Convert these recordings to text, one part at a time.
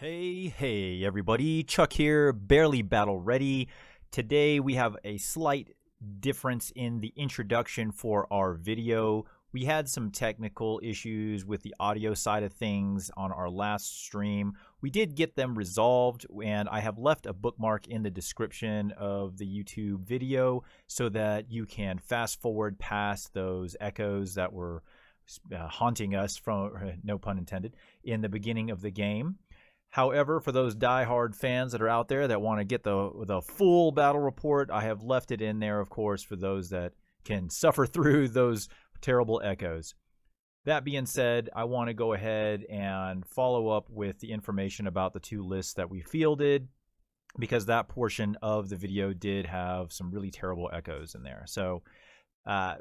Hey everybody, Chuck here, barely battle ready. Today we have a slight difference in the introduction for our video. We had some technical issues with the audio side of things on our last stream. We did get them resolved, and I have left a bookmark in the description of the YouTube video so that you can fast forward past those echoes that were haunting us, from no pun intended, in the beginning of the game. However, for those die-hard fans that are out there that want to get the full battle report, I have left it in there, of course, for those that can suffer through those terrible echoes. That being said, I want to go ahead and follow up with the information about the two lists that we fielded, because that portion of the video did have some really terrible echoes in there. So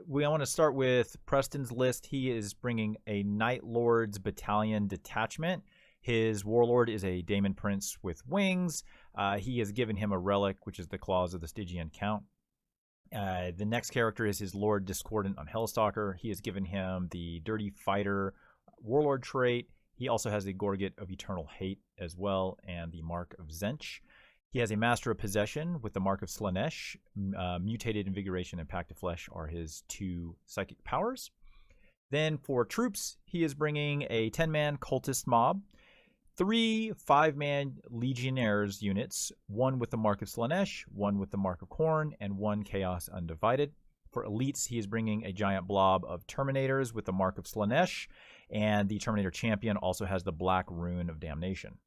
we want to start with Preston's list. He is bringing a Night Lords Battalion detachment. His warlord is a Daemon Prince with wings. He has given him a relic, which is the Claws of the Stygian Count. The next character is his Lord Discordant on Hellstalker. He has given him the Dirty Fighter warlord trait. He also has the Gorget of Eternal Hate as well, and the Mark of Zench. He has a Master of Possession with the Mark of Slanesh. Mutated Invigoration and Pact of Flesh are his two psychic powers. Then for troops, he is bringing a 10-man cultist mob, 3 5-man Legionnaires units, 1 with the Mark of Slanesh, 1 with the Mark of Khorne, and 1 Chaos Undivided. For elites, he is bringing a giant blob of Terminators with the Mark of Slanesh, and the Terminator Champion also has the Black Rune of Damnation.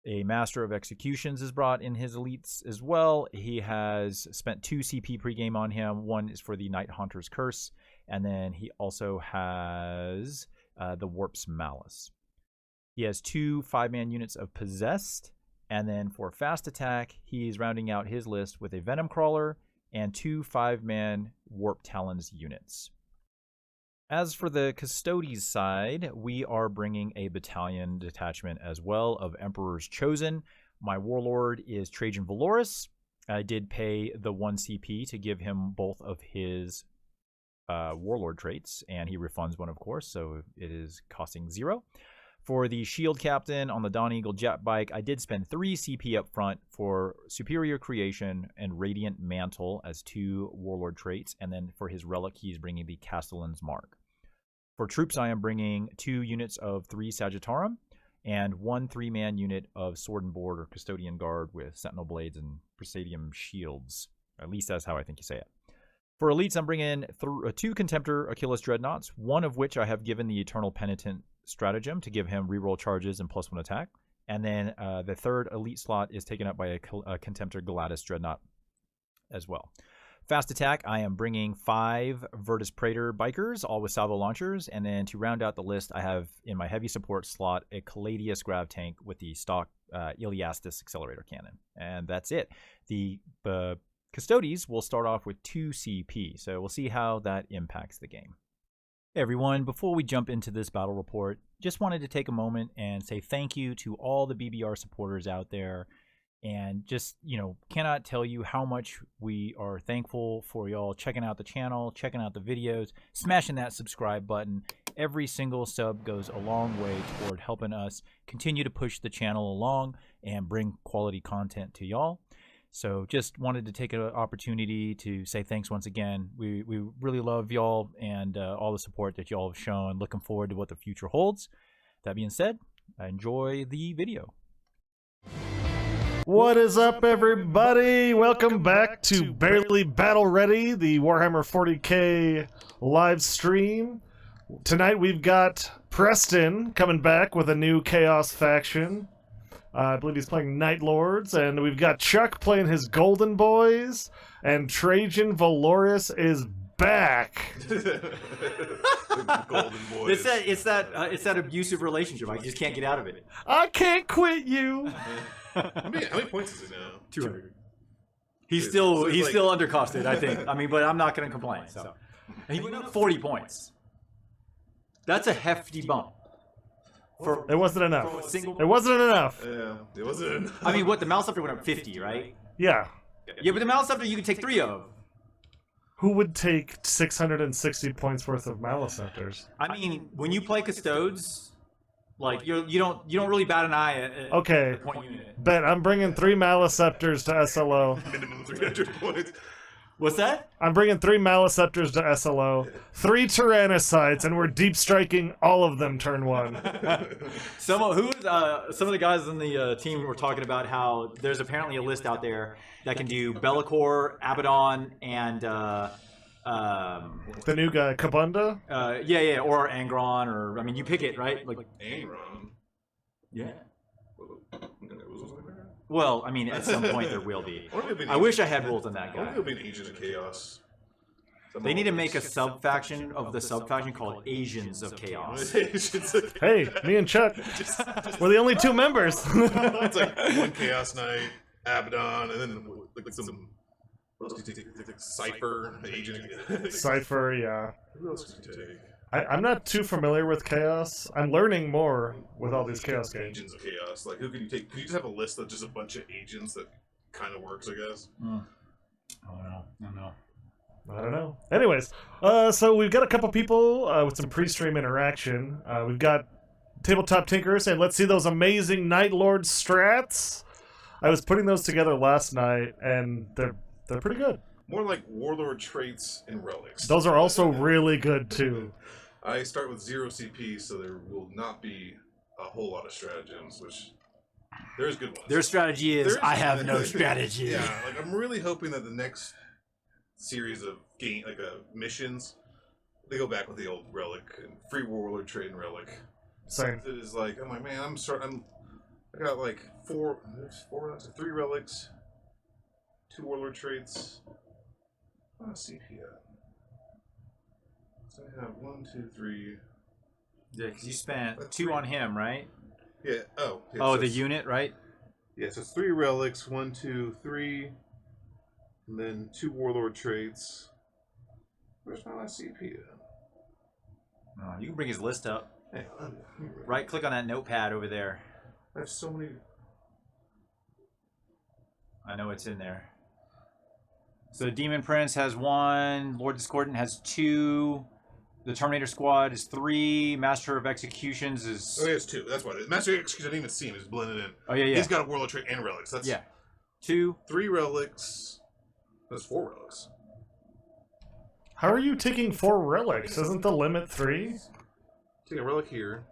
A Master of Executions is brought in his elites as well. He has spent 2 CP pregame on him. 1 is for the Night Haunter's Curse, and then he also has the Warp's Malice. He has 2 5-man units of Possessed, and then for fast attack, he's rounding out his list with a Venom Crawler and 2 5-man Warp Talons units. As for the Custodes side, we are bringing a battalion detachment as well of Emperor's Chosen. My warlord is Trajan Valoris. I did pay the 1 CP to give him both of his warlord traits, and he refunds one, of course, so it is costing 0. For the Shield Captain on the Dawn Eagle Jet Bike, I did spend 3 CP up front for Superior Creation and Radiant Mantle as 2 warlord traits, and then for his relic, he's bringing the Castellan's Mark. For troops, I am bringing 2 units of 3 Sagittarum and 1 3-man unit of Sword and Board or Custodian Guard with Sentinel Blades and Presidium Shields. At least that's how I think you say it. For elites, I'm bringing 2 Contemptor Achilles Dreadnoughts, one of which I have given the Eternal Penitent stratagem to give him reroll charges and +1 attack. And then the 3rd elite slot is taken up by a Contemptor Gladys Dreadnought as well. Fast attack, I am bringing 5 Virtus Praetor bikers, all with salvo launchers. And then to round out the list, I have in my heavy support slot a Caladius Grav Tank with the stock Iliastus Accelerator Cannon. And that's it. The Custodes will start off with 2 CP, so we'll see how that impacts the game. Hey everyone, before we jump into this battle report, just wanted to take a moment and say thank you to all the BBR supporters out there, and just, cannot tell you how much we are thankful for y'all checking out the channel, checking out the videos, smashing that subscribe button. Every single sub goes a long way toward helping us continue to push the channel along and bring quality content to y'all. So just wanted to take an opportunity to say thanks once again. We really love y'all and all the support that y'all have shown. Looking forward to what the future holds. That being said, enjoy the video. What is up, everybody? Welcome back to Barely Battle Ready, the Warhammer 40K live stream. Tonight we've got Preston coming back with a new Chaos faction. I believe he's playing Night Lords, and we've got Chuck playing his Golden Boys, and Trajan Valoris is back. The Golden Boys. It's that abusive relationship. I just can't get out of it. I can't quit you. How many points is it now? 200. He's still undercosted, I think. But I'm not going to complain. So he went up 40 points. That's a hefty bump. It wasn't enough. It wasn't enough. Yeah, it wasn't enough. The Mouse Scepter went up 50, right? Yeah. Yeah, but the Mouse Scepter you can take 3 of. Who would take 660 points worth of Malice Scepters? When you play Custodes, Like you don't really bat an eye at Okay. the point unit. Bet I'm bringing 3 Maliceptors to SLO. Minimum 300 points. What's that? I'm bringing 3 Maliceptors to SLO, 3 Tyrannicides, and we're deep striking all of them turn 1. Some of the guys in the team were talking about how there's apparently a list out there that can do Bellicor, Abaddon, and The new guy, Kabunda? yeah, or Angron, or I mean, you pick it, right? Like, Angron. yeah. Well, I mean, at some point there will be. I wish I had rules on that I guy. think it'll be an Agent of Chaos. They need to make a sub-faction of the sub-faction called Asians of Chaos. Agents of Hey, me and Chuck, we're the only 2 members. It's like one Chaos Knight, Abaddon, and then like some. What else do you take? Like Cypher, Agent. Cypher, yeah. Who else do you take? I'm not too familiar with Chaos. I'm learning more with all these Chaos games. Agents of Chaos. Like, who can you take? Could you just have a list of just a bunch of agents that kind of works, I guess? I don't know. I don't know. Anyways, so we've got a couple people with some pre-stream interaction. We've got Tabletop Tinker saying, let's see those amazing Night Lord strats. I was putting those together last night, and they're pretty good. More like Warlord traits and relics. Those are also really good, too. I start with 0 CP, so there will not be a whole lot of stratagems, which there's good ones. Their strategy is, I have no strategy. Yeah, like I'm really hoping that the next series of missions, they go back with the old relic and free warlord trait and relic. Same. It is like I'm like, man, I got like 3 relics, 2 warlord traits, CP. So I have 1, 2, 3. Yeah, because you spent 2 on him, right? Yeah. Oh. Yeah, Oh, so the unit, right? Yeah, so it's 3 relics, 1, 2, 3, and then 2 warlord traits. Where's my last CP? Oh, you can bring his list up. Hang on. Right click on that notepad over there. I have so many. I know it's in there. So Demon Prince has 1, Lord Discordant has 2, the Terminator Squad is 3, Master of Executions is... Oh, he has 2. That's what it is. Master of Execution, I didn't even see him. He's blended in. Oh, yeah. He's got a warlord trait and relics. That's 2. 3 relics. That's 4 relics. How are you taking 4 relics? Isn't the limit 3? Take a relic here.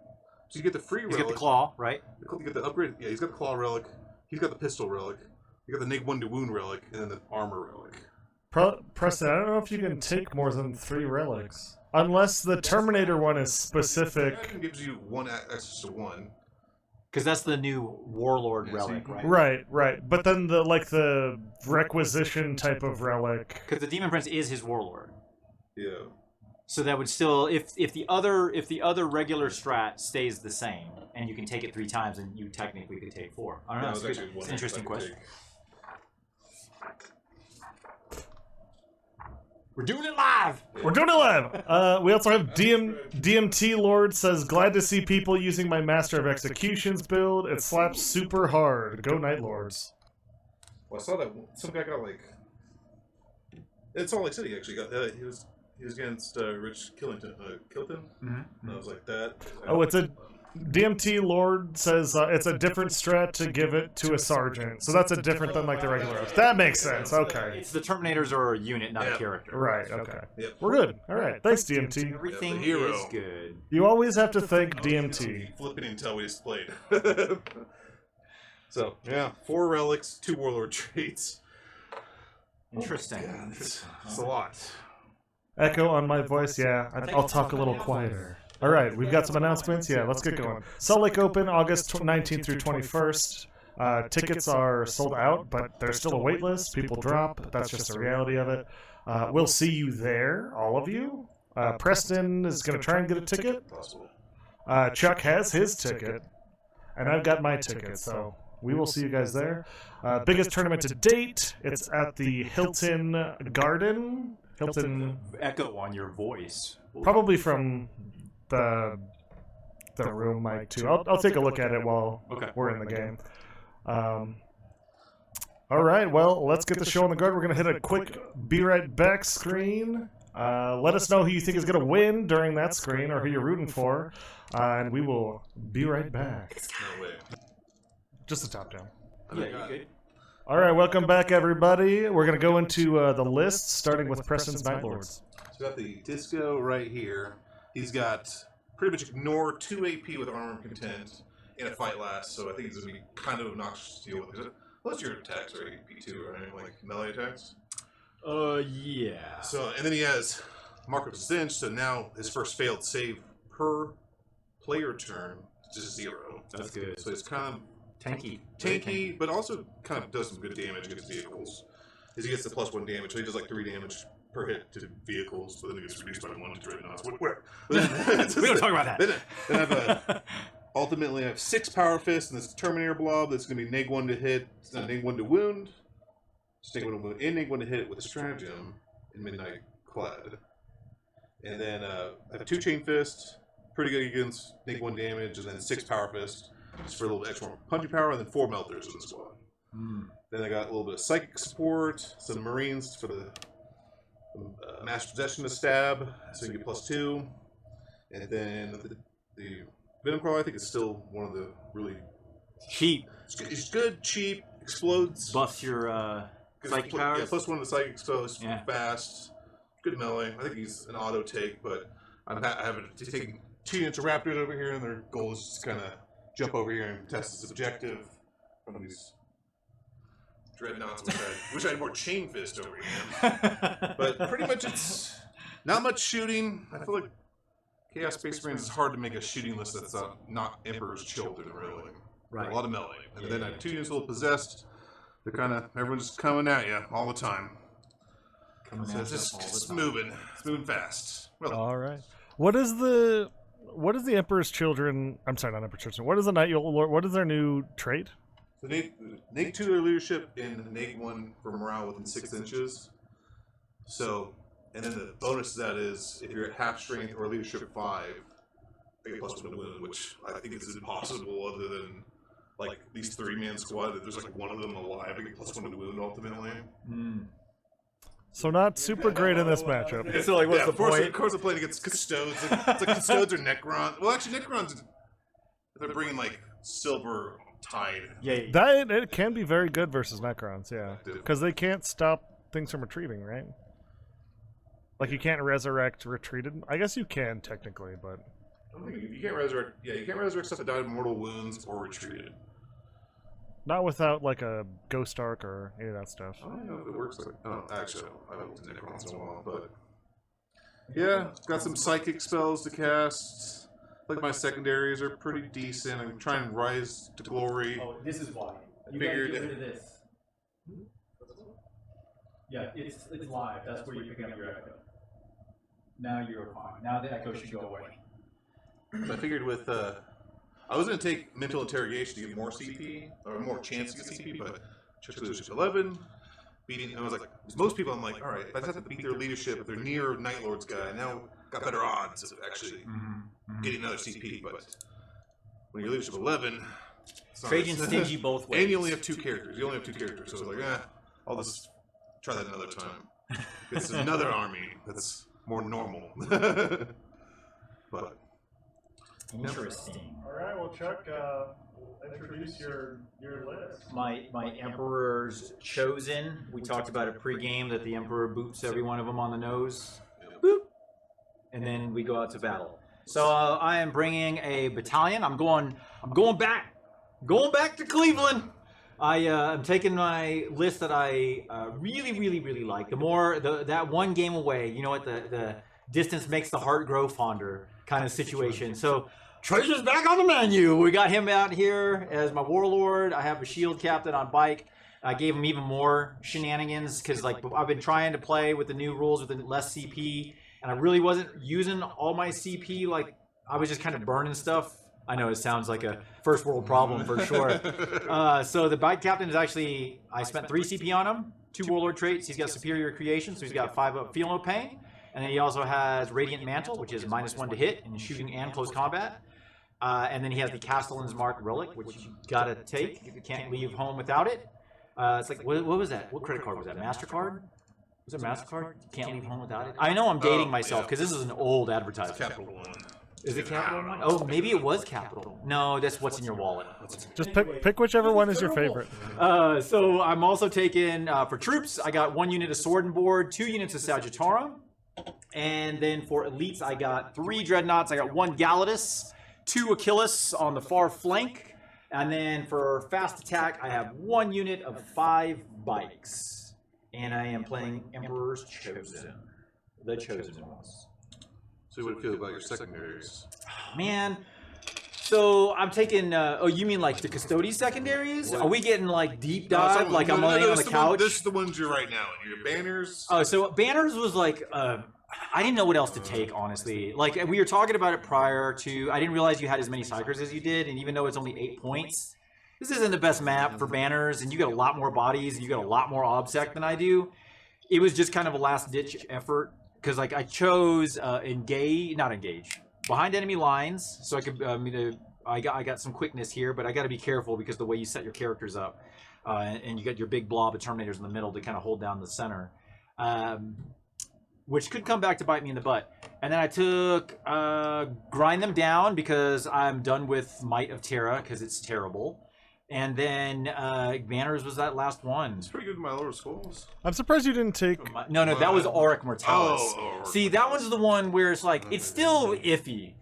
So you get the free relic. He's got the claw, right? You get the upgrade. Yeah, he's got the claw relic. He's got the pistol relic. You got the neg 1 to wound relic, and then the armor relic. Preston, I don't know if you can take more than 3 relics. Unless the Terminator one is specific. That gives you 1 access to 1. Because that's the new Warlord Yeah, relic, so right? Right. But then the requisition type of relic. Because the Demon Prince is his Warlord. Yeah. So that would still, if the other regular strat stays the same, and you can take it 3 times, and you technically could take 4. I don't know. No, It's an interesting question. We're doing it live. We're doing it live! We also have DMT Lord says, glad to see people using my Master of Executions build. It slaps super hard. Go Night Lords. Well, I saw that some guy got like. In Salt Lake City, actually got. He was against Rich Killington. Mm-hmm. And I was like that. Oh, it's a DMT Lord says it's a different strat to give it to a sergeant. So that's a different than like the regular. That makes sense. Okay. It's the Terminators are a unit, not a character. Right. Okay. Yep. We're good. All right. Thanks, DMT. Everything Yeah, the hero. is good. You always have to thank DMT. Flipping until we just played. So yeah, 4 relics, 2 warlord traits. Interesting. Yeah, it's a lot. Echo on my voice. Yeah, I'll talk a little quieter. All right, we've got some announcements. Yeah, let's get going. Salt Lake Open, August 19th through 21st. Tickets are sold out, but there's still a wait list. People drop. That's just the reality of it. We'll see you there, all of you. Preston is going to try and get a ticket. Possible. Chuck has his ticket, and I've got my ticket, so we will see you guys there. Biggest tournament to date. It's at the Hilton Garden. Hilton, Echo on your voice. probably from the room mic too. I'll take a look at it while we're in the game. All right, well, let's get the show on the guard. We're gonna hit a quick be right back screen, Let us know who you think is going to win during that screen or who you're rooting for, and we will be right back. No way. Just the top down. Yeah, you good? All right, welcome back, everybody. We're going to go into the list, starting with Preston's Night Lords. So got the Disco right here. He's got pretty much ignore 2 AP with Armor and Content in a fight last, so I think it's going to be kind of obnoxious to deal with. Most of your attacks are AP2, right? Like melee attacks? Yeah. So, and then he has Mark of Zinch, so now his first failed save per player turn is just 0. That's good. So it's kind of Tanky. but also kind of does some good damage against vehicles. He gets the +1 damage, so he does like 3 damage per hit to vehicles, but then it gets reduced by 1 to Dreadnoughts. Whatever. We don't talk about that. Then I have ultimately I have 6 Power Fists and this Terminator Blob that's going to be -1 to hit, -1 to wound, -1 to wound, and -1 to hit with a Stratagem in Midnight Clad. And then I have 2 Chain Fists, pretty good against -1 damage, and then 6 Power Fists, just for a little extra punching power, and then 4 Melters in the squad. Then I got a little bit of Psychic support, some Marines for the Master Possession to stab, so you get +2. And then the Venom Crawler, I think, is still one of the really Cheap. It's good, cheap, explodes. Buffs your psychic powers. Yeah, +1 to psychic explodes, Yeah. fast, good melee. I think he's an auto take, but I have to take 2 units of Raptors over here, and their goal is just kind of jump over here and test this objective from these Dreadnoughts, wish I had more Chain Fist over here. But pretty much it's not much shooting. I feel like Chaos Space Marines is hard to make a shooting list that's not Emperor's Children, really. Right. A lot of melee. And then I have 2 units a little possessed. They're kind of, everyone's just coming at you all the time. So it's just moving. It's moving fast. Well, All right. What is the Emperor's Children? I'm sorry, not Emperor's Children. What is the Night Lord? What is their new trait? so neg 2 their leadership and neg 1 for morale within 6 inches. So, and then the bonus to that is if you're at half strength or leadership 5, you get +1 to wound, which I think is impossible other than like these 3-man squad. There's like one of them alive. I get +1 to wound ultimately. So not super great in this matchup. So like, what's Yeah, the of course, point? of course, they're playing against Custodes. It's like Custodes or Necrons. Well, actually, Necrons, they're bringing like Silver Tide. Yeah. That it can be very good versus Necrons, yeah, because they can't stop things from retreating, right? Like you can't resurrect retreated. I guess you can technically, but I don't think you can't resurrect. Yeah, you can't resurrect stuff that died of mortal wounds or retreated. not without like a Ghost Arc or any of that stuff. I don't know if it works like. Oh, actually, I haven't looked at Necrons in a while, but yeah, got some psychic spells to cast. Like my secondaries are pretty decent. I'm trying to rise to glory. Oh, this is why. You gotta get rid of this. Yeah, it's live. That's where you're picking up your echo. Now you're fine. Now the echo should go away. So I figured with I was gonna take mental interrogation to get more CP or more chance to get CP, but check leadership 11. Beating, I was like, most people, I'm like, all right, if I just have to beat their leadership, if they're near Night Lord's guy, now got better odds of actually getting another CP. But when you're leadership 11, Trajan's stingy both ways. and you only have 2 characters. You only have 2 characters, so I was like, I'll just try that another time. It's another army that's more normal. But Interesting. All right, well, Chuck, introduce your list. My Emperor's Chosen. We talked about it pre-game that the Emperor boops every one of them on the nose. Boop. And then we go out to battle. So I am bringing a battalion. I'm going back to Cleveland. I'm taking my list that I really like. That one game away. You know what? The distance makes the heart grow fonder kind of situation. So Treasure's back on the menu. We got him out here as my warlord. I have a shield captain on bike. I gave him even more shenanigans because like I've been trying to play with the new rules with the less CP, and I really wasn't using all my CP. Like I was just kind of burning stuff. I know it sounds like a first world problem for sure. So the bike captain is actually, I spent 3 CP on him, 2 warlord traits. He's got superior creation, so he's got 5 up feeling no pain. And then he also has Radiant Mantle, which is -1 to hit in shooting and close combat. And then he has the Castellan's Mark Relic, which you gotta take. You can't leave home without it. It's like, what was that? What credit card was that? MasterCard? Was it MasterCard? You can't leave home without it? I know I'm dating myself because this is an old advertisement. Capital One. Is it Capital One? Oh, maybe it was Capital. No, that's what's in your wallet. Just pick whichever one is your favorite. So I'm also taking, for troops, I got 1 unit of Sword and Board, 2 units of Sagittara. And then for elites, I got 3 Dreadnoughts. I got 1 Galatus, 2 Achilles on the far flank. And then for fast attack, I have 1 unit of 5 bikes. And I am playing Emperor's Chosen. The Chosen ones. So what do you feel about your secondaries? Man, so I'm taking, oh, you mean like the Custodes secondaries? Are we getting like deep dive, like I'm laying on the couch? This is the ones you're right now. Your banners. Oh, so banners was like, I didn't know what else to take, honestly. Like, we were talking about it prior to, I didn't realize you had as many psychers as you did, and even though it's only 8 points, this isn't the best map for banners, and you got a lot more bodies, and you got a lot more obsec than I do. It was just kind of a last-ditch effort. Because like I chose not engage, behind enemy lines, so I could I got some quickness here, but I got to be careful because the way you set your characters up, and you got your big blob of Terminators in the middle to kind of hold down the center, which could come back to bite me in the butt. And then I took grind them down because I'm done with Might of Terra because it's terrible. And then banners was that last one. It's pretty good in my lower skulls. I'm surprised you didn't take... No, that was Auric Mortalis. Oh, See, that one's the one where it's like, it's still iffy.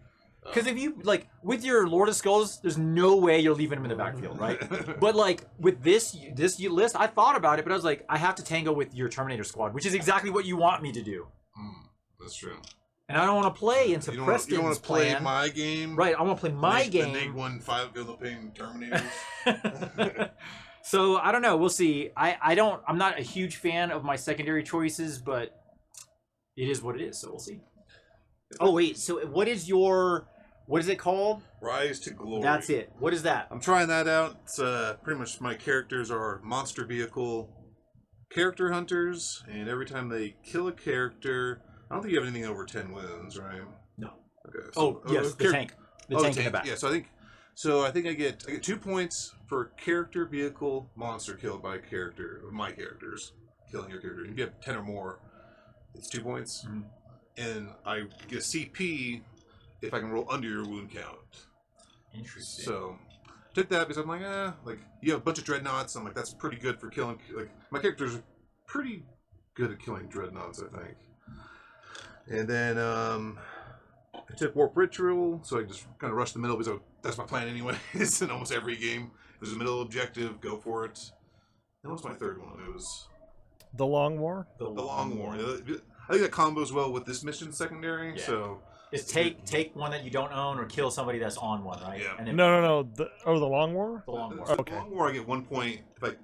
Because if you, like, with your Lord of Skulls, there's no way you're leaving him in the backfield, right? But, like, with this list, I thought about it, but I was like, I have to tango with your Terminator squad, which is exactly what you want me to do. That's true. And I don't want to play into Preston's plan. You want to play my game? Right, I want to play my game. The Neg 1 5 build-up-paying Terminators. So, I don't know. We'll see. I'm not a huge fan of my secondary choices, but it is what it is, so we'll see. Oh, wait. So, what is it called? Rise to Glory. That's it. What is that? I'm trying that out. It's pretty much my characters are monster vehicle character hunters, and every time they kill a character... I don't think you have anything over 10 wounds, right? No. Okay. So, yes, the tank. The tank in the back. Yeah, so I think I get 2 points for character, vehicle, monster killed by my characters killing your character. If you have 10 or more, it's 2 points. Mm-hmm. And I get a CP if I can roll under your wound count. Interesting. So took that because I'm like, you have a bunch of dreadnoughts. I'm like, that's pretty good for killing. Like my characters are pretty good at killing dreadnoughts, I think. And then I took Warp Ritual, so I just kind of rushed the middle because that's my plan anyway. It's in almost every game. There's a middle objective, go for it. That was my third one. It was The Long War? The Long War. I think that combos well with this mission secondary, so... It's take one that you don't own or kill somebody that's on one, right? Yeah. And then, No. The Long War? The Long War. So Okay. The Long War, I get 1 point if I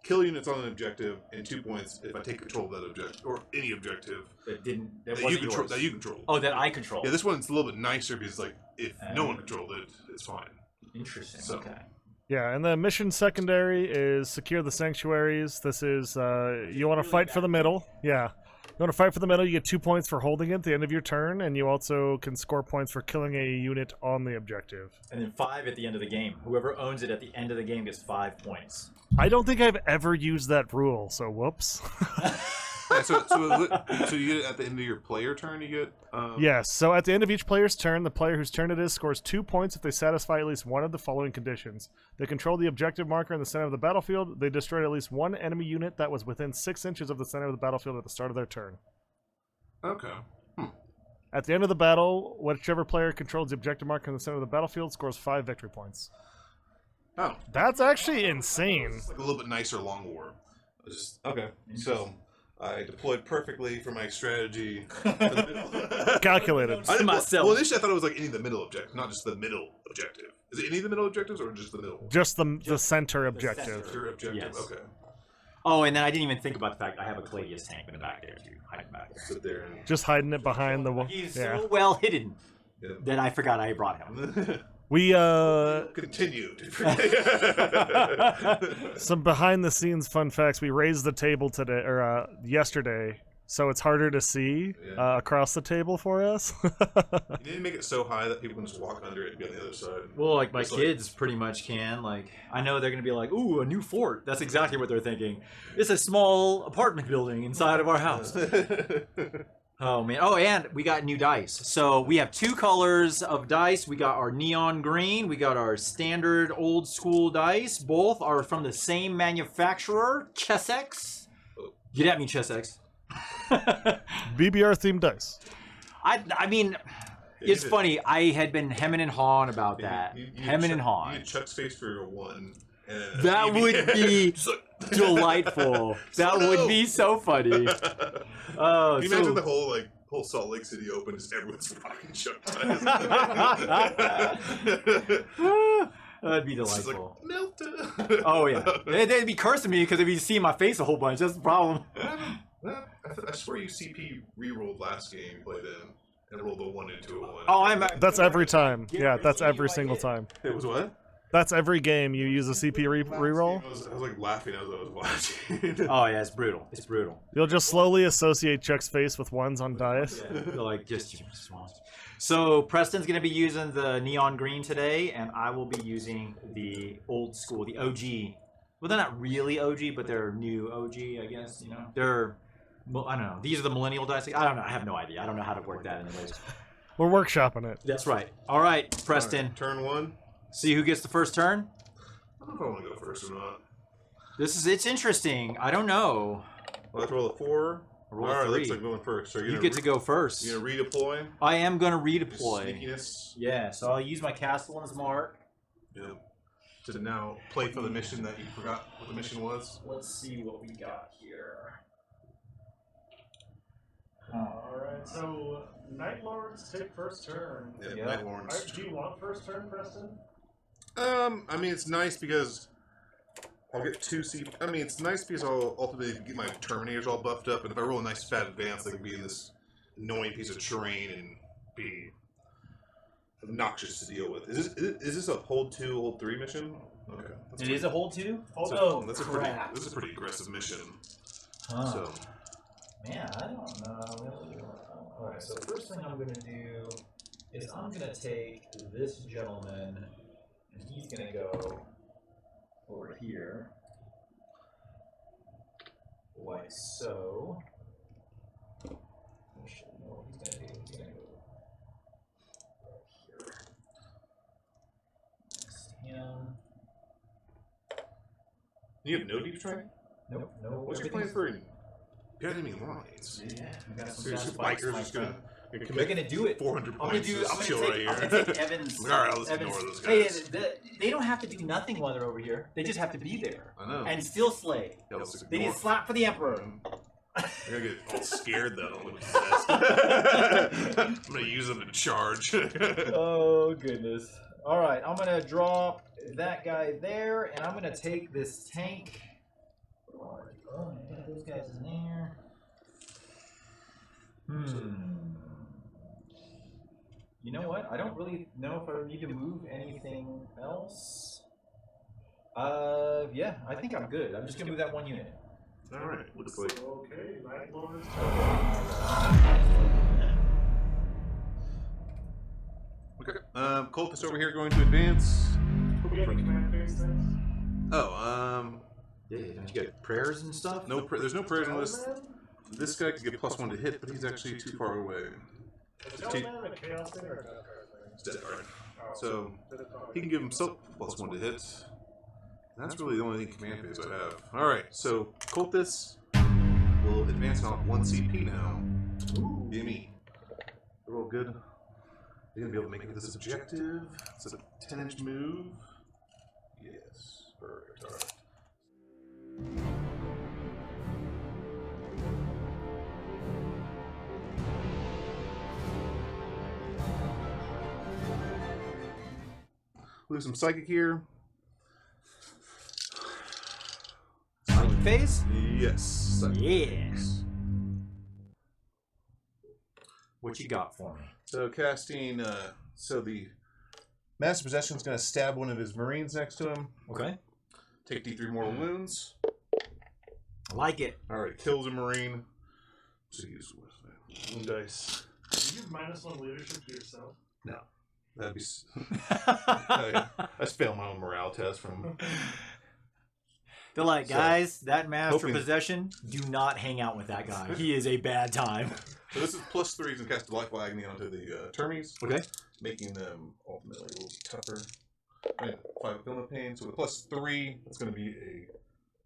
kill units on an objective, and 2 points if I take control of that objective, or any objective that that wasn't you control. yours. That you control. Oh, that I control. Yeah, this one's a little bit nicer because, like, if no one controlled it, it's fine. Interesting. So. Okay. Yeah, and the mission secondary is secure the sanctuaries. This is, you want to fight for the middle. Yeah. You want to fight for the middle, you get 2 points for holding it at the end of your turn, and you also can score points for killing a unit on the objective. And then 5 at the end of the game. Whoever owns it at the end of the game gets 5 points. I don't think I've ever used that rule, so whoops. Yeah, so you get it at the end of your player turn, you get... Yes, so at the end of each player's turn, the player whose turn it is scores 2 points if they satisfy at least one of the following conditions. They control the objective marker in the center of the battlefield, they destroyed at least one enemy unit that was within 6 inches of the center of the battlefield at the start of their turn. Okay. At the end of the battle, whichever player controls the objective marker in the center of the battlefield scores 5 victory points. Oh. That's actually insane. It's like a little bit nicer Long War. Okay, so... I deployed perfectly for my strategy. Calculated. Myself. Well, initially I thought it was like any of the middle objectives, not just the middle objective. Is it any of the middle objectives or just the middle? Just the center objective. Center objective. Yes. Okay. Oh, and then I didn't even think about the fact I have a Cladius tank in the back there too, hiding back there. Sit there and... Just hiding it behind the wall. He's Yeah. so well hidden Yep. that I forgot I brought him. We Continued. some behind the scenes fun facts. We raised the table today or yesterday so it's harder to see across the table for us. You didn't make it so high that people can just walk under it and be on the other side. Well, like my kids pretty much can. Like I know they're gonna be like, "Ooh, a new fort." That's exactly what they're thinking. It's a small apartment building inside of our house. Oh man! Oh, and we got new dice. So we have 2 colors of dice. We got our neon green. We got our standard old school dice. Both are from the same manufacturer, Chessex. Get at me, Chessex. BBR themed dice. I mean, it's funny. I had been hemming and hawing about that. Hemming and hawing. You get Chuck's face for your 1. And That would be delightful. That would be so funny. Can you imagine the whole Salt Lake City Open, just everyone's fucking Chuck dice? That'd be delightful. Like, melted. Oh yeah, they'd be cursing me because they'd be seeing my face a whole bunch. That's the problem. I swear you CP re-rolled last game you played in and rolled a 1 into a 1. Oh, That's every time. Yeah, that's every single time. It was what? That's every game you use a CP reroll. I was like laughing as I was watching. Oh yeah, it's brutal. It's brutal. You'll just slowly associate Chuck's face with 1s on dice. Yeah, like just. So Preston's gonna be using the neon green today, and I will be using the old school, the OG. Well, they're not really OG, but they're new OG, I guess. You know, they're. Well, I don't know. These are the millennial dice. I don't know. I have no idea. I don't know how to work that anyways. We're workshopping it. That's right. All right, Preston. All right, turn 1. See who gets the first turn. I don't know if I want to go first or not. It's interesting. I don't know. I'll have to roll a 4. Roll a All right, 3. looks like going first. So You get to go first. You gonna redeploy? I am gonna redeploy. Sneakiness. Yeah, so I'll use my castle as mark. Yeah. To now play for the mission that you forgot what the mission was. Let's see what we got here. Alright, so Night Lords take first turn. Yeah, Night Lords. Do you want first turn, Preston? I mean, it's nice because I'll get 2 I mean, it's nice because I'll ultimately get my Terminators all buffed up, and if I roll a nice fat advance, they can be in this annoying piece of terrain and be obnoxious to deal with. Is this a hold 2, hold 3 mission? Okay. It is a hold 2? That's crap. This is a pretty aggressive mission. Huh. So. Man, I don't know. Alright, so first thing I'm going to do is I'm going to take this gentleman, and he's going to go over here, like so. I should know what he's going to do. He's going to go right here. Next to him. You have no deep strike? Nope, no. What's your plan for enemy lines? Yeah, we got some Seriously, guys bikers just gonna. They're gonna do it. 400 I'm points. gonna Chill take, right here. I'm gonna take Evan's. All right, let's Evan's, ignore those hey, guys. they don't have to do nothing while they're over here. They just have to be there. I know. And still slay. Yeah, let's They need ignore. to slap for the Emperor. They're gonna get all scared though. When I'm gonna use them to charge. Oh goodness. All right, I'm gonna drop that guy there, and I'm gonna take this tank. Oh, I got those guys in there. You know what? I don't really know if I need to move anything else. Yeah, I think I'm good. I'm just gonna move that 1 unit. Alright, looks like. Okay, Night Lords. Okay. Cultist over here going to advance. Do we have any command phase things? Oh, Yeah, don't you get prayers and stuff? no, there's no prayers on this. This guy could get +1 to hit, but he's actually too far away. Is Teleman a chaos thing or a death card thing? It's dead card. So he can give himself +1 to hit. That's really the only thing command phase I have. Alright, so Cultists will advance on 1 CP now. Ooh. Gimme. They're all good. They're gonna be able to make it this objective. It's a 10-inch move. Yes. Perfect. Alright. Lose some psychic here. Psychic phase? Yes. Psychic. Yes. What you got for me? So casting, so the Master Possession is going to stab one of his Marines next to him. Okay. Take D3 mortal wounds. I like it. Alright, kills a Marine. So use one dice. Do you give -1 leadership to yourself? No. That'd be... I just failed my own morale test from... They're like, guys, that master hoping... possession, do not hang out with that guy. He is a bad time. So this is +3 and cast Delightful Agony onto the termies. Okay. Making them ultimately a little tougher. And 5 Fulfillment Pain. So with +3, that's going to be a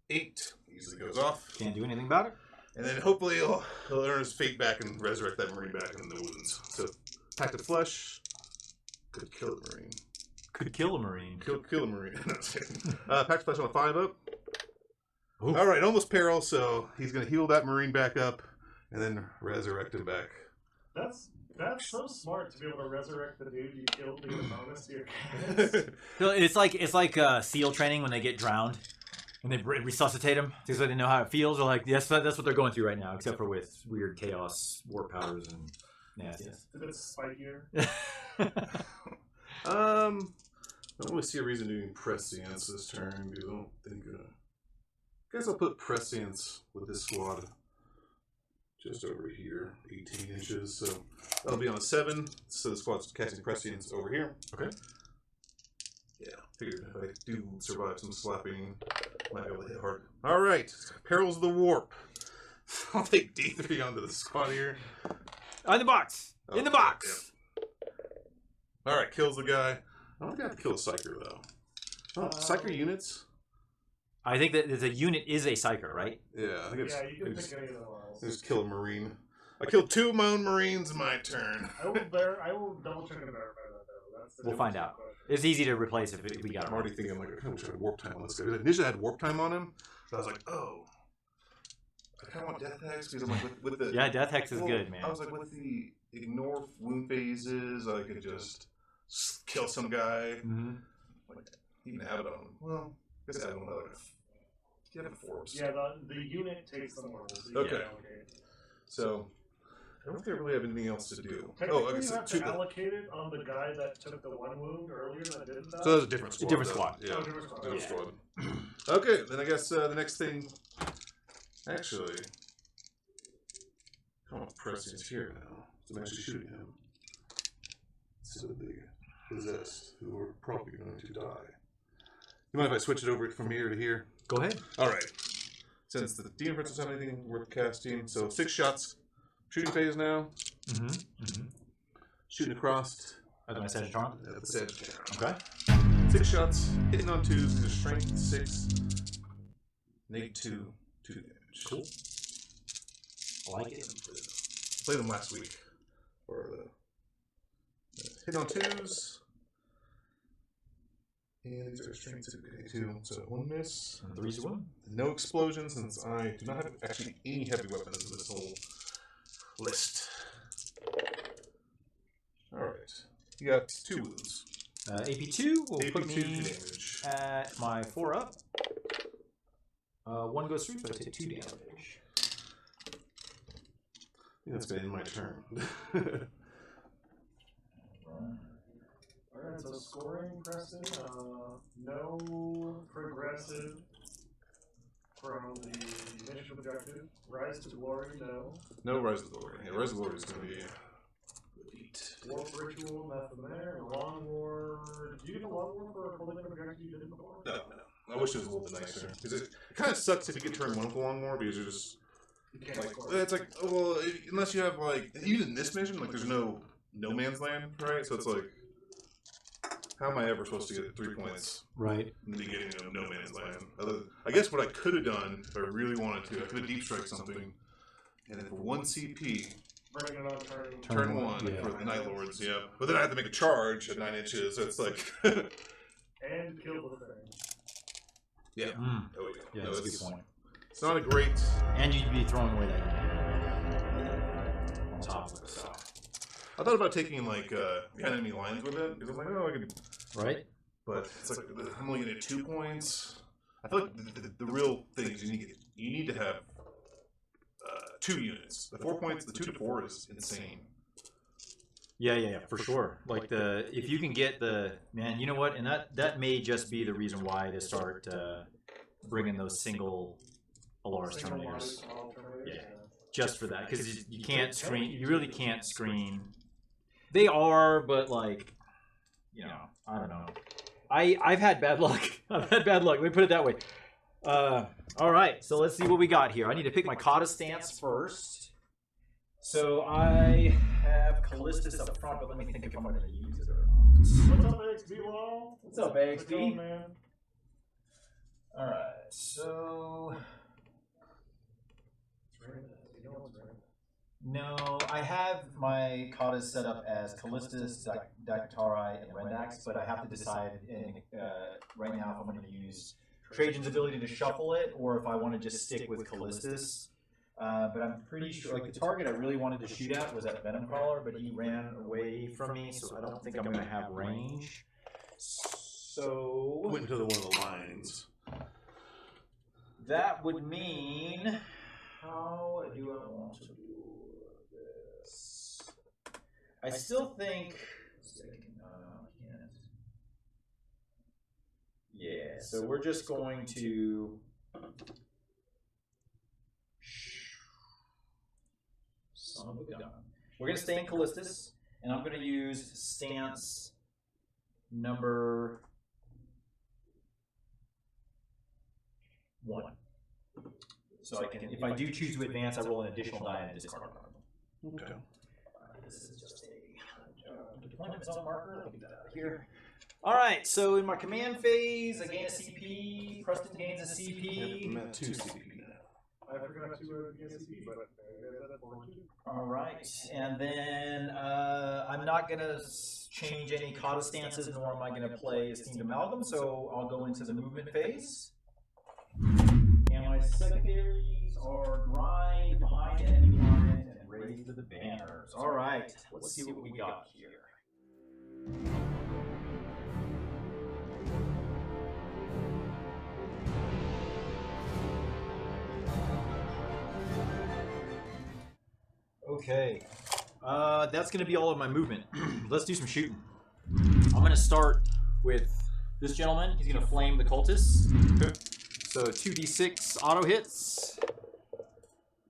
8. Easily goes off. Can't do anything about it. And then hopefully he'll earn his fate back and resurrect that Marine back in the wounds. So Pact of Flesh. Could kill a Marine. Could kill a Marine. Kill a Marine. Pact of Flesh on a 5 up. Ooh. All right, almost peril, so he's going to heal that Marine back up and then resurrect him back. That's so smart to be able to resurrect the dude you killed to get a bonus to your cannons. So it's like SEAL training when they get drowned and they resuscitate them because they didn't know how it feels. Or like that's what they're going through right now, except for with weird chaos, war powers, and nastiness. Is it spikier? I don't really see a reason doing prescience this turn because I don't think. I guess I'll put prescience with this squad just over here, 18 inches. So that'll be on a 7. So the squad's casting prescience over here. Okay. Yeah, figured if I do survive some slapping, might be able to hit hard. All right, Perils of the Warp. I'll take D3 onto the squad here. In the box. Oh, in the box. Yeah. All right, kills the guy. I don't think I have to kill a psyker though. Oh, psyker units. I think that the unit is a psyker, right? Yeah, I think it's. Yeah, you can pick any of them else. Just kill a Marine. I killed 2 of my own Marines in my turn. I will double check and verify that though. We'll find out. It's easy to replace if we got it. I'm already thinking, like, I kind of wish I had warp time on this guy. Initially, I had warp time on him, but I was like, oh. I kind of want Death Hex because I'm like, with the. Yeah, Death Hex is good, man. I was like, with the ignore wound phases, I could just kill some guy. Mm-hmm. Like, even Abaddon. Well, I guess Abaddon had like you have Forbes. Yeah, the unit takes the mortals. So okay. So, I don't think I really have anything else to do. I guess you have to allocate it on the guy that took the 1 wound earlier that didn't die? So that's a different squad. Different squad. Yeah. Oh, different squad. Different squad. Okay, then I guess the next thing... Actually... I want Preston's here now. So I'm actually shooting him. So the possessed, who are probably going to die. You mind if I switch it over from here to here? Go ahead. Alright. Since the Demon Prince doesn't have anything worth casting, so 6 shots. Shooting phase now. Mm-hmm. Mm-hmm. Shooting across. At the Sagittarius? At the Sagittarius. Okay. 6 shots. Hitting on 2s. These are strength 6. Neg 2. 2 damage. Cool. I like it. Played them last week. Or the hitting on 2s. And these are strength 2, so 1 miss. And 3's a win. No explosions, since I do not have actually any heavy weapons in this whole list. Alright. You got 2 wounds. AP2 will AP2 put me damage. at my 4 up. 1 goes through, so I take 2 damage. I think that's going to end my turn. Alright, so scoring, Preston, no progressive from the initial objective. Rise to Glory, no. No Rise to Glory. Yeah, Rise to Glory is going to be repeat. Warp Ritual, nothing there. Long War. Did you get a Long War for a fully objective you didn't before? No. I wish it was a little bit nicer. Because it kind of sucks if you get turn 1 with a Long War, because you're just... You can't like, it's like, well, unless you have, like... Even in this mission, like, there's no man's land, right? So it's like... How am I ever supposed to get 3 points? Right. In the beginning of no man's land. I guess what I could have done, if I really wanted to, I could have deep strike something, and then for 1 CP, bring it on turn 1 yeah. for the Night Lords, yeah. But then I have to make a charge at 9 inches, so it's like... and kill the thing. Yeah. Mm. Oh, yeah, no, that's a good point. It's not a great... And you'd be throwing away that on top of it, so... I thought about taking, like, behind enemy lines with it, because I'm like, oh, I could... Right? But it's like, I'm only going to get 2 points. I feel like the real thing is you need to have 2 units. The 4 points, the 2 to 4 is insane. Yeah, for sure. Like if you can get man, you know what? And that may just be the reason why to start bringing those single Alaris Terminators. Yeah. just for that, because you can't screen. You really can't screen. They are, but like, you know, I don't know. I've had bad luck. I've had bad luck. Let me put it that way. All right, so let's see what we got here. I need to pick my Kata stance first. So I have Callistus up front, but let me think if I'm going to use it or not. What's up, AXB? What's up, AXB? Going, man? All right, so no, I have my Katas set up as Callistus, Dactarai, and Rendax, but I have to decide right now if I'm going to use Trajan's ability to shuffle it, or if I want to just stick with Callistus. But I'm pretty sure, like, the target I really wanted to shoot at was that Venom Crawler, but he ran away from me, so I don't think I'm going to have range. So Went into one of the lines. That would mean, how do I want to do this? I still think, yeah, so we're just going to, son of a gun. We're going to stay in Callistus, and I'm going to use stance number 1. So I can, if I do choose to advance, I roll an additional die and discard one. Okay. This is just a deployment zone marker. Let me get that out of here. All right, so in my command phase, I gain a CP. Preston gains a CP. I'm at 2 CP now. I forgot to get CP, but that's one too. All right, and then I'm not going to change any Kata stances, nor am I going to play Esteemed Amalgam, so I'll go into the movement phase. And my secondaries are grind behind enemy lines and raise to the banners. All right, let's see what we got here. Okay, that's going to be all of my movement. Let's do some shooting. I'm going to start with this gentleman. He's going to flame the cultists. So 2d6 auto hits.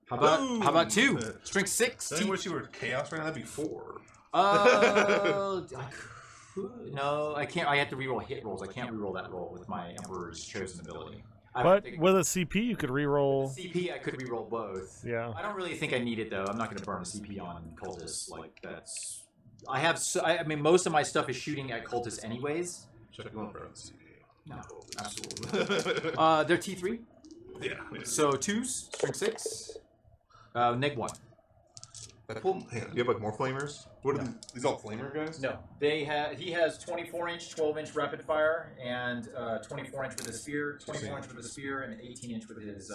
How about 2? Strength 6. I wish you were chaos right now. That'd be 4. No, I can't. I have to reroll hit rolls. I can't reroll that roll with my Emperor's Chosen ability. But with a CP, you could reroll. CP, I could reroll both. Yeah. I don't really think I need it though. I'm not going to burn a CP on cultists. Like that's. I have. I mean, most of my stuff is shooting at cultists anyways. Check one for CP. No, absolutely. They're T3. Yeah. So 2s, strength 6, neg 1. I pulled. Hang on, do you have like more flamers? What are these all flamer guys? No, they have. He has 24-inch, 12-inch rapid fire, and 24-inch with a spear, 24-inch with a spear, and 18-inch with his.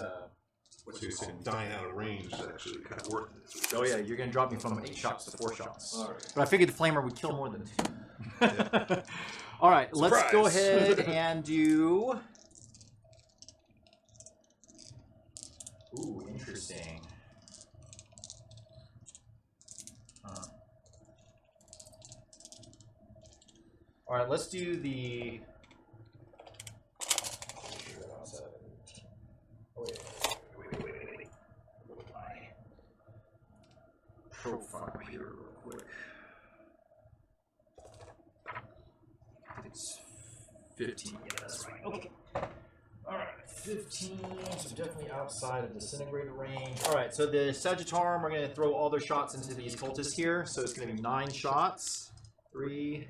What's you saying? Dying out of range is actually kind of worth it. Oh yeah, you're gonna drop me from 8 shots to 4 shots. All right. But I figured the flamer would kill more than 2. Yeah. All right, Surprise. let's go ahead and do. Ooh, interesting. All right, let's do the. Oh, wait. Look at my profile here real quick. It's 15. Yeah, that's right. Okay. All right, 15. So definitely outside of disintegrator range. All right, so the Sagittarum are going to throw all their shots into these cultists here. So it's going to be 9 shots. 3,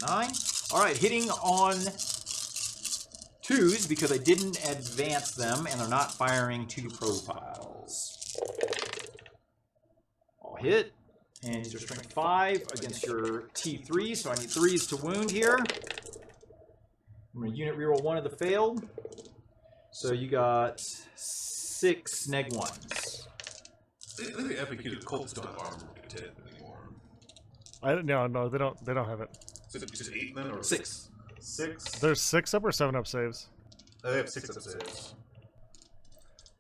9. All right, hitting on 2s because I didn't advance them and they're not firing 2 profiles. I'll hit. And these are strength 5 against your T3, so I need 3s to wound here. I'm going to unit reroll 1 of the failed. So you got 6 neg 1s. I think the FAQ, the cultists don't have armor tip anymore. No, they don't have it. So just 8 then, or 6. 6? There's 6 up or 7 up saves. They have 6 up saves.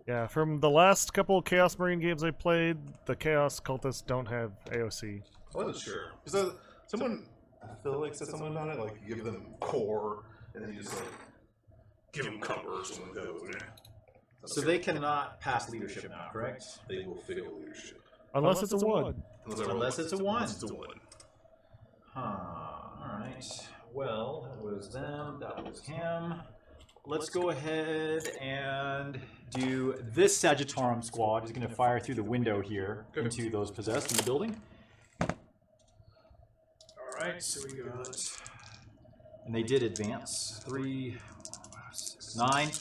Yeah, from the last couple of Chaos Marine games I played, the Chaos Cultists don't have AOC. I wasn't sure. Because someone, I feel like said something about it, like you give them core, and then you just like give them cover or something. So they cannot pass leadership now, correct? They will fail leadership. Unless it's a 1. Unless it's a 1. It's a 1. Huh. Alright. Well, that was them. That was him. Let's go ahead and do this Sagittarum squad. Is going to fire through the window here into those possessed in the building. Alright, so we got... And they did advance. 3, 6, 9.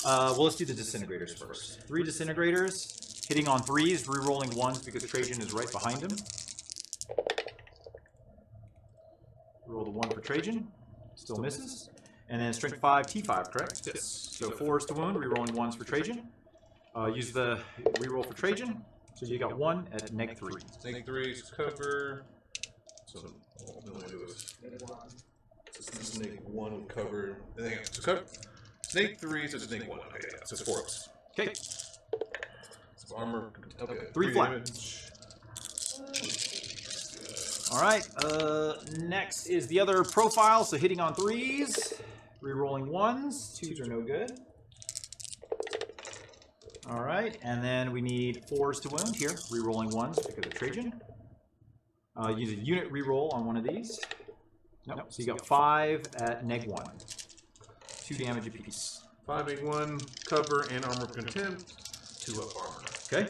Well, let's do the disintegrators first. 3 disintegrators, hitting on 3s, re-rolling 1s because Trajan is right behind him. Roll the 1 for Trajan, still misses. And then strength 5, T5, correct? Yes. So 4s to wound, re-rolling 1s for Trajan. Use the re-roll for Trajan. So you got 1 at neg 3. Snake 3 is cover. So, Snake 1 will cover. So cover. Snake 3, so Snake 1. Okay, yeah. So it's 4 of us. Okay. So armor. Okay. 3 flat. Damage. Alright, next is the other profile, so hitting on 3s, re-rolling 1s, 2s are no good. Alright, and then we need 4s to wound here, re-rolling 1s because of Trajan. Use a unit re-roll on one of these. Nope, so you got 5 at neg 1. 2 damage apiece. 5, neg 1, cover, and armor of contempt. 2 up armor. Okay.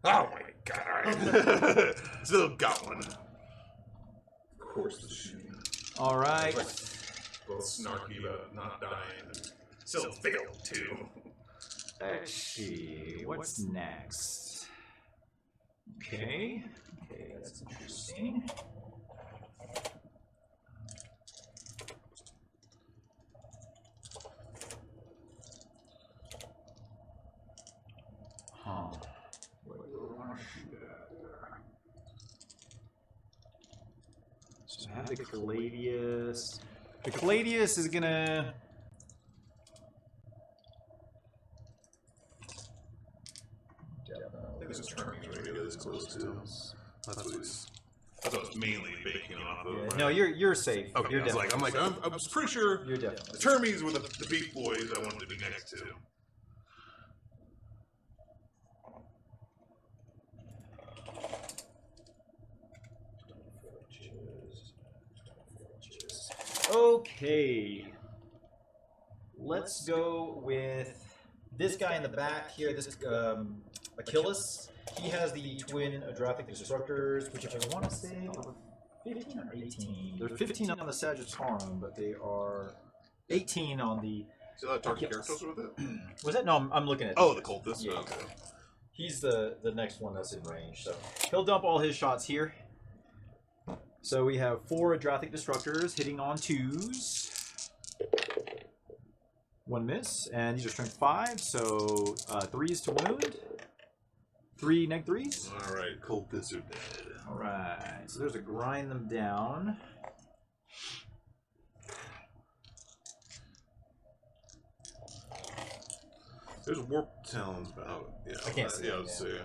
Oh my god, alright. Still got one. Of course, the shooting. Alright. Both snarky about not dying and still failed too. Let's see, what's next? Okay. Okay, that's interesting. Huh. What do we want to shoot at there? So I have the Caladius. The Caladius is gonna... I think this is Termies right here that's close to. That's what it's mainly baking off of. Yeah, no, you're safe. Okay, You're I was pretty sure You're definitely the Termies were the big boys I wanted to be next to. Okay. Let's go with this guy in the back here, this Achilles. He has the twin Adrathic Destructors, which I want to say are 15 or 18. They're 15 on the Sagittarum, but they are 18 on the... So that target characters with it? Was that? No, I'm looking at... Oh, the cultist? Yeah. Okay. He's the next one that's in range, so he'll dump all his shots here. So we have 4 Adrathic Destructors hitting on 2s. 1 miss, and these are strength 5, so 3s to wound. 3 neg 3s. Alright, cultists are dead. Alright, so there's a grind them down. There's warp talons about. Yeah, I can't see. Yeah, let's see.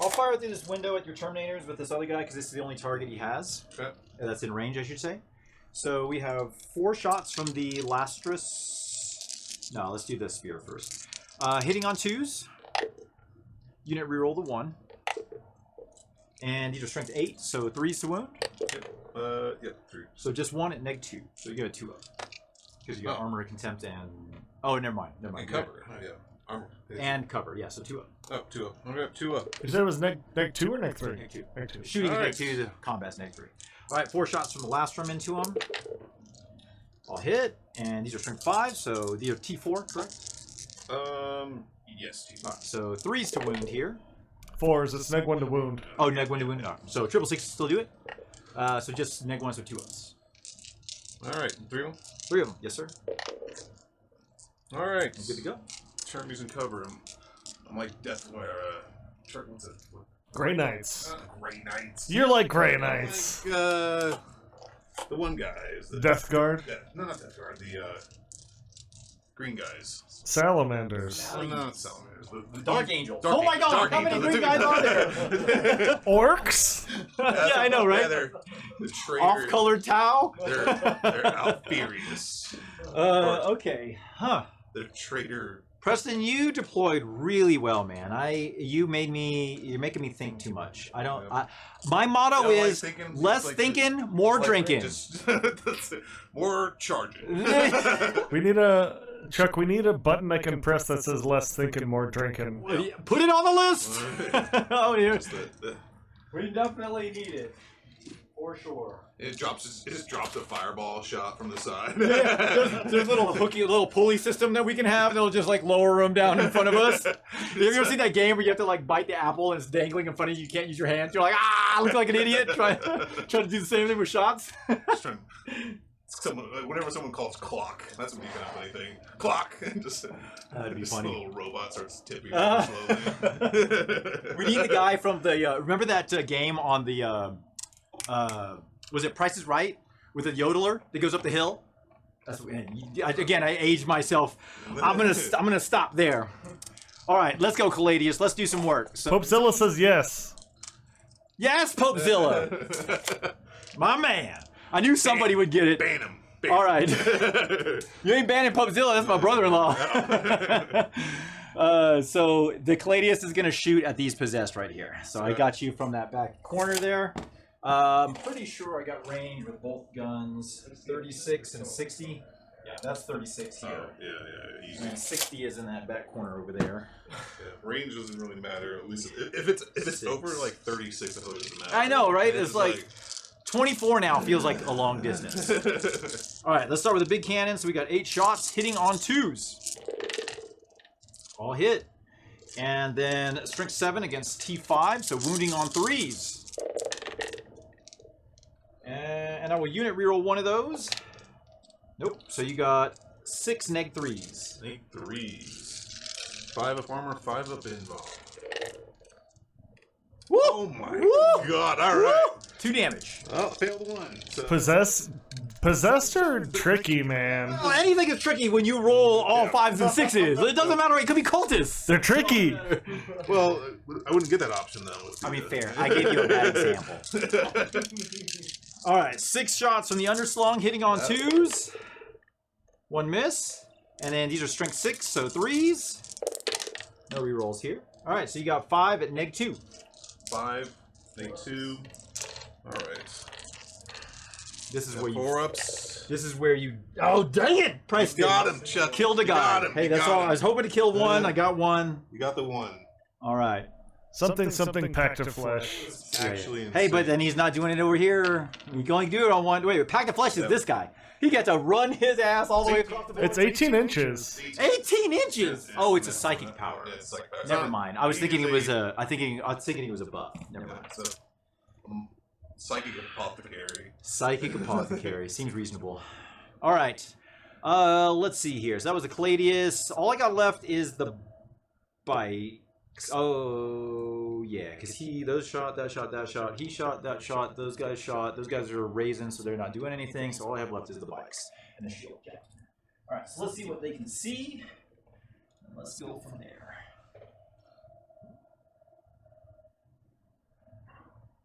I'll fire through this window at your Terminators with this other guy because this is the only target he has. Okay. That's in range, I should say. So we have 4 shots from the Lastrus. No, let's do the spear first. Hitting on 2s. Unit reroll the 1. And these are strength 8, so 3s to wound. Yeah, 3. So just 1 at neg 2. So you get a 2 up. Because you got armor, contempt, and... Oh, never mind. Never mind. And cover. Yeah. Armor. And cover, yeah, so 2 up. Oh, 2 up. Okay, 2 up. You said it was neg 2 or neg 3? Neg 2. Neg 2. Shooting is All neg right. 2, the combat's neg 3. Alright, 4 shots from the last room into him. I'll hit, and these are strength 5, so these are T4, correct? Yes. Alright, so 3s to wound here. 4s, it's neg 1 to wound. Oh, neg 1 to wound. Alright, so triple 6 still do it. So just neg 1, so 2 ups. Alright, 3 of them? 3 of them, yes sir. Alright. Good to go. Termies and cover him. I'm like Deathware, what's it? Grey Knights. Grey Knights. You're like Grey Knights. Like, the one guy is the... Death Guard. No, not Death Guard. The, green guys. Salamanders. No, not Salamanders. The Dark Angels. Dark Oh my god, Dark how many Angels. green guys are there? Orcs? Yeah, I know, right? Yeah, they're the traitor. Off-colored Tau? They're Alferius. Okay. Huh. They're traitor Preston, you deployed really well, man. You're making me think too much. I don't. My motto is less thinking, more drinking. More charging. We need Chuck, we need a button I can press that says less thinking, more drinking. Put it on the list. Oh, yeah. We definitely need it. For sure. It just drops a fireball shot from the side. Yeah, there's a little pulley system that we can have that'll just like lower them down in front of us. Have you ever seen that game where you have to like bite the apple and it's dangling in front of you? You can't use your hands. You're like, ah, I look like an idiot. Try to do the same thing with shots. Whenever someone calls clock, that's when you kind of funny thing. Clock. That'd be funny. Little robot starts tipping slowly. We need the guy from the. Remember that game on the. Was it Price is Right with a yodeler that goes up the hill? Again, I aged myself. I'm gonna stop there. All right, let's go, Caladius. Let's do some work. So, Popezilla says yes. yes, Popezilla, my man. I knew somebody would get it. Ban him. All right, you ain't banning Popezilla. That's my brother-in-law. So the Caladius is gonna shoot at these possessed right here. So I got you from that back corner there. I'm pretty sure I got range with both guns. 36 and 60. Yeah, that's 36 here. Yeah, easy. And 60 is in that back corner over there. Yeah, range doesn't really matter. At least if it's over like 36, I feel like it doesn't matter. I know, right? It's like 24 now feels like a long distance. All right, let's start with the big cannon. So we got 8 shots hitting on 2s. All hit. And then strength 7 against T5, so wounding on 3s. And I will unit reroll one of those. Nope. So you got 6 neg 3s. Neg 3s. 5 up armor, 5 up invuln. Woo! Oh my god! All right. 2 damage. Oh, failed 1. So. Possessed are tricky, man. Well, anything is tricky when you roll all 5s and 6s. It doesn't matter. It could be cultists. They're tricky. Well, I wouldn't get that option though. I mean, fair. I gave you a bad example. All right, 6 shots from the underslung, hitting on 2s. 1 miss. And then these are strength 6, so 3s. No rerolls here. All right, so you got 5 at neg 2. 5, neg 2. All right. This is where you 4-ups. This is where you. Oh, dang it, Preston! Got him, Chuck. Killed a guy. Hey, that's all. I was hoping to kill one. I got one. You got the one. All right. Something packed of flesh. Actually, hey, but then he's not doing it over here. You can only do it on one. Wait, pack of flesh is this guy. He got to run his ass all the way across the board. It's 18 inches. 18 inches. Oh, it's a psychic power. Yeah, it's psychic power. Never mind. I was thinking it was a. I was thinking it was a buff. Never mind. So, psychic apothecary. Psychic apothecary seems reasonable. All right. Let's see here. So that was a Caladius. All I got left is the bite. Oh yeah, because those shot, that shot, that shot. He shot, that shot. Those guys shot. Those guys are raisins, so they're not doing anything. So all I have left is the bikes and the shield captain. All right. So let's see what they can see. And let's go from there.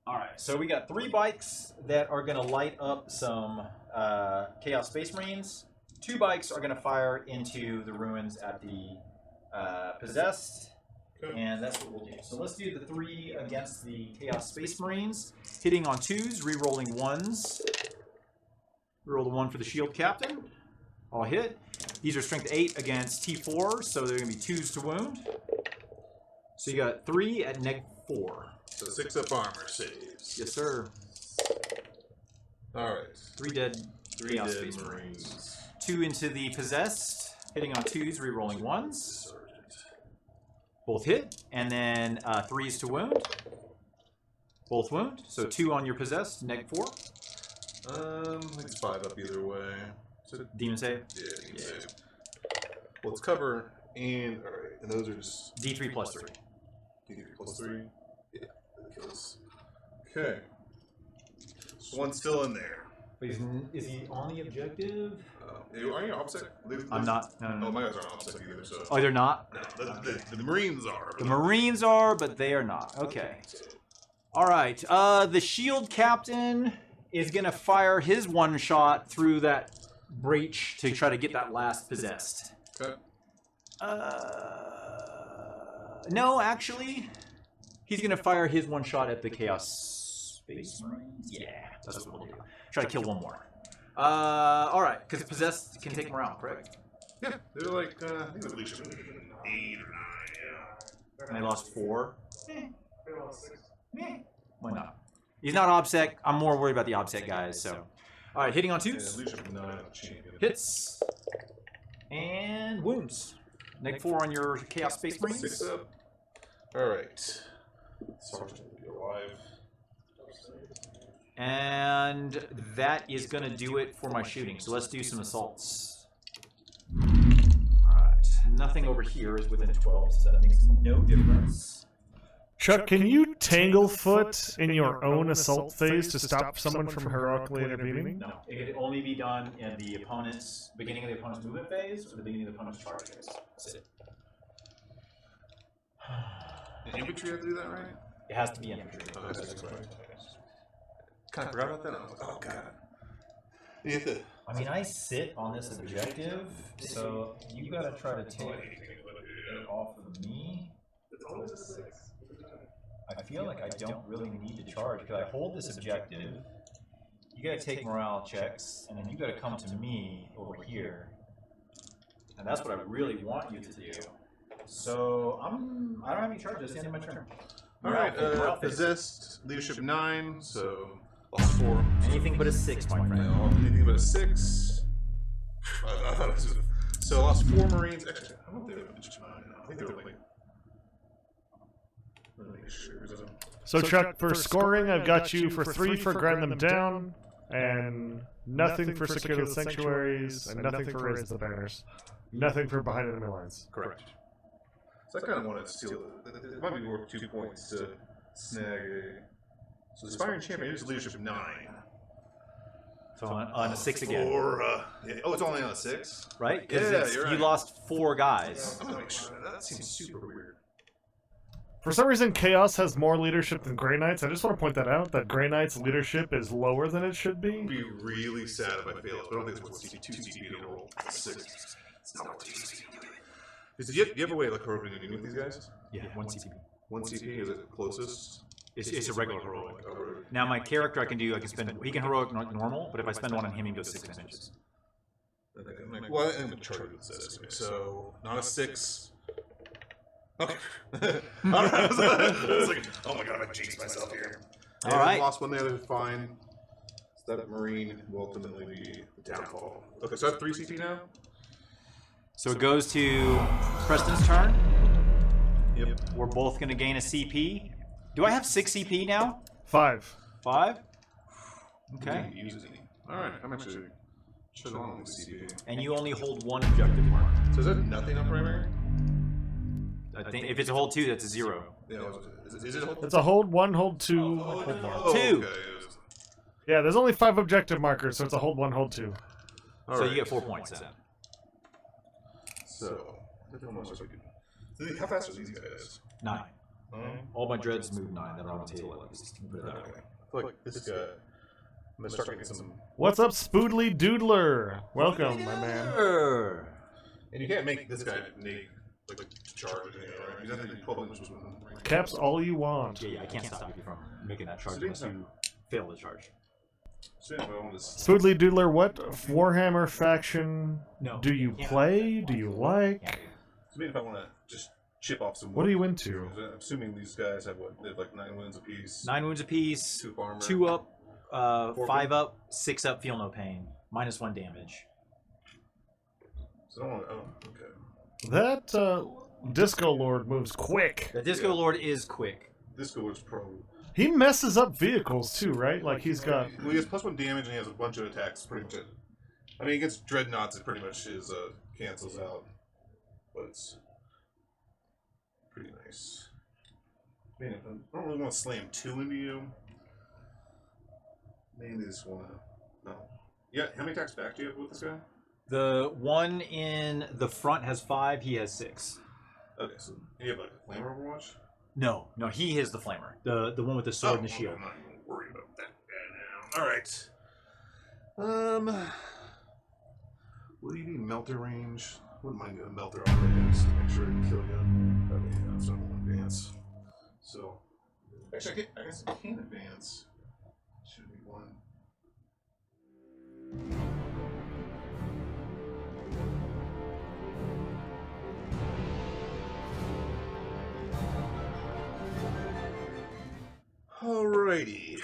All right, so we got 3 bikes that are going to light up some Chaos Space Marines. 2 bikes are going to fire into the ruins at the Possessed, and that's what we'll do. So let's do the 3 against the Chaos Space Marines, hitting on 2s, re-rolling 1s. Reroll the 1 for the Shield Captain. All hit. These are Strength 8 against T4, so they're going to be 2s to wound. So you got 3 at neg 4. So 6 up armor saves. Yes, sir. All right. 3 dead. 3 Chaos dead Space Marines. 2 into the Possessed, hitting on 2s, re-rolling 1s. Both hit, and then 3s to wound. Both wound, so 2 on your Possessed, neg 4. I think it's 5 up either way. Demon save? Yeah, demon save. Well, it's cover, and alright, and those are just D3 plus 3. D3 plus 3. Yeah, that kills. Okay. So one's still in there. Wait, is he on the objective? Are you opposite? I'm not. No. Oh, my guys aren't opposite either, so. Oh, they're not? No, the Marines are. The Marines are, but they are not. Okay. Alright, the Shield Captain is going to fire his 1 shot through that breach to try to get that last Possessed. Okay. No, actually, he's gonna fire his one shot at the Chaos Space Marines. Yeah, that's what we'll do. Try to kill one more. All right, because possessed can take morale, correct? Yeah, they're like I think they're at least 8 or 9. Yeah. And I lost 4. They lost 6. Why not? He's not OBSEC. I'm more worried about the OBSEC guys. So, all right, hitting on 2s. Leadership 9 champion. Hits and wounds. -4 on your Chaos Space Marines. 6 up. All right. Sergeant will be alive. And that is going to do it for my shooting. So let's do some assaults. Alright. Nothing over here is within 12, so that makes no difference. Chuck, can you Tanglefoot in your own assault phase to stop someone from heroically intervening? No. It can only be done in the opponent's beginning of the opponent's movement phase or the beginning of the opponent's charge phase. That's it. The infantry have to do that, right? It has to be infantry. Oh, that's right. Kind of forgot about that. I was like, oh god. You have to. I mean, I sit on this objective, so you gotta try to take it off of me. I feel like I don't really need to charge because I hold this objective. You gotta take morale checks, and then you gotta come to me over here, and that's what I really want you to do. So I don't have any charges. That's the end of my turn. All right, possessed leadership 9, so lost 4. Anything but a 6, my friend. No, anything but a 6. I thought it was. So I lost 4 Marines. Actually, I don't think they were leadership 9. I think they were like. So Chuck, for scoring, I've got you for 3 for grind them down, and nothing for secure the sanctuaries, and nothing for raise the banners. Nothing for behind enemy lines. Correct. So I kind of want to steal it. It might be worth 2 points to snag a. So the Aspiring Champion is leadership 9. So on a 6 again. Yeah. Oh, it's only on a 6? Right? Yeah, you're right. You lost 4 guys. I'm gonna make sure that seems super weird. For some reason, Chaos has more leadership than Grey Knights. I just want to point that out, that Grey Knights' leadership is lower than it should be. I'd be really sad if I fail it, but I don't think it's worth 2 CP to roll 6. It's not worth 2 CP. Do you have a way of like heroic ending with these guys? Yeah, 1 CP. 1 CP is it closest? It's a regular heroic. Now my character I can spend, he can heroic normal, but if I spend 1 on him, he goes 6 inches. Well, I'm going to charge with this. So, not a 6. Okay. Alright, I was like, oh my god, I jinxed myself here. Alright. Lost 1 there, fine. So that Marine will ultimately be the downfall. Okay, so I have 3 CP now? So it goes to Preston's turn. Yep. We're both going to gain a CP. Do I have 6 CP now? 5. 5? Okay. Alright, I'm actually shut on with CP. And you only hold 1 objective mark. So is that nothing on primary? I think if it's a hold 2, that's a 0. Yeah, is it a hold? It's a hold 1, hold 2, hold 1. 2. Okay. Yeah, there's only 5 objective markers, so it's a hold 1, hold 2. So you get 4 points then. So, how fast are these guys? 9. All my dreads move 9 that are on the table at least. Put it that way. I feel like this guy. I'm gonna start getting some. What's up, Spoodly Doodler? Welcome, my man. And you can't make this guy make like charge or anything, right? He's not even 12 inches with him. Caps all you want. Yeah, I can't stop you from making that charge unless you fail the charge. Spoodly Doodler, what Warhammer faction do you play? Do you like? I mean, if I want to just chip off some. What are you into? I'm assuming these guys have what? They have like 9 wounds apiece. 9 wounds apiece. 2 armor. 2 up, 5 up, 6 up. Feel no pain. -1 damage. So I don't want to. Oh, okay. That Disco Lord moves quick. The Disco Lord is quick. Disco Lord's pro. He messes up vehicles too, right? Like he's got. Well, he has +1 damage and he has a bunch of attacks. Pretty much it. I mean, against Dreadnoughts, it pretty much is cancels out. But it's pretty nice. Man, I don't really want to slam 2 into you. Mainly just want to. No. Yeah, how many attacks back do you have with this guy? The one in the front has 5. He has 6. Okay, so you have like a flamer Overwatch? No, he is the flamer. The one with the sword and the shield. I'm not even worried about that guy now. All right. Will you be melter range? wouldn't mind a melter already, just to make sure I can kill you. That way, so I won't advance. So, actually, I guess I can advance. Should be one. Alrighty.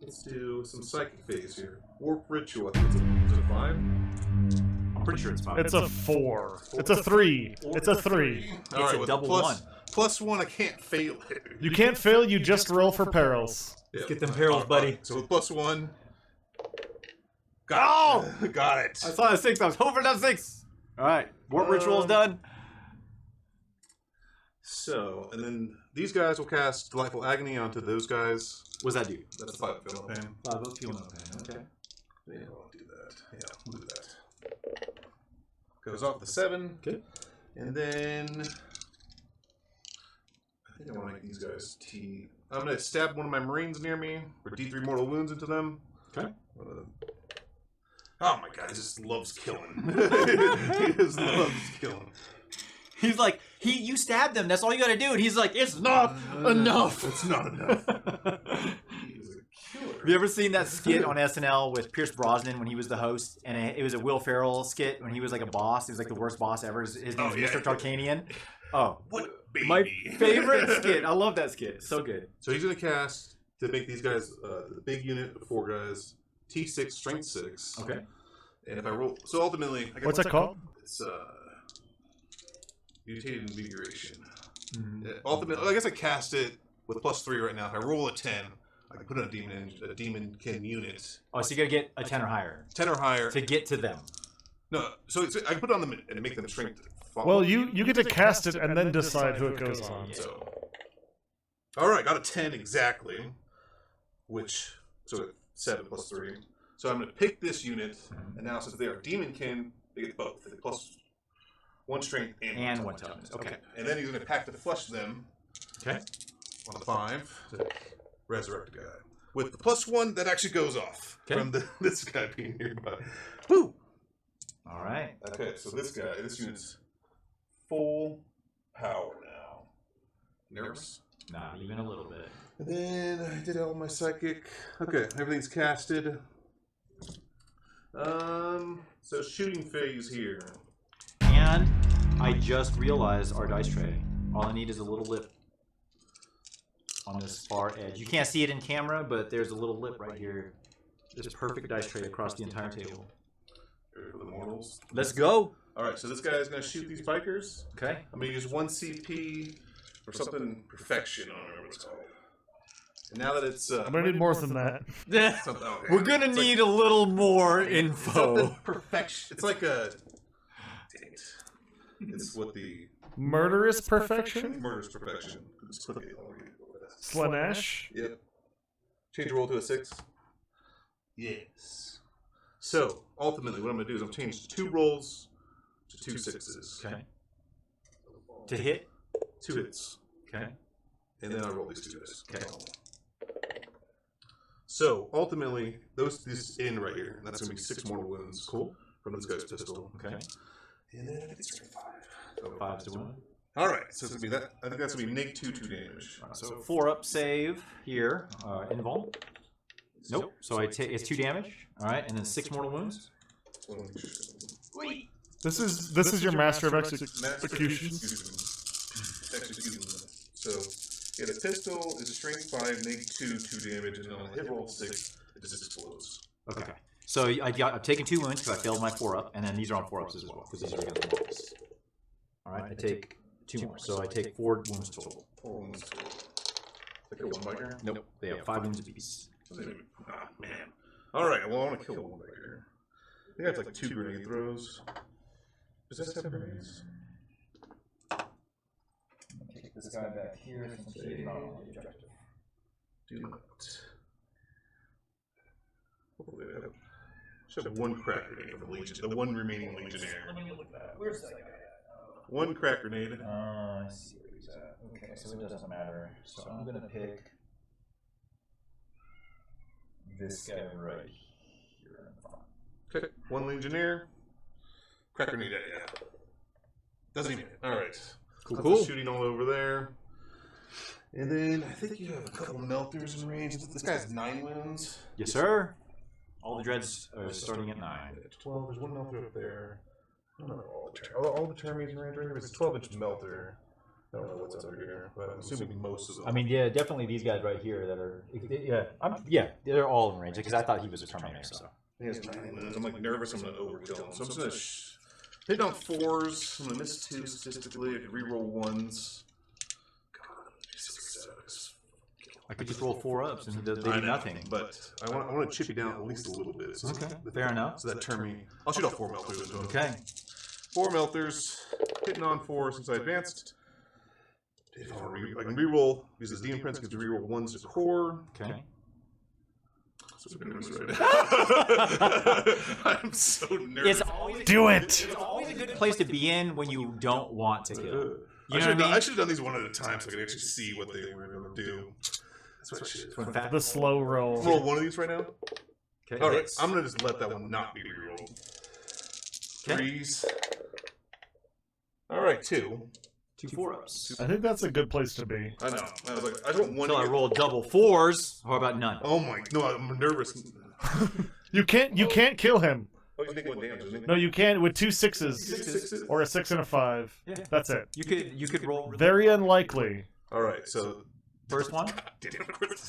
Let's do some psychic phase here. Warp ritual. I think it's a 5. I'm pretty sure it's 5. It's a 4. It's a 3. It's a 3. All right, a double 1. +1, I can't fail it. You can't fail, you just roll for perils. Let's get them perils, buddy. So with +1. Got it. Got it. I saw a 6. I was hoping for that 6. All right. Warp ritual is done. So, and then these guys will cast Delightful Agony onto those guys. What does that do? That's 5 feel no pain. 5 feel no pain. Okay. Yeah, I'll do that. Yeah, we'll do that. Goes off the 7. Okay. And then I think I want to make these guys T. I'm going to stab one of my Marines near me for D3 mortal wounds into them. Okay. Oh my god, he just loves killing. He just loves killing. He's like, you stabbed him. That's all you got to do. And he's like, it's not enough. It's not enough. He's a killer. Have you ever seen that skit on SNL with Pierce Brosnan when he was the host? And it was a Will Ferrell skit when he was like a boss. He was like the worst boss ever. His name was Mr. Tarkanian. Oh, what baby? My favorite skit. I love that skit. It's so good. So he's going to cast to make these guys the big unit of 4 guys. T6, strength 6. Okay. And if I roll, so ultimately, I guess What's that called? It's mutated invigoration. Ultimately, I guess I cast it with +3 right now. If I roll a 10, I can put in a demonkin unit. Oh, so you gotta get a 10 or higher 10 or higher to get to them. No, so I can put it on them and make them strength. Well, you get to cast it and then decide who it goes on. So, all right, got a 10 exactly, which so 7 +3. So I'm going to pick this unit, and now since they are demonkin, they get both. They get +1 strength and 1 toughness. Okay. And then he's going to pack to flush them. Okay. On the 5 to resurrect a guy. With the +1, that actually goes off from this guy being nearby. Woo! All right. Okay, so this unit's full power now. Nervous? Not even a little bit. And then I did all my psychic. Okay, everything's casted. So shooting phase here. And I just realized our dice tray. All I need is a little lip on this far edge. You can't see it in camera, but there's a little lip right here. This perfect dice tray across the entire table. Ready for the mortals? Let's go. All right, so this guy is going to shoot these bikers. Okay. I'm going to use 1 CP for something perfection. I don't remember what it's called. And now that it's I'm gonna need more than that. okay. We're gonna need a little more info. Something perfection. It's like a. Dang it. It's what the Murderous perfection? murder's perfection. Slanesh? Yep. Change the roll to a 6. Yes. So ultimately, what I'm gonna do is I'm change 2 rolls to 2 6s. Okay. To hit? 2 hits. Okay. And then I roll these 2 dice. Okay. So ultimately, this in right here, and that's gonna be 6 mortal wounds. Cool. From this guy's pistol. Okay. And then it's 5. So 5 to 1. all right. So it's gonna be that. I think that's gonna be -2 damage. So 4 up save here. Invul. Nope. So it's 2 damage. All right, and then 6 mortal wounds. This is your master of executions. So yeah, the pistol is a strength 5, -2 damage, and then on a hit roll 6, it just explodes. Okay. So I've taken 2 wounds because I failed my 4 up, and then these are on 4 ups as well because these are against the mortals. All right, I take 2 more, so I take 4 wounds total. 4 wounds total. They kill 1 biker? Nope, they have 5 wounds apiece. Ah, man. Alright, well, I want to kill 1 biker. I think that's like 2 grenade throws. Does that have grenades? Take this guy back here since he's not on the objective. Do not. Hopefully they have. Should have 1 crack grenade from the Legion, the 1 remaining Legionnaire. Let me look at that. Where's that guy at? 1 crack grenade. I see where he's at. Okay, so it doesn't matter. So I'm gonna pick this guy right here in front. Okay, 1 Legionnaire. Cracker need it, yeah. Doesn't even. Alright. Cool. Shooting all over there. And then I think you have a couple melters in range. This guy has 9 wounds. Yes, sir. All the dreads are starting at 9. 12. There's one melter up there. I don't know all the termites in range right here. It's a 12-inch melter. I don't know what's under here, but I'm assuming most of them. I mean, yeah, definitely these guys right here that are, yeah, they're all in range because I thought he was a Terminator. So he has 9 wounds. I'm like nervous. I'm gonna overkill him, so I'm just gonna hit down 4s. I'm gonna miss 2 statistically. I could reroll 1s. I could just roll 4 ups and they do nothing. But I want to chip you down at least a little bit. So okay, fair enough. So that turn me. I'll shoot all 4 melters into him. Okay. 4 melters, hitting on 4 since I advanced. If I can reroll because the DM Prince gets to reroll 1s to core. Okay. So nervous right now. I'm so nervous. Do it. It's always a good place to be in when you don't want to kill. You know what I mean? I should have done these one at a time so I could actually see what they were going to do. That's what I should. The slow roll. Roll one of these right now. Okay. All right. I'm going to just let that one not be rerolled. 3s. All right, 2. 2 4-ups. I think that's a good place to be. I know. I was like, I don't want Until to. I rolled double 4s. How about none? Oh my! No, I'm nervous. You can't kill him. Oh, he's taking 1 damage, isn't he? No, you can't with 2 6s or a 6 and a 5. Yeah. That's it. You could roll Very unlikely. All right, so first one.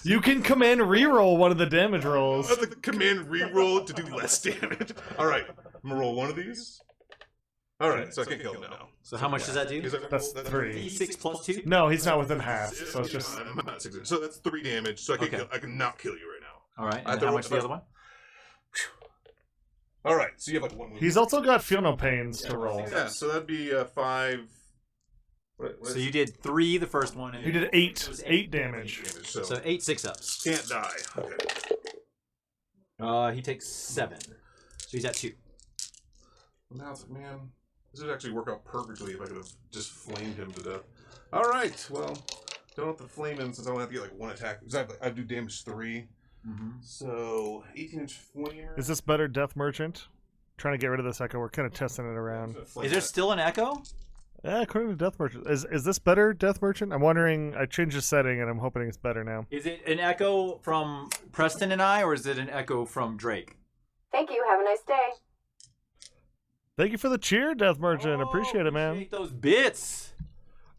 You can command reroll one of the damage rolls. I have to command reroll to do less damage. All right, I'm gonna roll one of these. All right, so I can't kill him now. So how much does that do? That's 3. D6 plus 2. No, he's not within half. So it's just. I'm not 6. So that's 3 damage. So I can I can not kill you right now. All right. And how much is the other one? All right, so you have like 1 wound. He's also got feel no pains to roll. Yeah, so that'd be 5. So you did 3 the first one. And He did 8 damage. So 8 6-ups. Can't die. Okay. He takes 7. So he's at 2. Now it's like, man, this would actually work out perfectly if I could have just flamed him to death. All right, well, don't have to flame him since I only have to get like 1 attack. Exactly, I do damage 3. So 18-inch flamer. Is this better, Death Merchant? Trying to get rid of this echo. We're kind of testing it around. Is there still an echo? Yeah, according to Death Merchant. Is this better, Death Merchant? I'm wondering. I changed the setting, and I'm hoping it's better now. Is it an echo from Preston and I, or is it an echo from Drake? Thank you. Have a nice day. Thank you for the cheer, Death Merchant. Appreciate it, man. Appreciate those bits.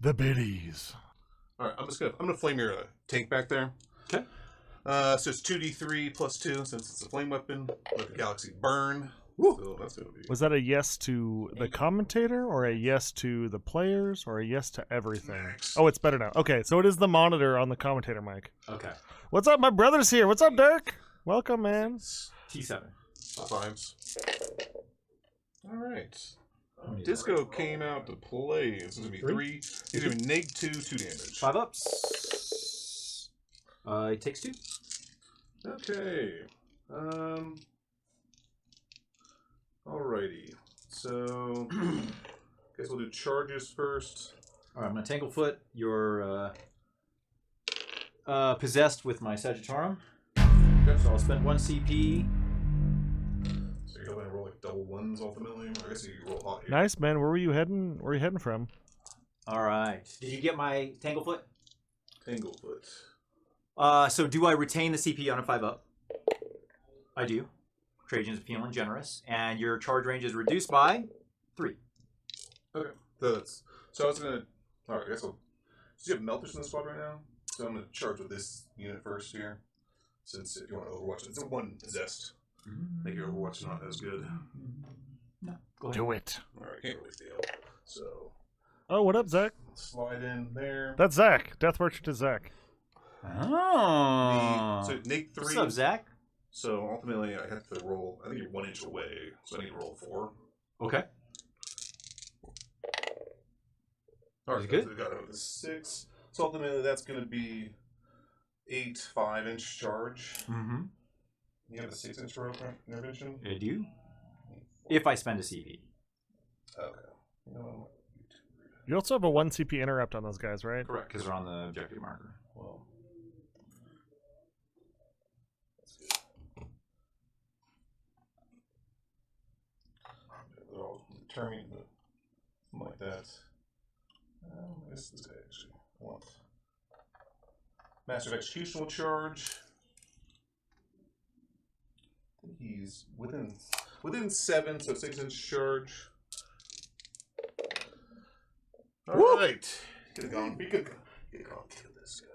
The biddies. All right, I'm gonna flame your tank back there. Okay. So it's 2d3 plus 2 since it's a flame weapon. Let the galaxy burn. So that's gonna be. Was that a yes to the commentator, or a yes to the players, or a yes to everything? Max. Oh, it's better now. Okay, so it is the monitor on the commentator mic. Okay. What's up? My brother's here. What's up, Dirk? Welcome, man. T7. 5s. All right. Disco came out to play. This is gonna be 3. He's gonna be -2, 2 damage. 5 ups. He takes 2. Okay. Alrighty. So, guess we'll do charges first. All right, I'm gonna Tanglefoot. You're possessed with my Sagittarium. Okay. So I'll spend 1 CP. So you're gonna roll like double 1s ultimately. I guess you roll hot here. Nice, man. Where were you heading? Where are you heading from? All right. Did you get my Tanglefoot? Tanglefoot. So do I retain the CP on a 5-up? I do. Trajan's feeling generous, and your charge range is reduced by 3. Okay. So I was gonna. Alright, I guess I'll. So you have Melters in the squad right now? So I'm gonna charge with this unit first here. Since if you want to Overwatch, it's a 1 possessed. I think your Overwatch is not as good. No, go ahead. Do it. Alright, can't really steal. So. Oh, what up, Zach? Slide in there. That's Zach. Death Merchant is Zach. Oh. So Nate 3. What's up, Zach? So ultimately, I have to roll. I think you're 1 inch away, so I need to roll 4. Okay. All right, Good. so we got it with a 6. So ultimately, that's going to be 8 5-inch charge. Mm-hmm. You have a 6-inch intervention. I do. If I spend a CP. Okay. You also have a 1 CP interrupt on those guys, right? Correct, because they're on the objective marker. Well. determine something like that. I guess this guy actually. What? Master of Execution will charge. I think he's within 7, so 6-inch charge. All right. We could kill this guy.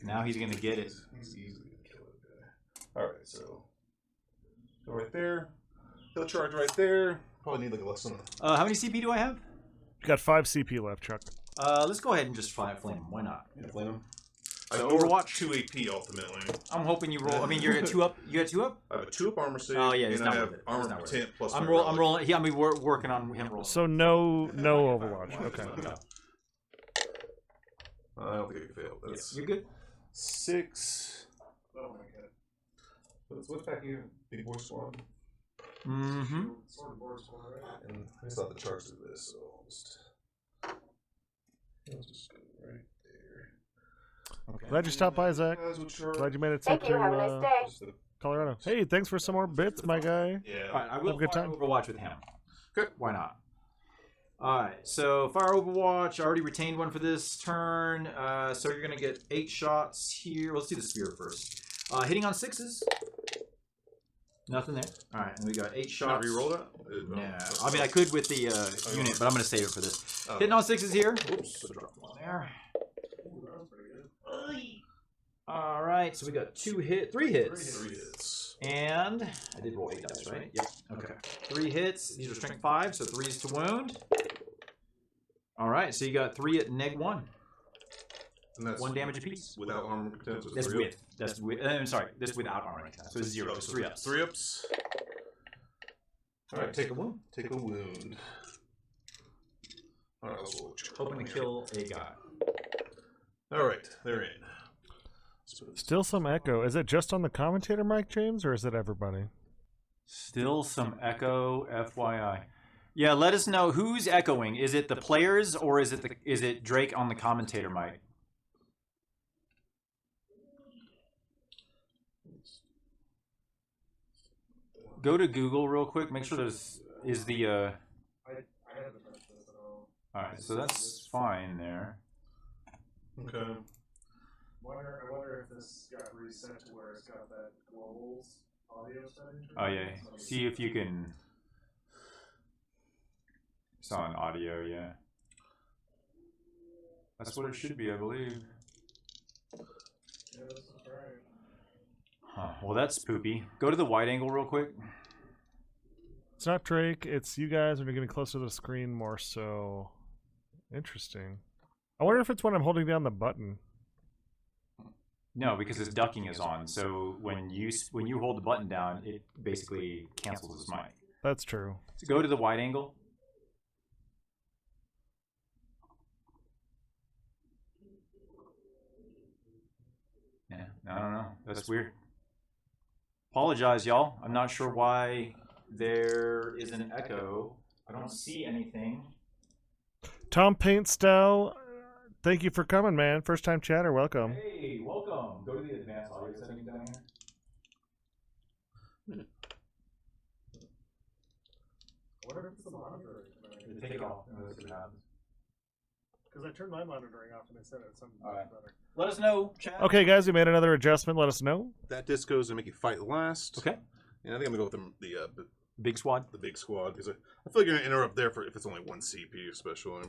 Now he's gonna get it. He's easily gonna kill that guy. All right, so go right there. He'll charge right there. Probably need like a less than. How many CP do I have? You got 5 CP left, Chuck. Let's go ahead and just flame him. Why not? Yeah, flame him. So Overwatch 2 AP ultimately. I'm hoping you roll. I mean, you're at 2 up. You got 2 up? I have a 2 up armor save. Oh yeah, it's and not I worth have it. armor It's 10 plus. I'm rolling. Yeah, I mean, we're working on him rolling. So no Overwatch. Okay. I don't think I can fail. That's You're good. 6. Oh my god. What's back here? Big boy squad. Mm-hmm. And I just thought the charge do this, so I'll just go right there. Okay. Glad you stopped by, Zach. Guys will charge. Glad you made it Thank safe you. to Have a nice day. Just the- Colorado. Hey, thanks for some more bits, my guy. Yeah. All right, I will Have a good fire time. Overwatch with him. Good. Why not? All right, so fire Overwatch. I already retained one for this turn. So you're gonna get 8 shots here. Let's do the spear first. Hitting on 6s. Nothing there. All right, and we got 8 Not shots. reroll that? No, I mean I could with the unit, but I'm gonna save it for this. Oh. Hitting on 6s here. Oops. One there. All right, so we got 3 hits. 3 hits. And I did roll 8 dice, right? Yep. Okay. 3 hits. These are strength 5, so 3s to wound. All right, so you got 3 at -1. And that's 1 damage apiece. without armor potential. That's with. That's with. I'm sorry. This without armor. So it's 0. It's 3 ups. 3 ups. All right, take a wound. Take a wound. All right, let's roll. Hoping to kill a guy. All right, they're in. Still some echo. Is it just on the commentator mic, James, or is it everybody? Still some echo, FYI. Yeah, let us know who's echoing. Is it the players or is it Drake on the commentator mic? Go to Google real quick. Make sure is the. All right, so that's fine there. Okay. I wonder if this got reset to where it's got that global's audio setting. Oh yeah. See if you can. It's on audio, yeah. That's what it should be, I believe. Yeah, this is right. Huh. Well, that's poopy. Go to the wide angle real quick. It's not Drake. It's you guys are getting closer to the screen more so. Interesting. I wonder if it's when I'm holding down the button. No, because his ducking is on. So when you hold the button down, it basically cancels his mic. That's true. So go to the wide angle. Yeah, I don't know. That's weird. Apologize, y'all. I'm not sure why there is an echo. I don't see anything. Tom Paint Style, thank you for coming, man. First time chatter, welcome. Hey, welcome. Go to the advanced audio settings down here. I wonder if it's the monitoring. Take it off. And let's see what happens. Because I turned my monitoring off and it said it's something All right. better. Let us know, chat. Okay, guys, we made another adjustment. Let us know. That disco is gonna make you fight last. Okay. And I think I'm gonna go with Big squad. the big squad because I feel like you're gonna interrupt there for if it's only 1 CP especially.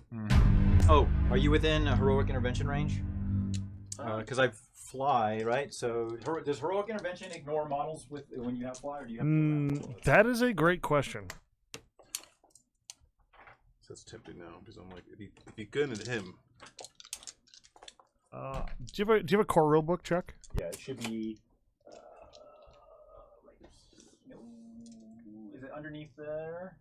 Oh, are you within a heroic intervention range? Because I fly, right? So does heroic intervention ignore models with when you have fly, or do you have? That is a great question. So that's tempting now because I'm like, if you gun into him, Do you have a core rule book, Chuck? Yeah, it should be. No, is it underneath there?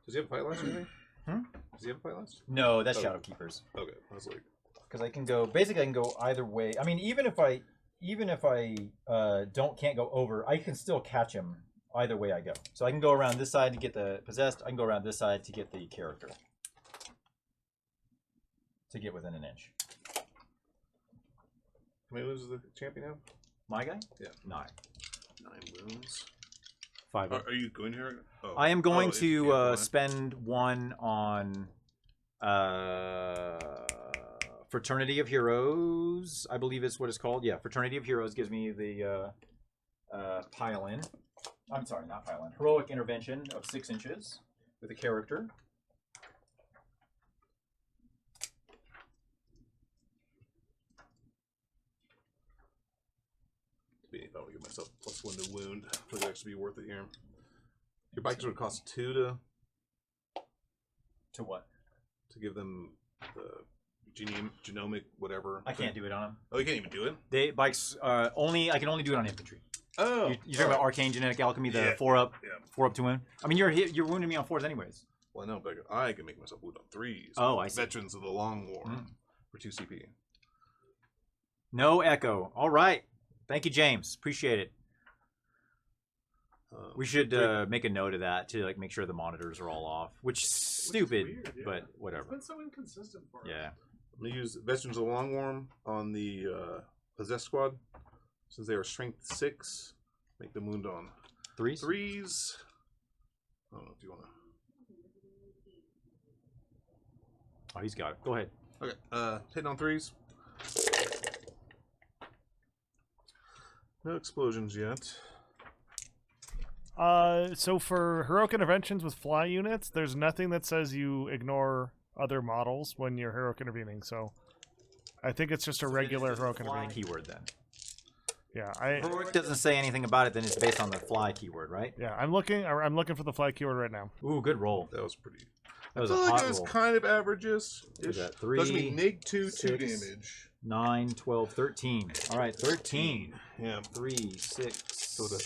does he have a fight last? Does he have a fight last? No, that's Oh. Shadow Keepers. Okay, I was like, Because I can go. Basically, I can go either way. I mean, even if I can't go over, I can still catch him either way I go. So I can go around this side to get the possessed. I can go around this side to get the character. To get within an inch. how many wounds does the champion have? My guy? Yeah. 9. 9 wounds. 5 up. Are you going here? Oh. I am going Oh, to yeah, spend 1 on Fraternity of Heroes. I believe is what it's called. Yeah, Fraternity of Heroes gives me the pile-in. I'm sorry, not pile-in. Heroic Intervention of 6 inches with a character. If I would give myself +1 to wound, I think it'd actually be worth it here. Your bikes would cost 2 to what? To give them the genomic whatever. I can't do it on them. Oh, you can't even do it. They bikes only. I can only do it on infantry. Oh, you're talking about Arcane Genetic Alchemy, the Yeah. 4 up, Yeah. 4 up to wound. I mean, you're wounding me on 4s anyways. Well, no, but I can make myself wound on 3s. Oh, I see. Veterans of the Long War for 2 CP. No echo. All right. Thank you, James. Appreciate it. We should make a note of that to like make sure the monitors are all off, which is stupid, weird, yeah. but It's whatever. been so inconsistent for us. Yeah. I'm gonna use Veterans of the Long War on the Possessed Squad, since they are Strength 6. Make them wound on 3s. 3s. I don't know if you wanna. Oh, he's got it. Go ahead. Okay, hitting on 3s. No explosions yet. So for heroic interventions with fly units, there's nothing that says you ignore other models when you're heroic intervening. So I think it's just a regular heroic Fly intervening. keyword then. Yeah, Heroic doesn't say anything about it. Then it's based on the fly keyword, right? yeah, I'm looking for the fly keyword right now. Ooh, good roll. That was pretty. That was I a feel like hot it was roll. kind of averages. Is that Doesn't 3, mean neg 2, 2 6, damage. 9, 12, 13. All right, 13. Yeah. 3, 6, So the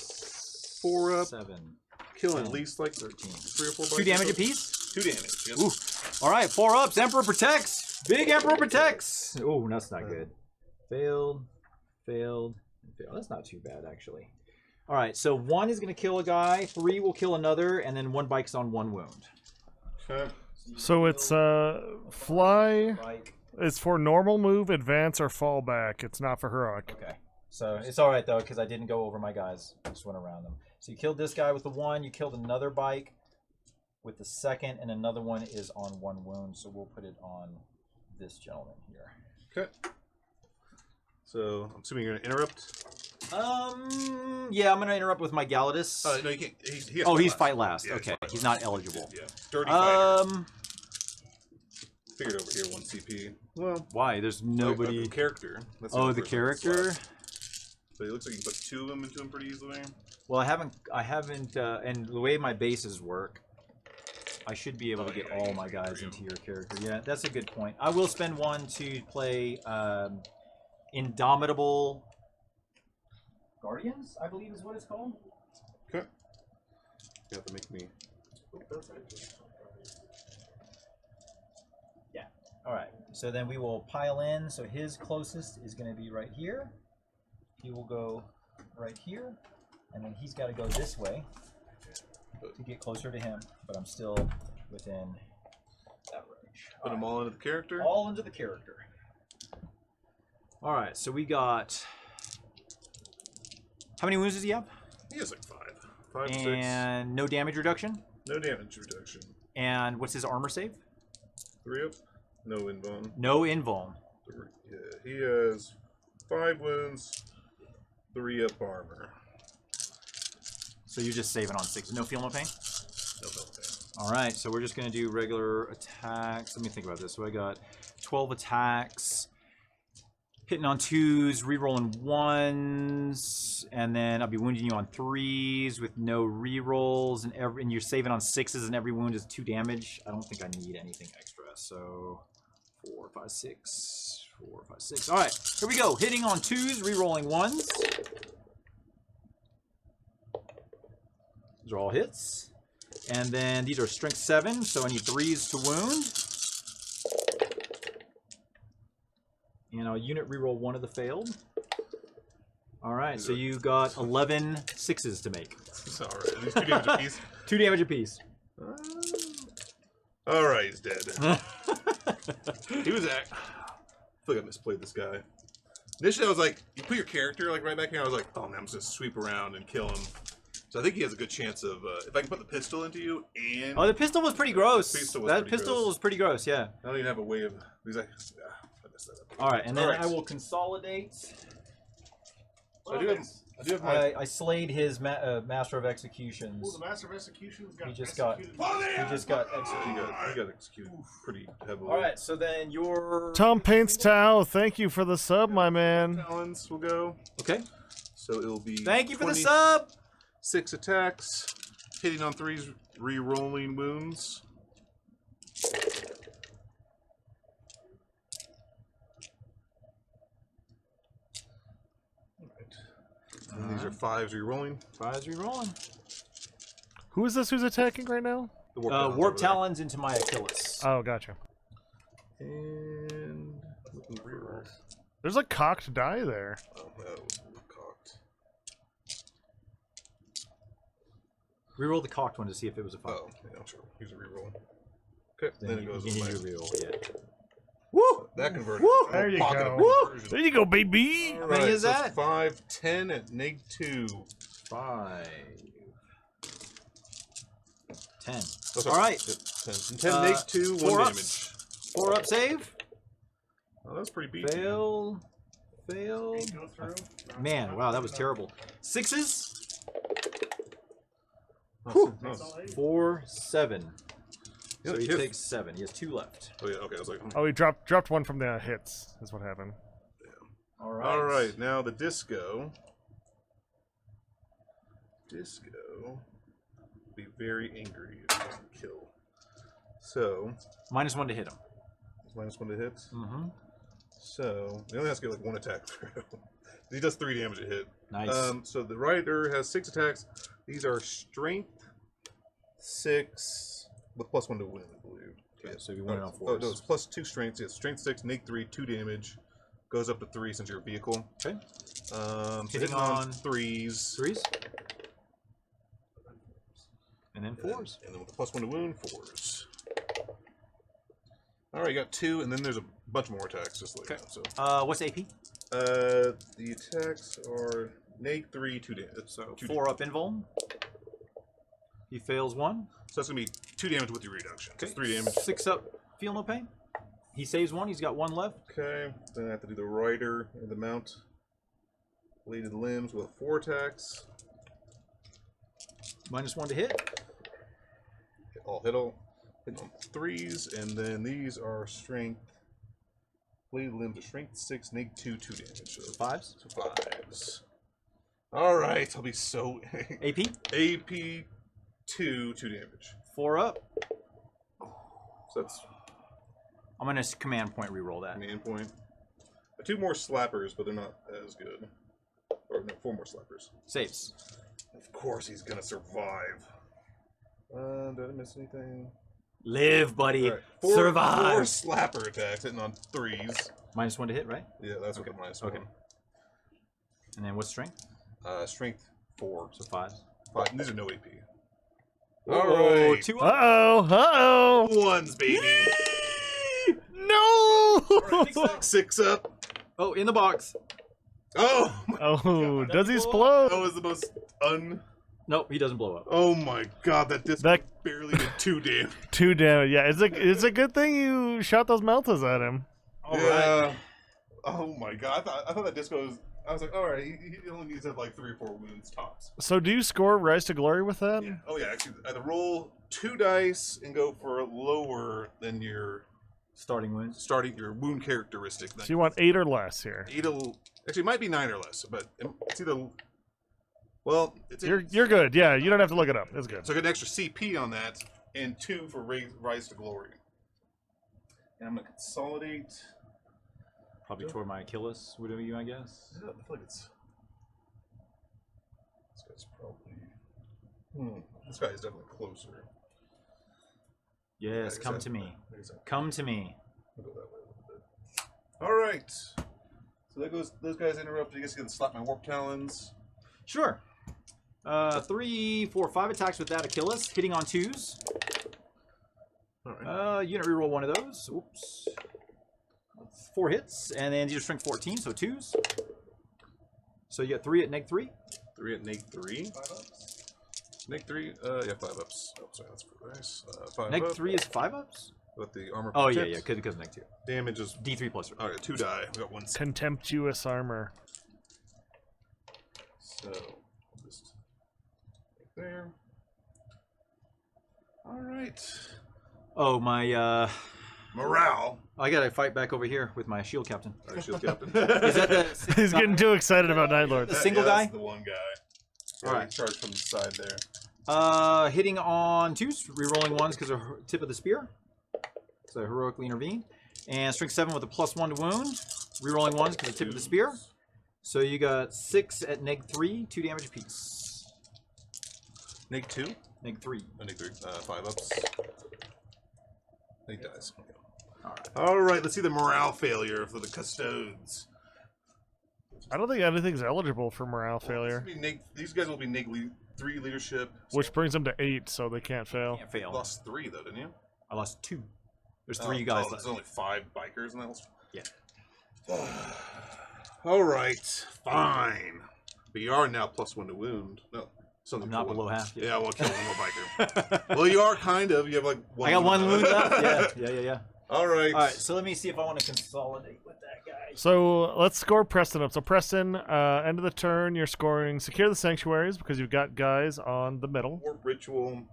4 up, 7, killing 10, at least like 13. 3 or 4 bites. 2 damage apiece? 2 damage. Yes. Ooh. All right, 4 ups. Emperor protects. Big Emperor protects. Oh, that's not good. Failed, failed, and failed. That's not too bad, actually. All right, so 1 is going to kill a guy, 3 will kill another, and then 1 bike's on 1 wound. Okay. So it's fly. Bike. It's for normal move, advance, or fall back. It's not for heroic. Okay. So it's all right, though, because I didn't go over my guys. I just went around them. So you killed this guy with the 1. You killed another bike with the 2nd, and another one is on 1 wound. So we'll put it on this gentleman here. Okay. So I'm assuming you're gonna interrupt. Yeah, I'm gonna interrupt with my Galatus. No, you can't. He has He's last. fight last. Yeah, Okay, fight he's last. not eligible. Yeah. Dirty fighter. Figured over here 1 CP. Well, Why? There's nobody. The character. That's Oh, only the person that's character. left. But it looks like you can put 2 of them into him pretty easily. Well, I haven't. And the way my bases work, I should be able to get all my guys into your character. Yeah, that's a good point. I will spend 1 to play Indomitable Guardians, I believe is what it's called. Okay. You have to make me. Yeah. All right. So then we will pile in. So his closest is going to be right here. He will go right here, and then he's got to go this way to get closer to him. But I'm still within that range. Put them all into the character. All into the character. All right. So we got. How many wounds does he have? He has like 5. 5, 6. And no damage reduction. No damage reduction. And what's his armor save? 3 up. No invuln. No invuln. Yeah, he has 5 wounds. 3 up armor. So you're just saving on 6. No feel, no pain? No penalty. All right, so we're just going to do regular attacks. Let me think about this. So I got 12 attacks, hitting on 2s, rerolling 1s, and then I'll be wounding you on 3s with no rerolls, and you're saving on 6s, and every wound is 2 damage. I don't think I need anything extra. So 4, 5, 6. 4, 5, 6. All right, here we go. Hitting on 2s, rerolling 1s. Those are all hits. And then these are strength 7, so I need 3s to wound. And I'll unit reroll 1 of the failed. All right, so you got 11 6s to make. It's all right. These 2 damage apiece. 2 damage apiece. All right, he's dead. He was I feel like I misplayed this guy. Initially, I was like, you put your character like right back here. I was like, oh man, I'm just gonna sweep around and kill him. So I think he has a good chance of if I can put the pistol into you and. Oh, the pistol was pretty gross. That pistol gross. was pretty gross. Yeah. I don't even have a way of. I messed that up. All right, and then All right. I will consolidate. So I do have my. I slayed his Master of Executions. Well, the Master of Executions got He just got executed. He got executed pretty heavily. All right, so then your Tom Paints Tao, thank you for the sub, my man. Talons will go. Okay. So it'll be. Thank you for the sub. 6 attacks, hitting on 3s, re-rolling wounds. And these are 5s re-rolling. 5s re-rolling. Who is this who's attacking right now? The Warp Talons into my Achilles. Oh, gotcha. And looking for. There's a cocked die there. Oh, that was cocked. Reroll the cocked one to see if it was a 5. Oh, yeah, sure. Here's a re-roll. Okay, then it goes you with need my. to reroll. Yeah. Woo! That converted. Woo! There you Pocket go. conversion. There you go, baby. All many right, is so it's that? 5, 10 at -2. 5. 10. Oh, sorry. All right. 10, 10 -2, 1 4 damage. ups. 4 up save. Oh, that's pretty beefy. Fail. Go through. Man, wow, that was terrible. 6s. Whew. That's all 8. 4, 7. So Yeah, he hit. takes 7. He has 2 left. Oh yeah, okay. I was like, Oh, he dropped one from the hits. Is what happened. All right. all right. Now the disco. Disco. Be very angry if it doesn't kill. So -1 to hit him. it's -1 to hits. Mm-hmm. So he only has to get like 1 attack through. He does 3 damage a hit. Nice. So the rider has 6 attacks. These are strength 6 with +1 to wound, I believe. Okay, so you win it on Oh, no, 4s. it's +2 strength. Yeah, strength 6, -3, 2 damage. Goes up to 3 since you're a vehicle. Okay. So Hitting on 3s. 3s. And then 4s. And then with the +1 to wound, 4s. All right, you got 2, and then there's a bunch more attacks just like that. So, What's AP? the attacks are -3, 2 damage. So 2 4 up invuln. He fails 1. So that's gonna be 2 damage with your reduction. Okay. 3 damage. 6 up. Feel no pain. He saves 1. He's got 1 left. Okay. Then I have to do the rider and the mount. Bladed limbs with 4 attacks. -1 to hit. All hit on 3s, and then these are strength. Bladed limbs are strength 6, -2, 2 damage. So 5s. So 5s. All right, I'll be so AP. AP 2 damage. 4 up. So that's I'm gonna command point reroll that. main point. 2 more slappers, but they're not as good. Or no, 4 more slappers. Saves. Of course, he's gonna survive. Did I miss anything? Live, buddy. All right, Survive. 4 slapper attacks hitting on 3s. -1 to hit, right? Yeah, that's Okay. what the -1. Okay. And then what's strength? Strength 4. So 5s. 5. And these are no AP. Oh, All right. 2 up. Uh-oh. 1s, baby. No. 6 up. Oh, in the box. Oh, my Oh, does he that explode? was the most Nope, he doesn't blow up. Oh my god, that disc That- barely did 2 damage. 2 damage. Yeah, it's a good thing you shot those meltas at him. All yeah. right. Oh my god, I thought that disco was. I was like, all right, he only needs to have like 3 or 4 wounds tops. So do you score Rise to Glory with that? Yeah. Oh yeah, actually, I had to roll 2 dice and go for lower than your Starting wounds. your wound characteristic. So you want 8 or less here. Actually, it might be 9 or less, but it's either. Well, it's You're good. Yeah, you don't have to look it up. It's good. So I get an extra CP on that, and 2 for Rise to Glory. And I'm gonna consolidate. Probably toward my Achilles. Would you, I guess? I feel like it's. This guy's probably. This guy is definitely closer. Yes, Yeah, come exactly. to me. Exactly. Come to me. I'll go that way a little bit. All right. So that goes. Those guys interrupt. I guess you can slap my warp talons. Sure. 3, 4, 5 attacks with that Achilles, hitting on 2s. All right. Unit reroll 1 of those. Oops. 4 hits, and then these are strength 14, so 2s. So you got 3 at -3. 3 at -3. 5 ups. Neg 3, yeah, 5 ups. Oh, sorry, that's pretty nice. 5 Neg up 3 is 5 ups? with the armor. Oh, yeah, protect. yeah, because Neg 2. Damage is D3 plus 3. Alright, 2 die. We got 1. Contemptuous armor. So, just there. Alright. Oh, my, Morale. I gotta fight back over here with my shield captain. Alright, shield captain. Is that the... He's getting too excited about Night Lords. The single guy? That's the one guy. Yeah, Alright. Charge from the side there. Hitting on 2s, rerolling 1s because of tip of the spear. So heroically intervene. And strength 7 with a +1 to wound. Rerolling 1s because of tip of the spear. So you got 6 at neg 3, 2 damage apiece. Neg 2? Neg 3. Neg 3, 5 ups. He dies. Alright. Alright, let's see the morale failure for the Custodes. I don't think anything's eligible for morale failure. These guys will be neg 3 leadership. Which brings them to 8, so they can't fail. Can't fail. You lost 3 though, didn't you? I lost 2. There's 3 you guys Oh, left. there's only 5 bikers in that list? Yeah. Alright, fine. But you are now +1 to wound. No. I'm not below half. Yeah, well, kill one more biker. Well, you are kind of. You have like 1 I got 1 wound left. left? Yeah. Alright. Alright, so let me see if I want to consolidate with that guy. So let's score Preston up. So Preston, end of the turn, you're scoring Secure the Sanctuaries because you've got guys on the middle. Warp Ritual.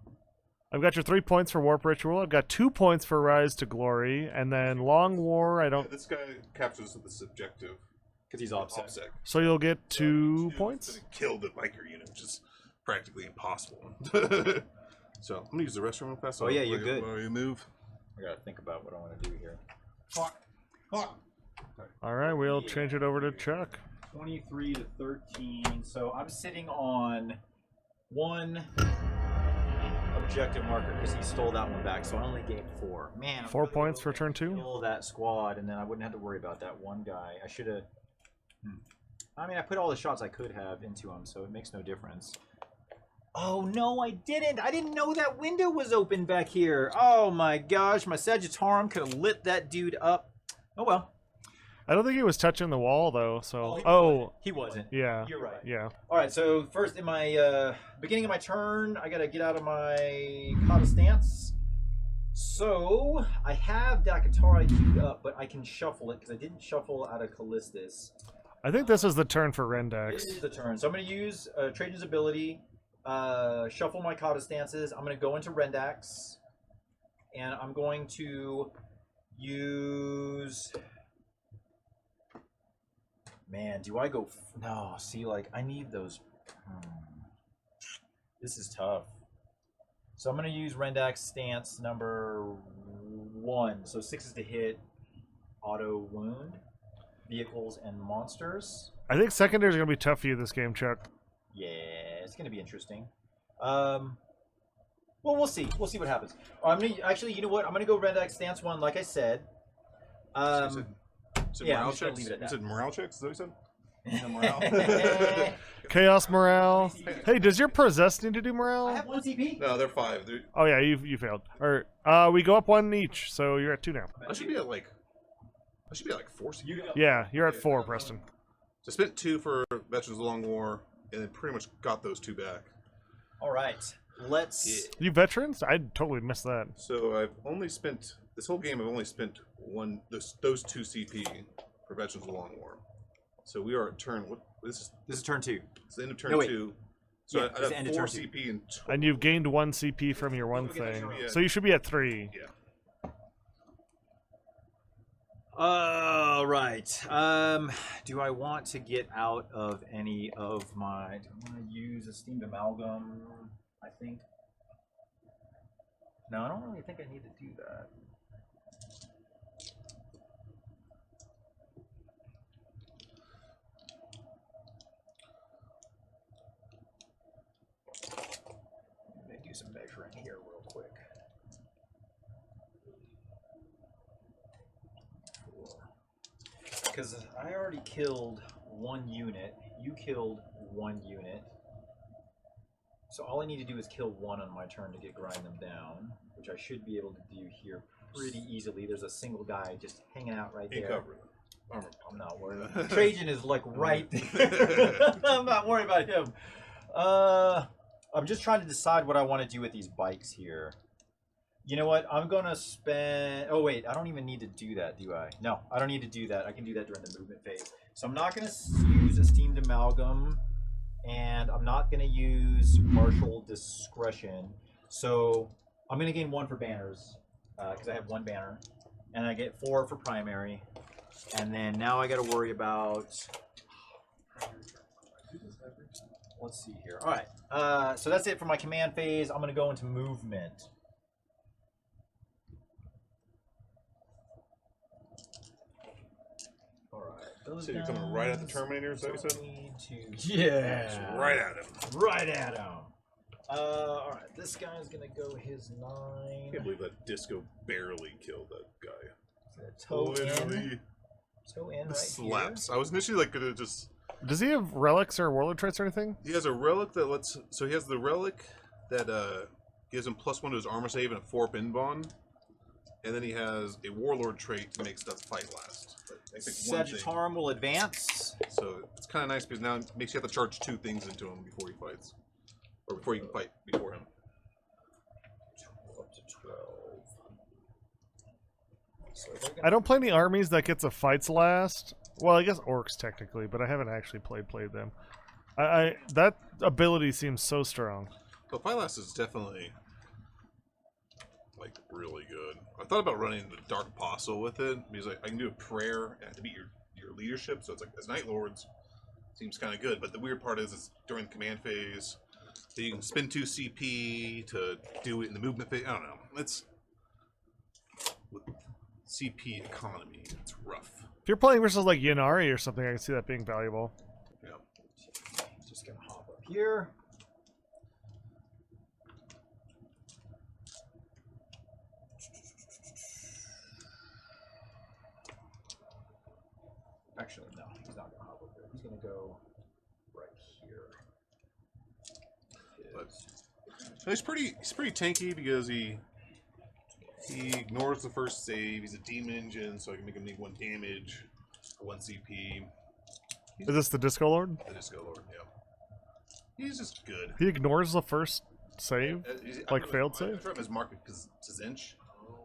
I've got your 3 points for Warp Ritual. I've got 2 points for Rise to Glory, and then Long War. I don't. Yeah, this guy captures the subjective. Because he's offset. So you'll get 2 points. Kill the biker unit, which is practically impossible. So I'm gonna use the restroom real fast. Oh, yeah, you're good. While you move. I gotta think about what I want to do here. All right, we'll change it over to Chuck. 23 to 13. So I'm sitting on 1 objective marker because he stole that one back. So I only gained 4. Man, 4 points for turn 2. kill that squad, and then I wouldn't have to worry about that one guy. I should have. I mean, I put all the shots I could have into him, so it makes no difference. Oh no, I didn't! I didn't know that window was open back here. Oh my gosh, my Sagittarium could have lit that dude up. Oh well. I don't think he was touching the wall though. So he wasn't. Yeah. You're right. Yeah. All right, so first in my beginning of my turn, I gotta get out of my Kata stance. So I have Dakatara queued up, but I can shuffle it because I didn't shuffle out of Callistus. I think this is the turn for This Rendax. is the turn. So I'm going to use Trajan's ability, shuffle my Kata stances. I'm going to go into Rendax, and I'm going to use... Man, do I go... No, see, like, I need those... This is tough. So I'm going to use Rendax stance number 1. So 6 is to hit, auto wound, vehicles, and monsters. I think secondaries are gonna be tough for you this game, Chuck. Yeah, it's going to be interesting. Well, we'll see. We'll see what happens. I'm gonna, actually, you know what? I'm going to go Rendax stance 1, like I said. You said Yeah, I'm morale just gonna checks? leave it at You that. said morale checks? Is that what you said? Morale. Chaos morale. Hey, does your possessed need to do I morale? have 1 CP. No, they're 5. Oh yeah, you failed. All right, we go up 1 each, so you're at 2 now. I should be at like 4. Yeah, you're at 4, Preston. So I spent 2 for Veterans of the Long War, and then pretty much got those 2 back. All right. Let's... You veterans? I totally missed that. So I've only spent this whole game. I've only spent those 2 CP for Veterans of the Long War. So we are at turn. What this This is turn 2. is the end of turn No, wait. 2. So Yeah, I it's the have end of 4 turn 2. CP and And you've gained 1 CP from your 1 Look at that thing. turn. So you should be at 3. Yeah. All right. Do I want to get out of any of my... Do I want to use Esteemed Amalgam, I think? No, I don't really think I need to do that. Let me do some measuring here real quick. Because I already killed 1 unit. You killed 1 unit. So all I need to do is kill 1 on my turn to get grind them down, which I should be able to do here pretty easily. There's a single guy just hanging out right In there. cover. Armor. I'm not worried. Trajan is like right there. I'm not worried about him. I'm just trying to decide what I want to do with these bikes here. You know what? I'm going to spend... Oh, wait. I don't even need to do that, do I? No, I don't need to do that. I can do that during the movement phase. So I'm not going to use Esteemed Amalgam, and I'm not going to use Martial Discretion. So I'm going to gain 1 for banners, because I have 1 banner. And I get 4 for primary. And then now I got to worry about... Let's see here. All right. So that's it for my command phase. I'm going to go into movement. All right. So you're coming right at the Terminator, is that what you said? Yeah. Right at him. Right at him. All right. This guy's going to go his 9. I can't believe that Disco barely killed that guy. Toe in. Literally Right slaps. I was initially like gonna just... Does he have relics or warlord traits or anything? He has a relic that lets... So he has the relic that gives him +1 to his armor save and a 4-up in bond. And then he has a warlord trait to make stuff fight last. Sagittarum will advance. So it's kind of nice because now it makes you have to charge 2 things into him before he fights. Or before you can fight before him. Up to 12. So I don't play any armies that gets a fights last. Well, I guess orcs technically, but I haven't actually played them. I that ability seems so strong. So fight last is definitely like really good. I thought about running the Dark Apostle with it because I can do a prayer and to beat your leadership. So it's like as Night Lords seems kind of good, but the weird part is it's during the command phase. So you can spend 2 CP to do it in the movement phase. I don't know. It's with CP economy. It's rough. If you're playing versus like Yanari or something, I can see that being valuable. Yeah. Just gonna hop up here. Actually, no, he's not gonna hop up there. He's gonna go right here. He's pretty tanky because he ignores the first save. He's a demon engine, so I can make him need 1 damage for 1 CP. Is this the Disco Lord? The Disco Lord, yeah. He's just good. He ignores the first save? Like failed I save? tried his market because to Zinch.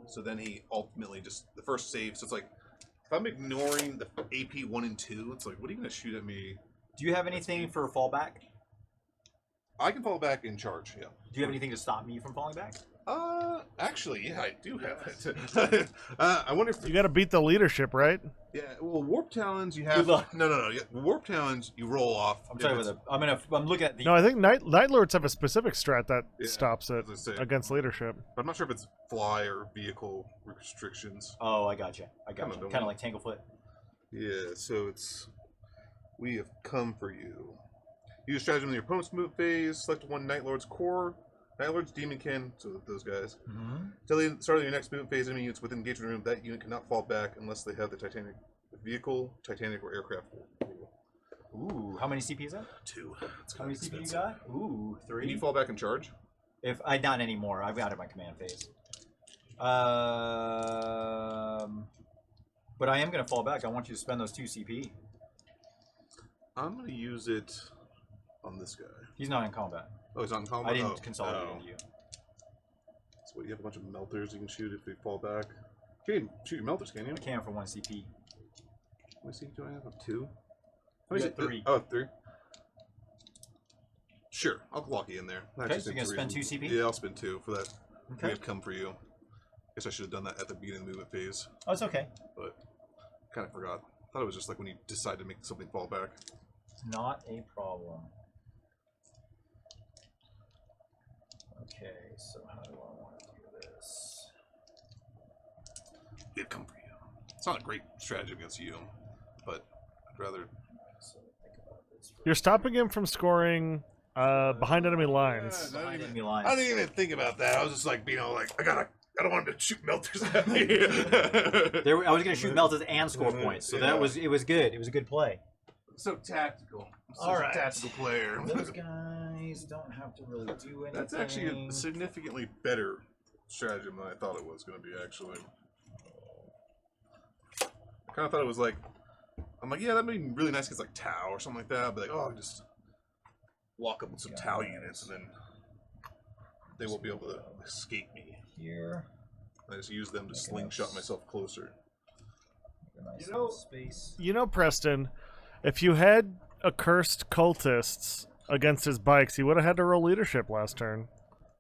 So then he ultimately just the first save. So it's like if I'm ignoring the AP 1 and 2, it's like what are you gonna shoot at me? Do you have anything for fallback? I can fall back in charge. Yeah. Do you have anything to stop me from falling back? Actually, yeah, I do have it. I wonder if You gotta beat the leadership, right? yeah. Well, warp talons you have. Good luck. No. Yeah, warp talons you roll off. I'm sorry with it. I'm looking at the. No, I think Night Lords have a specific strat that Yeah, stops it as I say. against leadership. But I'm not sure if it's fly or vehicle restrictions. Oh, I got you. Kinda don't Kind of know. like Tanglefoot. Yeah, so it's we have come for you. Use stratagem in your opponent's move phase. Select 1 Night Lord's core. Night Lord's Demonkin, so those guys. Till the start of your next movement phase, enemy units within engagement room, that unit cannot fall back unless they have the Titanic vehicle, Titanic, or aircraft. Ooh, how many CP is that? 2. It's How kind many of CP you expensive. got? Ooh, Can 3. you fall back in charge? If I not anymore, I've got it in my command phase. But I am gonna fall back. I want you to spend those 2 CP. I'm gonna use it on this guy. He's not in combat. Oh, he's not in combat. I didn't consolidate into you. So what, you have a bunch of melters you can shoot if they fall back. You can shoot your melters, can you? I can for 1 CP. Let me see. Do I have 2? You got 3. Oh, 3. Sure, I'll lock you in there. Okay, so you're gonna spend 2 CP? Yeah, I'll spend 2 for that. Okay. We have come for you. Guess I should have done that at the beginning of the movement phase, Oh, it's okay. but kind of forgot. Thought it was just like when you decide to make something fall back. Not a problem. Okay, so how do I want to do this? We have come for you. It's not a great strategy against you, but I'd rather. So think about this. You're stopping him from scoring behind enemy lines. Yeah, Behind enemy lines. I didn't even think about that. I was just like, you know, like I don't want him to shoot melters at me. I was gonna shoot melters and score points, so it was good. It was a good play. So tactical. All right. A tactical player. Those guys don't have to really do anything. That's actually a significantly better strategy than I thought it was going to be, actually. I kind of thought it was like, I'm like, yeah, that'd be really nice because like Tau or something like that. But like, oh, just walk up with some Tau units and then they won't be able to escape me. Here. I just use them to slingshot myself closer. Nice You know- space. You know, Preston, if you had accursed cultists against his bikes, he would have had to roll leadership last turn.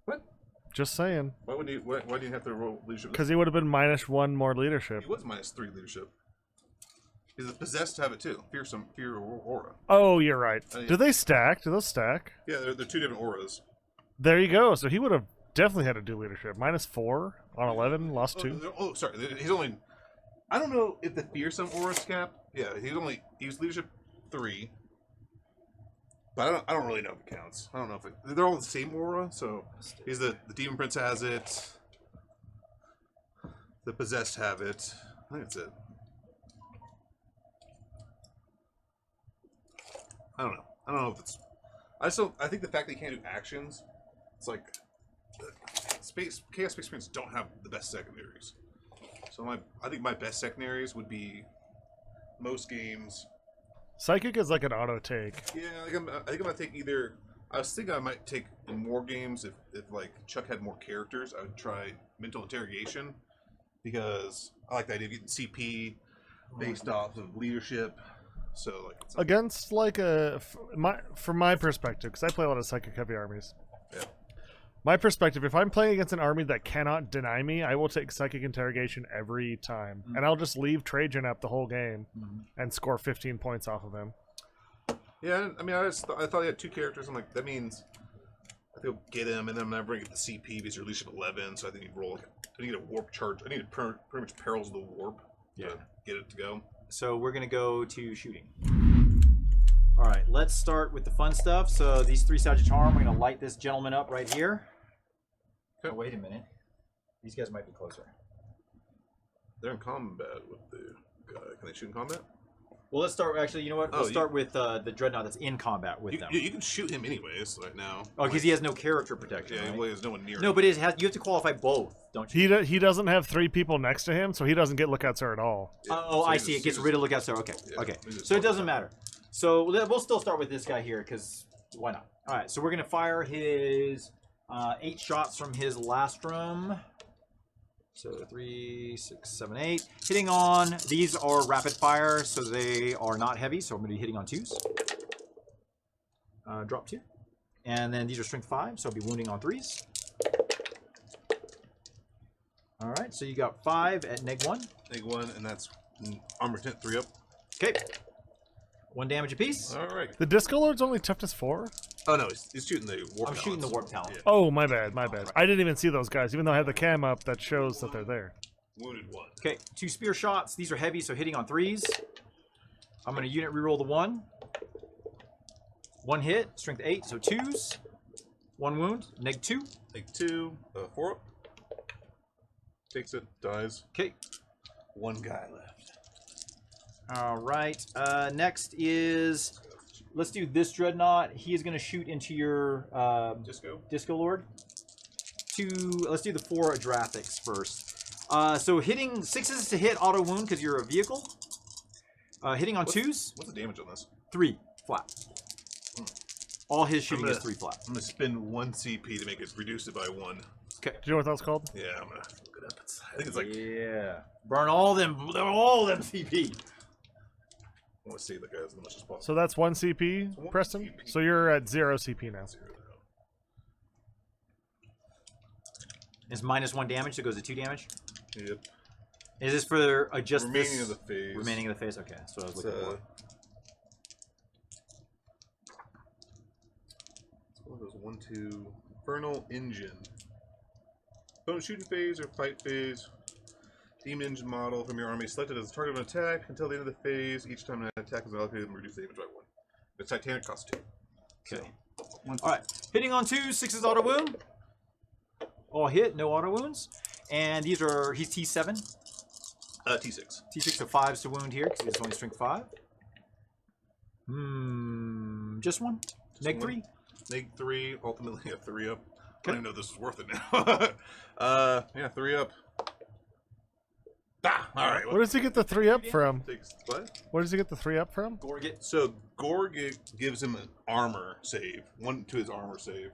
What? Just saying. Why do you have to roll leadership? Because he would have been -1 more leadership. He was -3 leadership. He's possessed to have it too. Fear aura. Oh, you're right. Oh, yeah. Do they stack? Do those stack? Yeah, they're two different auras. There you go. So he would have definitely had to do leadership. -4 on 11, lost 2. Oh, sorry. He's only. I don't know if the fearsome aura's cap. Yeah, he's leadership 3. But I don't really know if it counts. I don't know if they're all the same aura. So he's the demon prince has it. The possessed have it. I think that's it. I don't know. I don't know if it's. I think the fact that you can't do actions, it's like Chaos Space Marines don't have the best secondaries. So I think my best secondaries would be most games. Psychic is like an auto take. Yeah, I think I'm gonna take either. I was thinking I might take in more games if like Chuck had more characters. I would try mental interrogation because I like the idea of getting CP based off of leadership. So like Against like from my perspective, because I play a lot of psychic heavy armies. Yeah. My perspective, if I'm playing against an army that cannot deny me, I will take psychic interrogation every time, and I'll just leave Trajan up the whole game and score 15 points off of him. Yeah, I mean, I thought he had 2 characters. I'm like, that means I think I'll get him, and then I'm never gonna get the CP because you're leadership 11. So I think you roll. I need a warp charge. I need pretty much perils of the warp to get it to go. So we're gonna go to shooting. All right, let's start with the fun stuff. So these 3 Sagittarium, we're gonna light this gentleman up right here. Okay. Oh, wait a minute. These guys might be closer. They're in combat with the guy. Can they shoot in combat? Well, let's start. Actually, you know what? Let's you- start with the Dreadnought that's in combat with them. You can shoot him anyways right now. Oh, because he has no character protection. Yeah, right? well, there's no one near No, him. but you have to qualify both, don't you? He doesn't have 3 people next to him, so he doesn't get lookouts there at all. Yeah, Oh, so I he see. just- It gets he rid of lookouts there. Okay. Yeah, Okay. he just So it fucks doesn't up. matter. So we'll still start with this guy here because why not? All right. So we're gonna fire his 8 shots from his lastrum. So 3, 6, 7, 8. Hitting on these are rapid fire, so they are not heavy. So I'm gonna be hitting on 2s. Drop 2, and then these are strength 5, so I'll be wounding on 3s. All right. So you got 5 at -1. -1, and that's armor tent 3 up. Okay. 1 damage apiece. All right. The Disco Lord's only toughness 4? Oh no, he's shooting the warp. I'm shooting the talons. warp talon. Yeah. Oh, my bad, my bad. I didn't even see those guys, even though I had the cam up that shows that they're there. Wounded 1. Okay, 2 spear shots. These are heavy, so hitting on 3s. I'm going to unit reroll the 1. 1 hit, strength 8, so 2s. 1 wound, -2. Take 2, 4 up. Takes it, dies. Okay. 1 guy left. All right. Next is, let's do this Dreadnought. He is going to shoot into your Disco Lord. Let's do the 4 Adrathics first. So hitting 6s to hit auto wound because you're a vehicle. Hitting on 2s, What's the damage on this? 3 flat. All his shooting is 3 flat. I'm gonna spend 1 CP to make it reduce it by 1. Do you know what that's called? Yeah, I'm gonna look it up. I think it's like Yeah. Burn all them CP. I want to save the guy as much as possible. So that's 1 CP, So 1 Preston? CP. So you're at 0 CP now. It's -1 damage, so it goes to 2 damage. Yep. Is this for just Remaining this? of the phase. Remaining of the phase? Okay, that's what I was looking for. One goes 1, 2. Infernal Engine. Opponent shooting phase or fight phase. Demon engine model from your army selected as a target of an attack until the end of the phase. Each time an attack is allocated, reduce the damage by 1. The Titanic costs 2. Okay. All right. Hitting on 2, 6s auto wound. All hit, no auto wounds. And these are, he's T7. T6. T6, so 5s to wound here because he's only strength 5. Just 1. Just -3. -3, ultimately a 3 up. I don't even know if this is worth it now. Yeah, 3 up. Ah, alright. Where does he get the 3 up from? What? Where does he get the 3 up from? Gorget. So Gorg gives him an armor save. 1 to his armor save.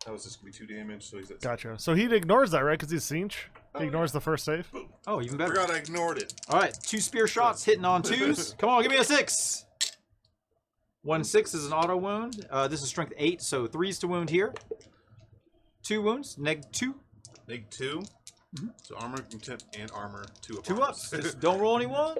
That was just gonna be 2 damage, so he's at. Gotcha. So he ignores that, right? Because he's Sinch. Oh, He ignores yeah. the first save. Boom. Oh, even better. Forgot I ignored it. All right, 2 spear shots hitting on 2s. Come on, give me a 6. 1 6 is an auto wound. This is strength 8, so 3s to wound here. 2 wounds, -2. -2. So armor, contempt, and armor. 2 up. 2 ups. Just don't roll any ones.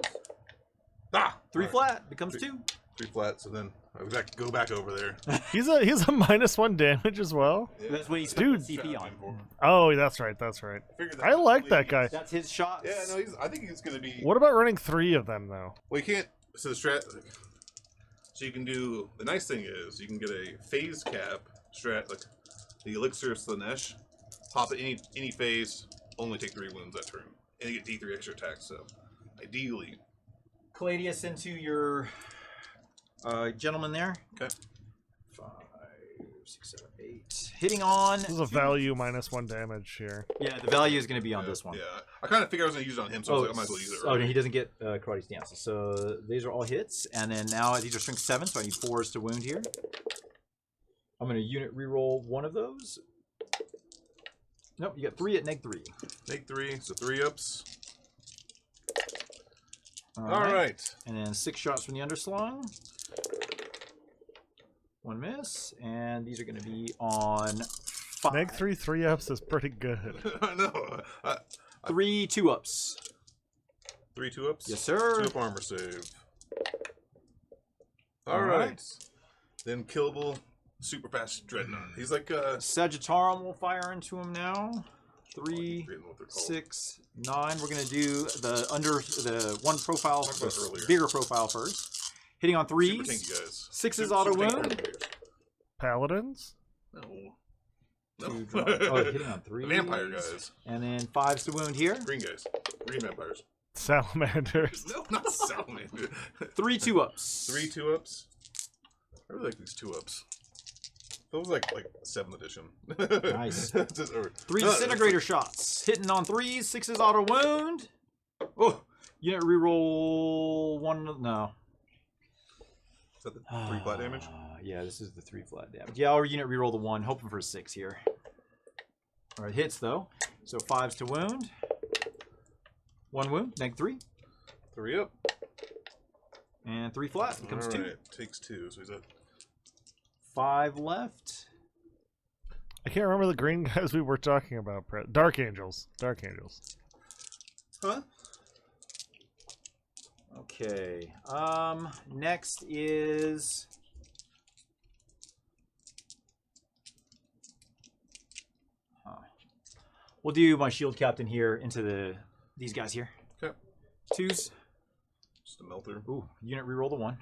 Ah! 3 All right. flat becomes 2. 3 flat, so then I go back over there. He's a -1 damage as well. That's what he's Dude. CP on. Oh, that's right. That's right. Figured I like that guy. That's his shot. Yeah, no, I think he's gonna be. What about running 3 of them though? Well, you can't. So the strat. So you can do. The nice thing is you can get a phase cap strat, like the elixir Slanesh. Pop at any phase. Only take 3 wounds that turn, and you get D3 extra attacks. So ideally. Caladius into your gentleman there. Okay. 5, 6, 7, 8. Hitting on. This is a value -1 damage here. Yeah, the value is going to be on this one. Yeah, I kind of figured I was gonna use it on him, so I was like, I might as well use it. Oh, no, he doesn't get karate stance. So these are all hits, and then now these are strength 7, so I need 4s to wound here. I'm going to unit reroll one of those. Nope, you got 3 at -3. -3, so 3 ups. All All right. And then 6 shots from the underslung. 1 miss, and these are going to be on 5. -3 3-ups is pretty good. I know. 3 2-ups. 3 2-ups? Yes, sir. 2-up armor save. All All right. right. Then killable super fast dreadnought. He's like Sagittarum will fire into him now. 3, forgetting what they're called. 6, 9. We're gonna do the one profile, Talked about it earlier. bigger profile first. Hitting on Super 3s. tanky guys. 6s Super auto tanky wound. vampires. Paladins? No. Two No. drop- oh, hitting on 3s. Vampire guys. And then 5s to wound here. Green guys. Green vampires. Salamanders. No, not salamander. 3 2-ups. 3 2-ups. I really like these 2-ups. Those like 7th edition. Nice. Just, 3 disintegrator shots. Hitting on 3s. 6s auto wound. Oh, unit reroll 1. No. Is that the 3 flat damage? Yeah, this is the 3 flat damage. Yeah, I'll unit reroll the 1, hoping for a 6 here. All right, hits though. So 5s to wound. 1 wound, -3. 3 up. And 3 flat becomes 2. Alright, takes 2, so he's at 5 left. I can't remember the green guys we were talking about. Dark Angels. Dark Angels. Huh? Okay. Next is we'll do my shield captain here into these guys here. Okay. 2s. Just a melter. Ooh, unit reroll the 1.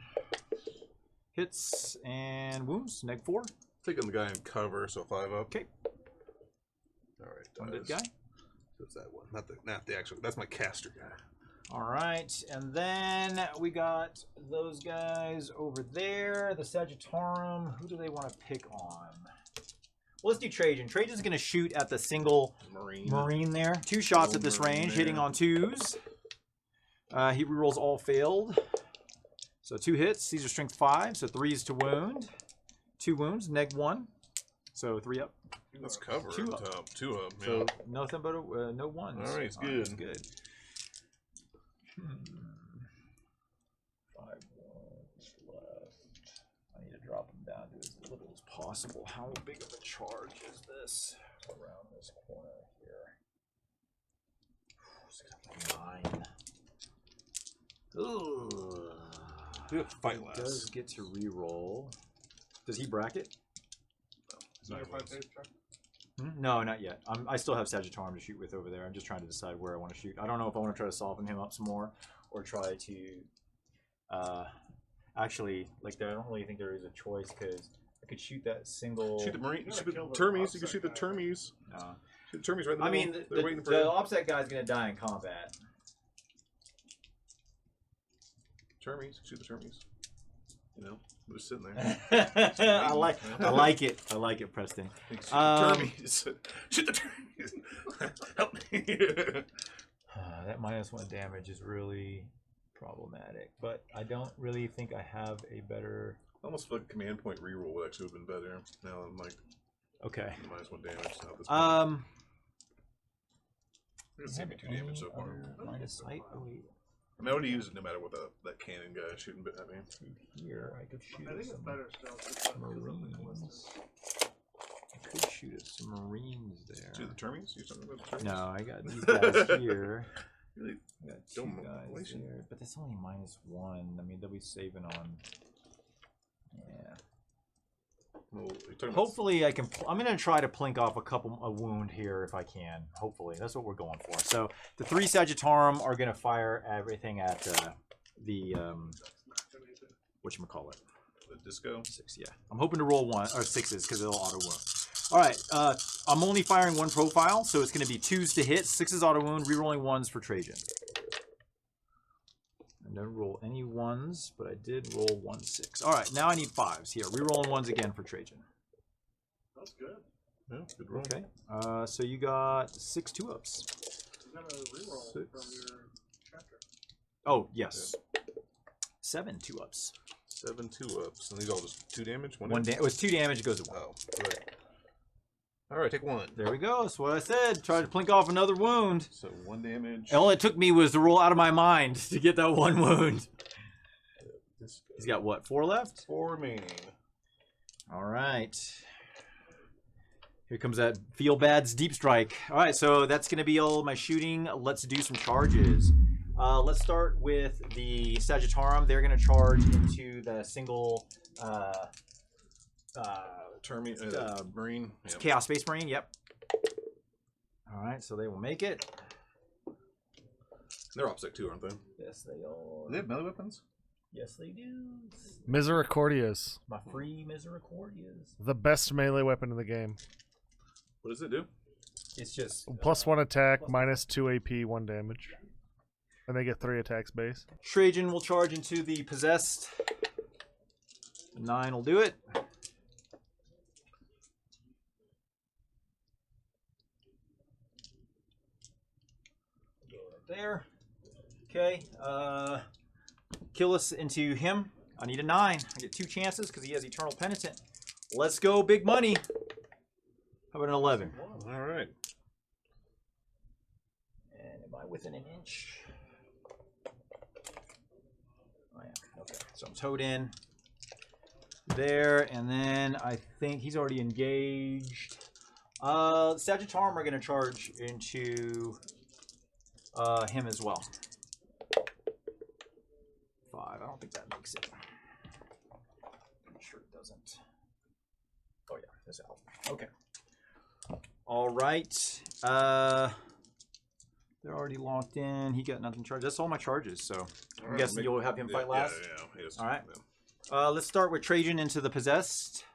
Hits and wounds, -4. Taking the guy in cover, so 5 up. Okay. Alright, One dead guy. What's that one? Not the actual. That's my caster guy. All right, and then we got those guys over there. The Sagittarum. Who do they want to pick on? Well, let's do Trajan. Trajan's going to shoot at the single Marine there. 2 shots at this range, hitting on 2s. He rerolls all failed. So 2 hits. These are strength 5, so 3s to wound. 2 wounds, -1. So 3 up. Let's cover 2 up up. top. 2 up. Yeah. So nothing but no 1s. All right, it's good. That's good. 5 wounds left. I need to drop them down to as little as possible. How big of a charge is this around this corner here? 9. Ugh. We have to fight He less. does get to reroll. Does he bracket? It's not close. No, not yet. I still have Sagittarum to shoot with over there. I'm just trying to decide where I want to shoot. I don't know if I want to try to soften him up some more or try to actually, like, I don't really think there is a choice because I could shoot that single. Shoot the Marine. You Shoot gotta the kill the Termies. You can offset shoot the guy. Termies. No. Shoot the Termies right in the I middle. mean, They're waiting for the offset guy's going to die in combat. Termies. Shoot the Termies. You know, they're just sitting there. I like it. I like it, Preston. Shoot the Termies. Shoot the Termies. Help me. That -1 damage is really problematic, but I don't really think I have a better. Almost feel like command point reroll would actually have been better. Now I'm like, Okay. -1 damage. Not this It's saving 2 damage so far. Minus sight. Oh wait. I mean, I would use it no matter what that cannon guy is shooting at me. Here, I could shoot. I think it's some better still because of the Marines. I could shoot at some Marines there. To the termies? You talking about the termies? No, I got these guys here. Really? I got Don't two guys manipulation. there, but that's only -1. I mean, they'll be saving on. Yeah. Well, you're talking about Hopefully, I can. I'm gonna try to plink off a wound here if I can. Hopefully, that's what we're going for. So the 3 Sagittarum are gonna fire everything at the whatchamacallit. the disco. 6, yeah. I'm hoping to roll 1 or 6s because it'll auto wound. All right, I'm only firing 1 profile, so it's going to be 2s to hit, 6s auto wound, rerolling 1s for Trajan. I didn't roll any 1s, but I did roll 1 6. All right, now I need 5s here. Rerolling 1s again for Trajan. That's good. Yeah, good roll. Okay, so you got 6 2-ups. You got a reroll from your chapter. Oh yes, 7 2-ups. 7 2-ups. And these all just 2 damage? 1 One damage? it was 2 damage. It goes to 1. Oh, right. Alright, take 1. There we go. That's what I said. Try to plink off another wound. So 1 damage. All it took me was to roll out of my mind to get that 1 wound. He's got what, 4 left? 4 remaining. All right. Here comes that Feel Bad's Deep Strike. All right, so that's going to be all my shooting. Let's do some charges. Let's start with the Sagittarum. They're going to charge into the single Marine. Yep. Chaos Space Marine. Yep. All right, so they will make it. They're OPSEC too, aren't they? Yes, they are. Do they have melee weapons? Yes, they do. Misericordias. My free Misericordias. The best melee weapon in the game. What does it do? It's just +1 attack, -2 AP, 1 damage. And they get 3 attacks base. Trajan will charge into the Possessed. 9 will do it. There. Okay. Kill us into him. I need a 9. I get 2 chances because he has Eternal Penitent. Let's go, big money. How about an 11? All right. And am I within an inch? Oh yeah. Okay. So I'm towed in there, and then I think he's already engaged. Sagittarum are going to charge into him as well. 5. I don't think that makes it. I'm sure it doesn't. Oh yeah, there's out. Okay. All right. They're already locked in. He got nothing charged. That's all my charges. So I'm guessing you'll have him fight last. Yeah. All right. Let's start with Trajan into the Possessed.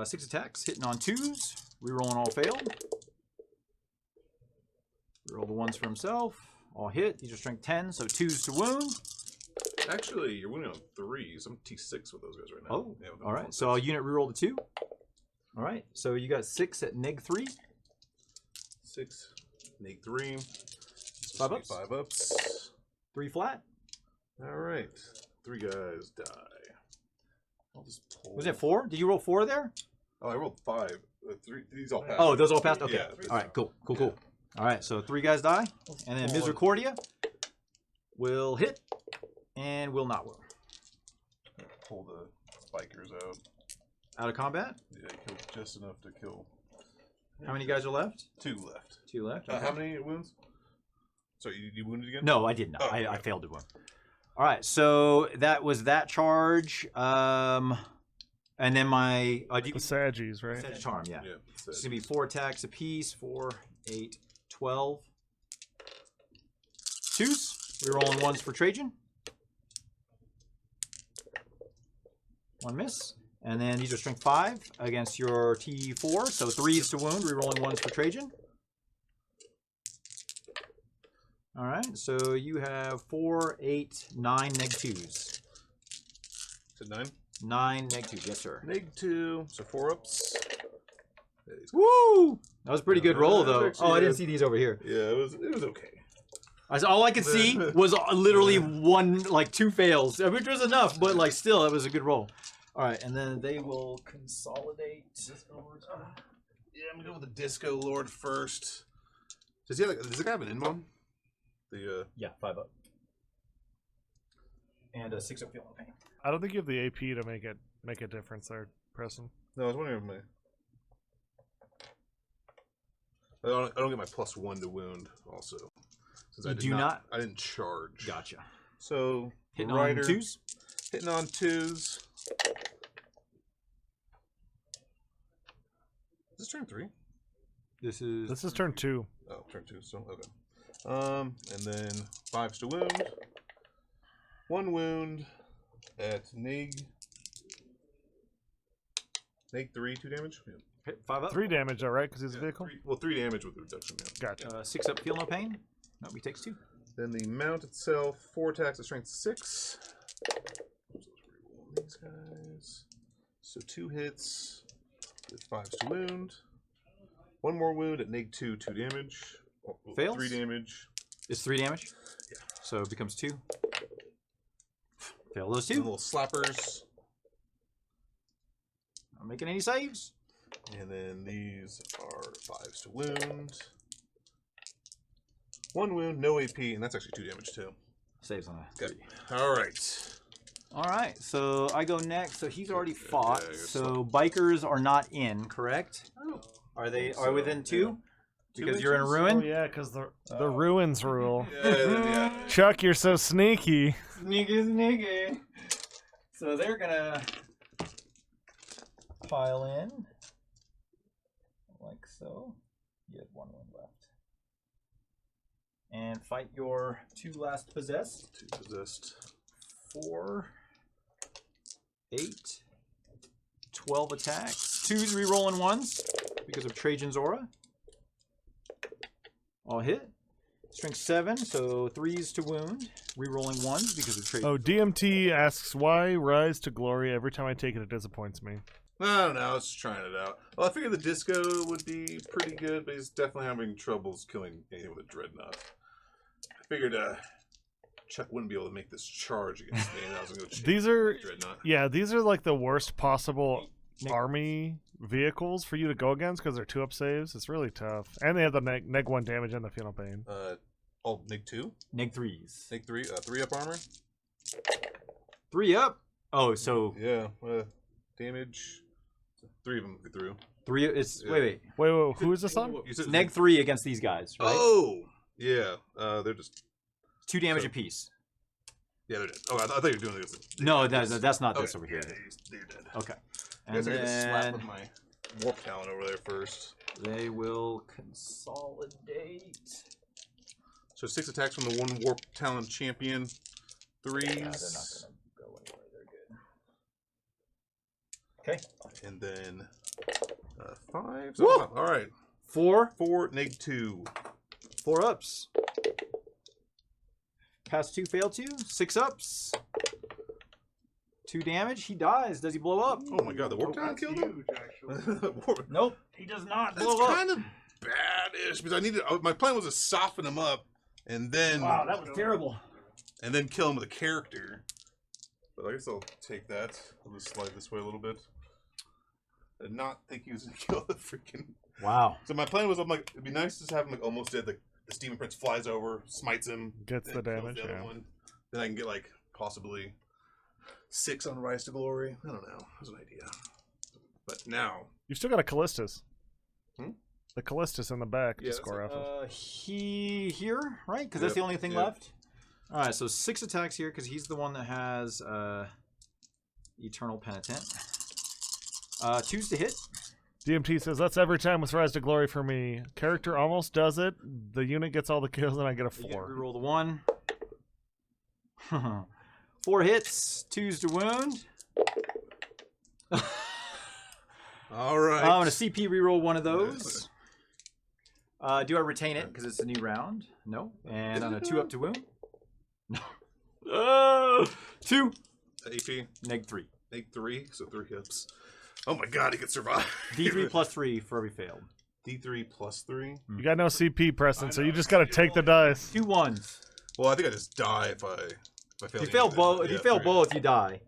6 attacks, hitting on 2s. Rerolling all failed. Reroll the 1s for himself. All hit. These are strength 10, so 2s to wound. Actually, you're winning on 3s. I'm T6 with those guys right now. Oh, yeah, all right. So I'll unit reroll the 2. All right. So you got 6 at -3. 6, -3. 5 ups. 5 ups. 3 flat. All right. 3 guys die. I'll just pull. Was it 4? Did you roll 4 there? Oh, I rolled 5. 3. These all passed. Oh, those all passed? Okay. Yeah, All right. Cool. Cool. All right. So 3 guys die. And then Misericordia will hit and will not will. Pull the spikers out. Out of combat. Yeah, killed just enough to kill. How many guys are left? 2 left. 2 left. How many wounds? So you wounded again? No, I did not. Oh, I failed to wound. All right. So that was that charge. And then my The Saggies, right? Sagittarum, yeah. Yeah. It's gonna be 4 attacks apiece. 4, 8, 12. 2s. We're rolling 1s for Trajan. 1 miss. And then these are strength 5 against your T4. So 3s to wound. Rerolling 1s for Trajan. All right. So you have 4, 8, 9 -2s. To 9? 9 -2s. Yes, sir. -2. So 4 ups. Woo! That was a pretty good roll, that was though. actually Oh, I didn't a- see these over here. Yeah, it was okay. All I could see was literally 2 fails, which was enough, but like still, it was a good roll. All right, and then they will consolidate. Yeah, I'm gonna go with the Disco Lord first. Does the guy have an in-mon? Yeah, 5 up. And a 6 up field of pain. I don't think you have the AP to make a difference there, Preston. No, I was wondering if I don't get my +1 to wound also. Since I didn't charge. Gotcha. So Hitting Rider, on 2s? Hitting on 2s. Is this turn 3? This is turn 2. Oh, turn 2 still? Okay. And then 5s to wound. 1 wound at Nig 3, 2 damage? Yeah. hit 5 up. 3 damage, all right, because he's a vehicle? 3 damage with the reduction, yeah. Gotcha. 6 up, feel no pain. No, he takes 2. Then the mount itself, 4 attacks at strength 6. So let's reroll these guys. So 2 hits with 5s to wound. 1 more wound at Nig 2, 2 damage. Fails? 3 damage. It's 3 damage? Yeah. So it becomes 2. Fail those 2. Some little slappers. Not making any saves. And then these are 5s to wound. 1 wound, no AP, and that's actually 2 damage too. Saves on a 3. Alright. Alright, so I go next. So he's already fought. Yeah, so bikers are not in, correct? Oh. Are they So, are within 2? yeah. Because 2 you're in a inches? ruin? Oh, yeah, because the ruins rule. Yeah. Chuck, you're so sneaky. Sneaky. So they're gonna pile in like so. You have 1 left. And fight your 2 last possessed. 2 possessed. 4, 8, 12 attacks. 2s rerolling 1s because of Trajan's aura. All hit. Strength 7, so 3s to wound. Rerolling 1s because of Trajan's Oh, DMT asks, why Rise to Glory? Every time I take it, it disappoints me. I don't know, I was just trying it out. Well, I figured the Disco would be pretty good, but he's definitely having troubles killing anything with a Dreadnought. I figured Chuck wouldn't be able to make this charge against me, and I was going to go change These are, Dreadnought. yeah, these are like the worst possible army vehicles for you to go against because they're 2-up saves. It's really tough. And they have the neg 1 damage and the Final Pain. Nig 2? Neg 3s. Nig 3? 3 up armor? 3 up? Oh, so Yeah, damage. 3 of them get through. 3. It's Yeah. wait. Wait, who is this on? You said Neg 3 against these guys, right? Oh! Yeah, they're just. 2 damage So- apiece. Yeah, they're dead. Oh, I thought you were doing this. No, that's not this Okay, over here. Yeah, they're dead. Okay. I And guess I got to slap then with my Warp Talon over there first. they will consolidate. So 6 attacks from the 1 Warp Talon champion. 3s. Yeah, they're not gonna go anywhere. They're good. Okay. And then 5s. Woo! Oh, all right. 4. 4, Nig 2. 4 ups. Pass 2, fail 2. 6 ups. 2 damage. He dies. Does he blow up? Oh my god, the Warp Talon killed him? Huge, actually. Nope. He does not That's blow up. kind of bad-ish because I needed. My plan was to soften him up and then Wow, that was terrible. kill him with a character. But I guess I'll take that. I'll just slide this way a little bit. I did not think he was gonna kill the freaking. Wow. So my plan was, I'm like, it'd be nice to just have him like almost dead. The Demon Prince flies over, smites him, Gets the then kills damage, other yeah. one. Then I can get like possibly 6 on Rise to Glory. I don't know. That was an idea. But now, You've still got a Callistus. Hmm? The Callistus in the back Yeah, to score off of. He here, right? Because that's Yep, the only thing yep. left. All right, so 6 attacks here because he's the one that has Eternal Penitent. 2s to hit. DMT says, that's every time with Rise to Glory for me. Character almost does it. The unit gets all the kills and I get a You get 4. reroll the 1. 4 hits, 2s to wound. all right. I'm gonna CP reroll one of those. Do I retain it because it's a new round? No. And on a 2 up to wound. No. 2. AP. Neg 3. Nig 3, so 3 hits. Oh my god, he could survive. D3 plus 3 for every failed. D3 plus 3. You got no CP, Preston, so you just got to take the dice. 2 1s. Well, I think I just die if I fail. If you fail both, you die.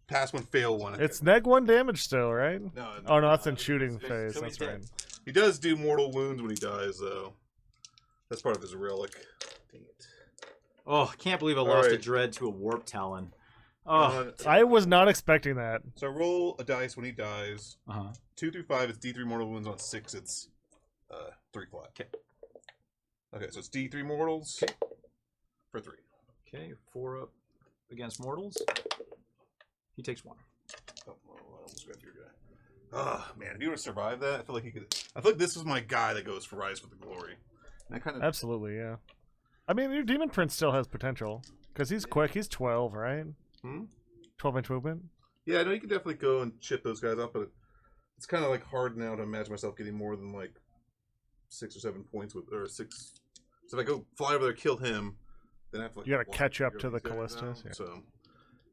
pass one, fail one. It's neg 1 damage still, right? No, Oh no, that's in shooting phase. so That's he's right. dead. He does do mortal wounds when he dies, though. That's part of his relic. Dang it. Oh, I can't believe I All lost a right. dread to a warp talon. Oh. I was not expecting that. So I roll a dice when he dies. Uh-huh. 2 through 5, it's D3 mortal wounds. On 6, it's 3 flat. Okay. Okay, so it's D3 mortals for 3. Okay, 4 up against mortals. He takes 1. Oh, well, I almost got your guy. Oh, man, if you were to survive that, I feel like he could. I feel like this was my guy that goes for Rise for the Glory. And I kind of. Absolutely, yeah. I mean, your Demon Prince still has potential. Because he's quick. He's 12, right? 12-inch movement? Yeah, I know you can definitely go and chip those guys up, but it's kind of like hard now to imagine myself getting more than like 6 or 7 points with, or 6. So if I go fly over there, kill him, then I have to like. You gotta catch up to the these guys Callistus. now. Yeah. So,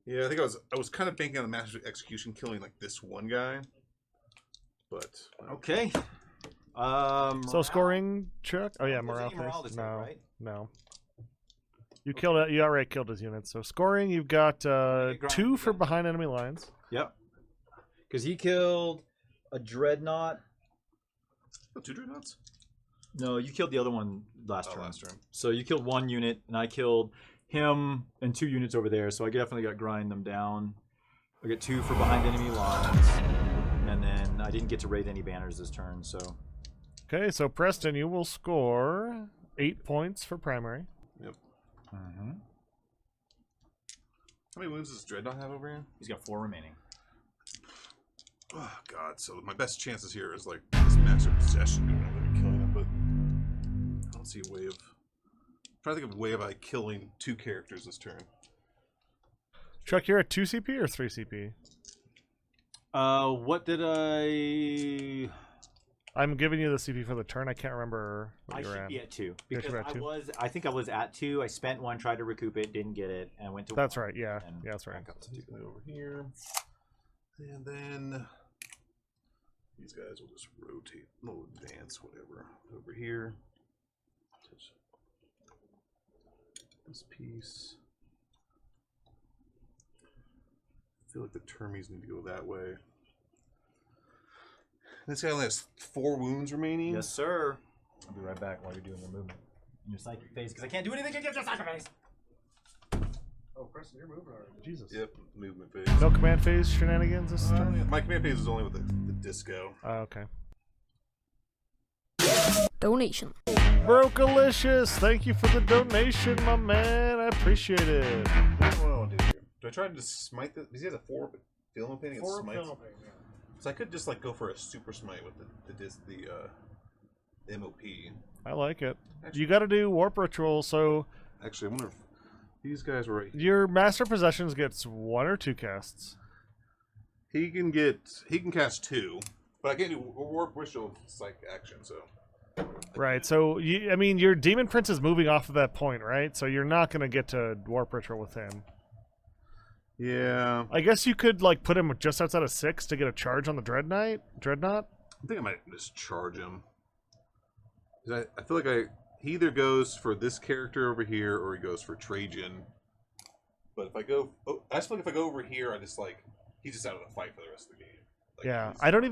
yeah, I think I was kind of banking on the Master Execution killing like this one guy, but Okay. So Morale? scoring check? Oh yeah, There's morale any morale phase? this time, No. right? No. You killed it. You already killed his units. So scoring, you've got grind 2 for again. behind enemy lines. Yep. Because he killed a dreadnought. oh, 2 dreadnoughts. No, you killed the other one last turn. Last turn. So you killed 1 unit, and I killed him and 2 units over there. So I definitely got grind them down. I got 2 for behind enemy lines, and then I didn't get to wraith any banners this turn. So Okay, so Preston, you will score 8 points for primary. Yep. How many wounds does Dreadnought have over here? he's got 4 remaining. Oh god, so my best chances here is like this Master Possession going over and killing him, but I don't see a way of. I'm trying to think of a way of like killing 2 characters this turn. Chuck, you're at 2 CP or 3 CP? What did I? I'm giving you the CP for the turn. I can't remember what I you're should at. be at 2 You because should be at 2? I think I was at 2. I spent 1, tried to recoup it, didn't get it, and went to. That's 1, right. Yeah. and Yeah, that's right. Back up to over here, and then these guys will just rotate, no advance, whatever, over here. Touch this piece. I feel like the termies need to go that way. This guy only has 4 wounds remaining. Yes, sir. I'll be right back while you're doing your movement in your psychic phase because I can't do anything against your psychic phase. Oh, Preston, you're moving already. Jesus. Yep, movement phase. No command phase shenanigans this turn? My command phase is only with the disco. Okay. Donation. Brokalicious, thank you for the donation, my man. I appreciate it. What do I want to do here? Do I try to just smite the? Because he has a 4 film painting and 4 smites. film pain, yeah. So I could just like go for a super smite with the MOP. I like it. You got to do warp ritual, so Actually, I wonder if these guys were right. your master possessions gets 1 or 2 casts. He can cast 2, but I can't do warp ritual psych action. So Right. So I mean, your demon prince is moving off of that point, right? So you're not going to get to warp ritual with him. yeah, I guess you could like put him just outside of 6 to get a charge on the dreadnought. I think I might just charge him. 'Cause I feel like he either goes for this character over here or he goes for Trajan. But if I go, I just feel like if I go over here, I just like he's just out of the fight for the rest of the game. Like, Yeah, he's- I don't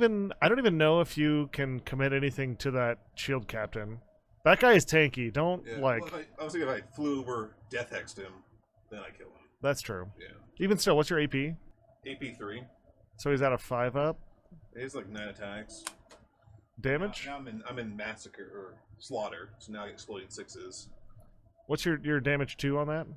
even know if you can commit anything to that shield captain. That guy is tanky. Don't Yeah, like. well, I was thinking if I flew over, death hexed him, then I kill him. That's true. Yeah. Even still, what's your AP? AP3. So he's at a 5 up. It is like 9 attacks. Damage. Now I'm in massacre or slaughter, so now I get exploding 6s. What's your damage 2 on that?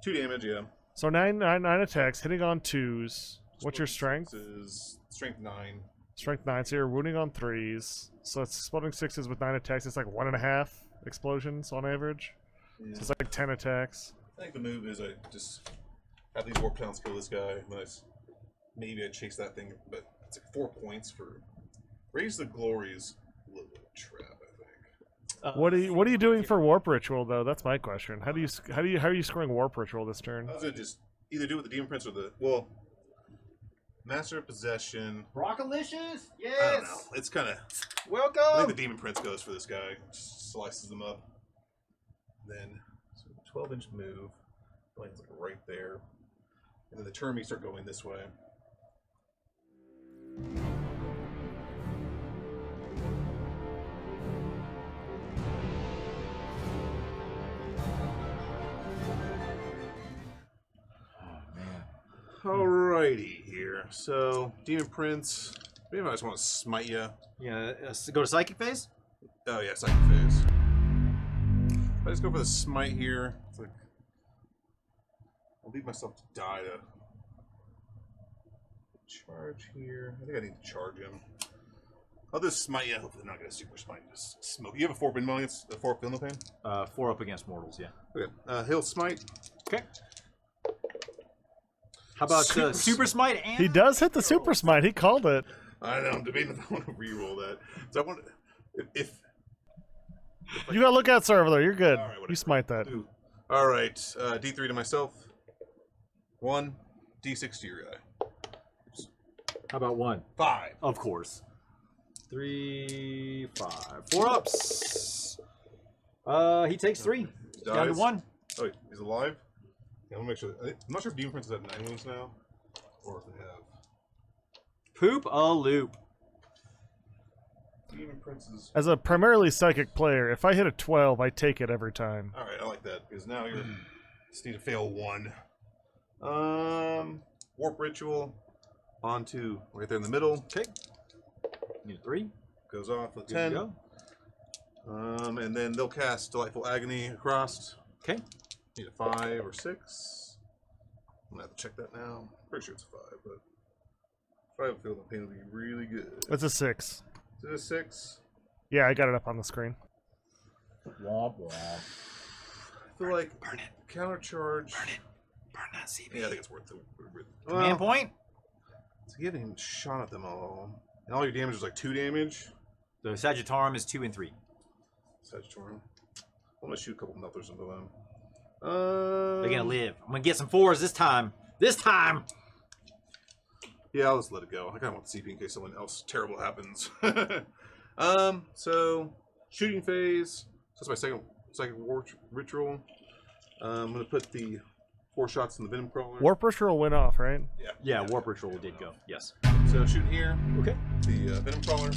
2 damage, yeah. So nine attacks, hitting on 2s. What's your Exploding strength? 6s, strength 9. Strength 9. So you're wounding on 3s. So it's exploding 6s with 9 attacks. It's like 1.5 explosions on average. Yeah. So it's like 10 attacks. I think the move is I just have these warp talents kill this guy. Maybe I chase that thing, but it's like 4 points for Raise the Glory's a little bit of a trap, I think. What are you doing for warp ritual though? That's my question. How are you scoring warp ritual this turn? I was gonna just either do it with the Demon Prince or Master of Possession. Brockalicious? Yes. I don't know. It's kind of. Welcome. I think the Demon Prince goes for this guy. Just slices them up. Then, so 12-inch move. Lands like right there. and then the termies start going this way. Alrighty here. So, Demon Prince. Maybe I just want to smite you. Yeah, go to psychic phase. Oh yeah, second phase. If I just go for the smite here, it's like I'll leave myself to die to charge here. I think I need to charge him. I'll just smite you. Hopefully not get a super smite. Just smoke. You have a 4 pin money. It's a 4 pin pain. 4 up against mortals. Yeah. Okay. He'll smite. Okay. How about super smite? And He does hit the super smite. He called it. I know. I'm debating if I want to reroll that. So I want to, if You got lookout sir over there. You're good. All right, whatever. You smite that. All right. D3 to myself. 1 D6 to your guy. How about 1? 5. Of course. 3, 5. 4 ups. He takes 3. Down to 1. Oh, wait, he's alive? Yeah, I'll make sure. I'm not sure if Demon Prince has 9 wounds now, or if they have. Poop a loop. Demon Prince's. As a primarily psychic player, if I hit a 12, I take it every time. All right, I like that because now you're just need to fail 1. Warp Ritual onto right there in the middle. Okay. Need a 3. Goes off with Good 10. to go. And then they'll cast Delightful Agony across. Okay. Need a 5 or 6. I'm gonna have to check that now. Pretty sure it's a 5, but if I have a feeling the pain will be really good. It's a 6. Is it a 6? Yeah, I got it up on the screen. Womp womp. I feel like Burn it. counter charge. Burn it. Burn that CP. Yeah, I think it's worth it. Command point. It's getting shot at them all. And all your damage is like 2 damage. The Sagittarum is 2 and 3. Sagittarium. I'm gonna shoot a couple melters into them. They're gonna live. I'm gonna get some 4s this time. This time. Yeah, I'll just let it go. I kind of want the CP in case something else terrible happens. So shooting phase. So that's my second war ritual. I'm gonna put the 4 shots in the Venom Crawler. Warp Ritual went off, right? Yeah, Warp Ritual did go. Yes. So shooting here. Okay. The Venom Crawler.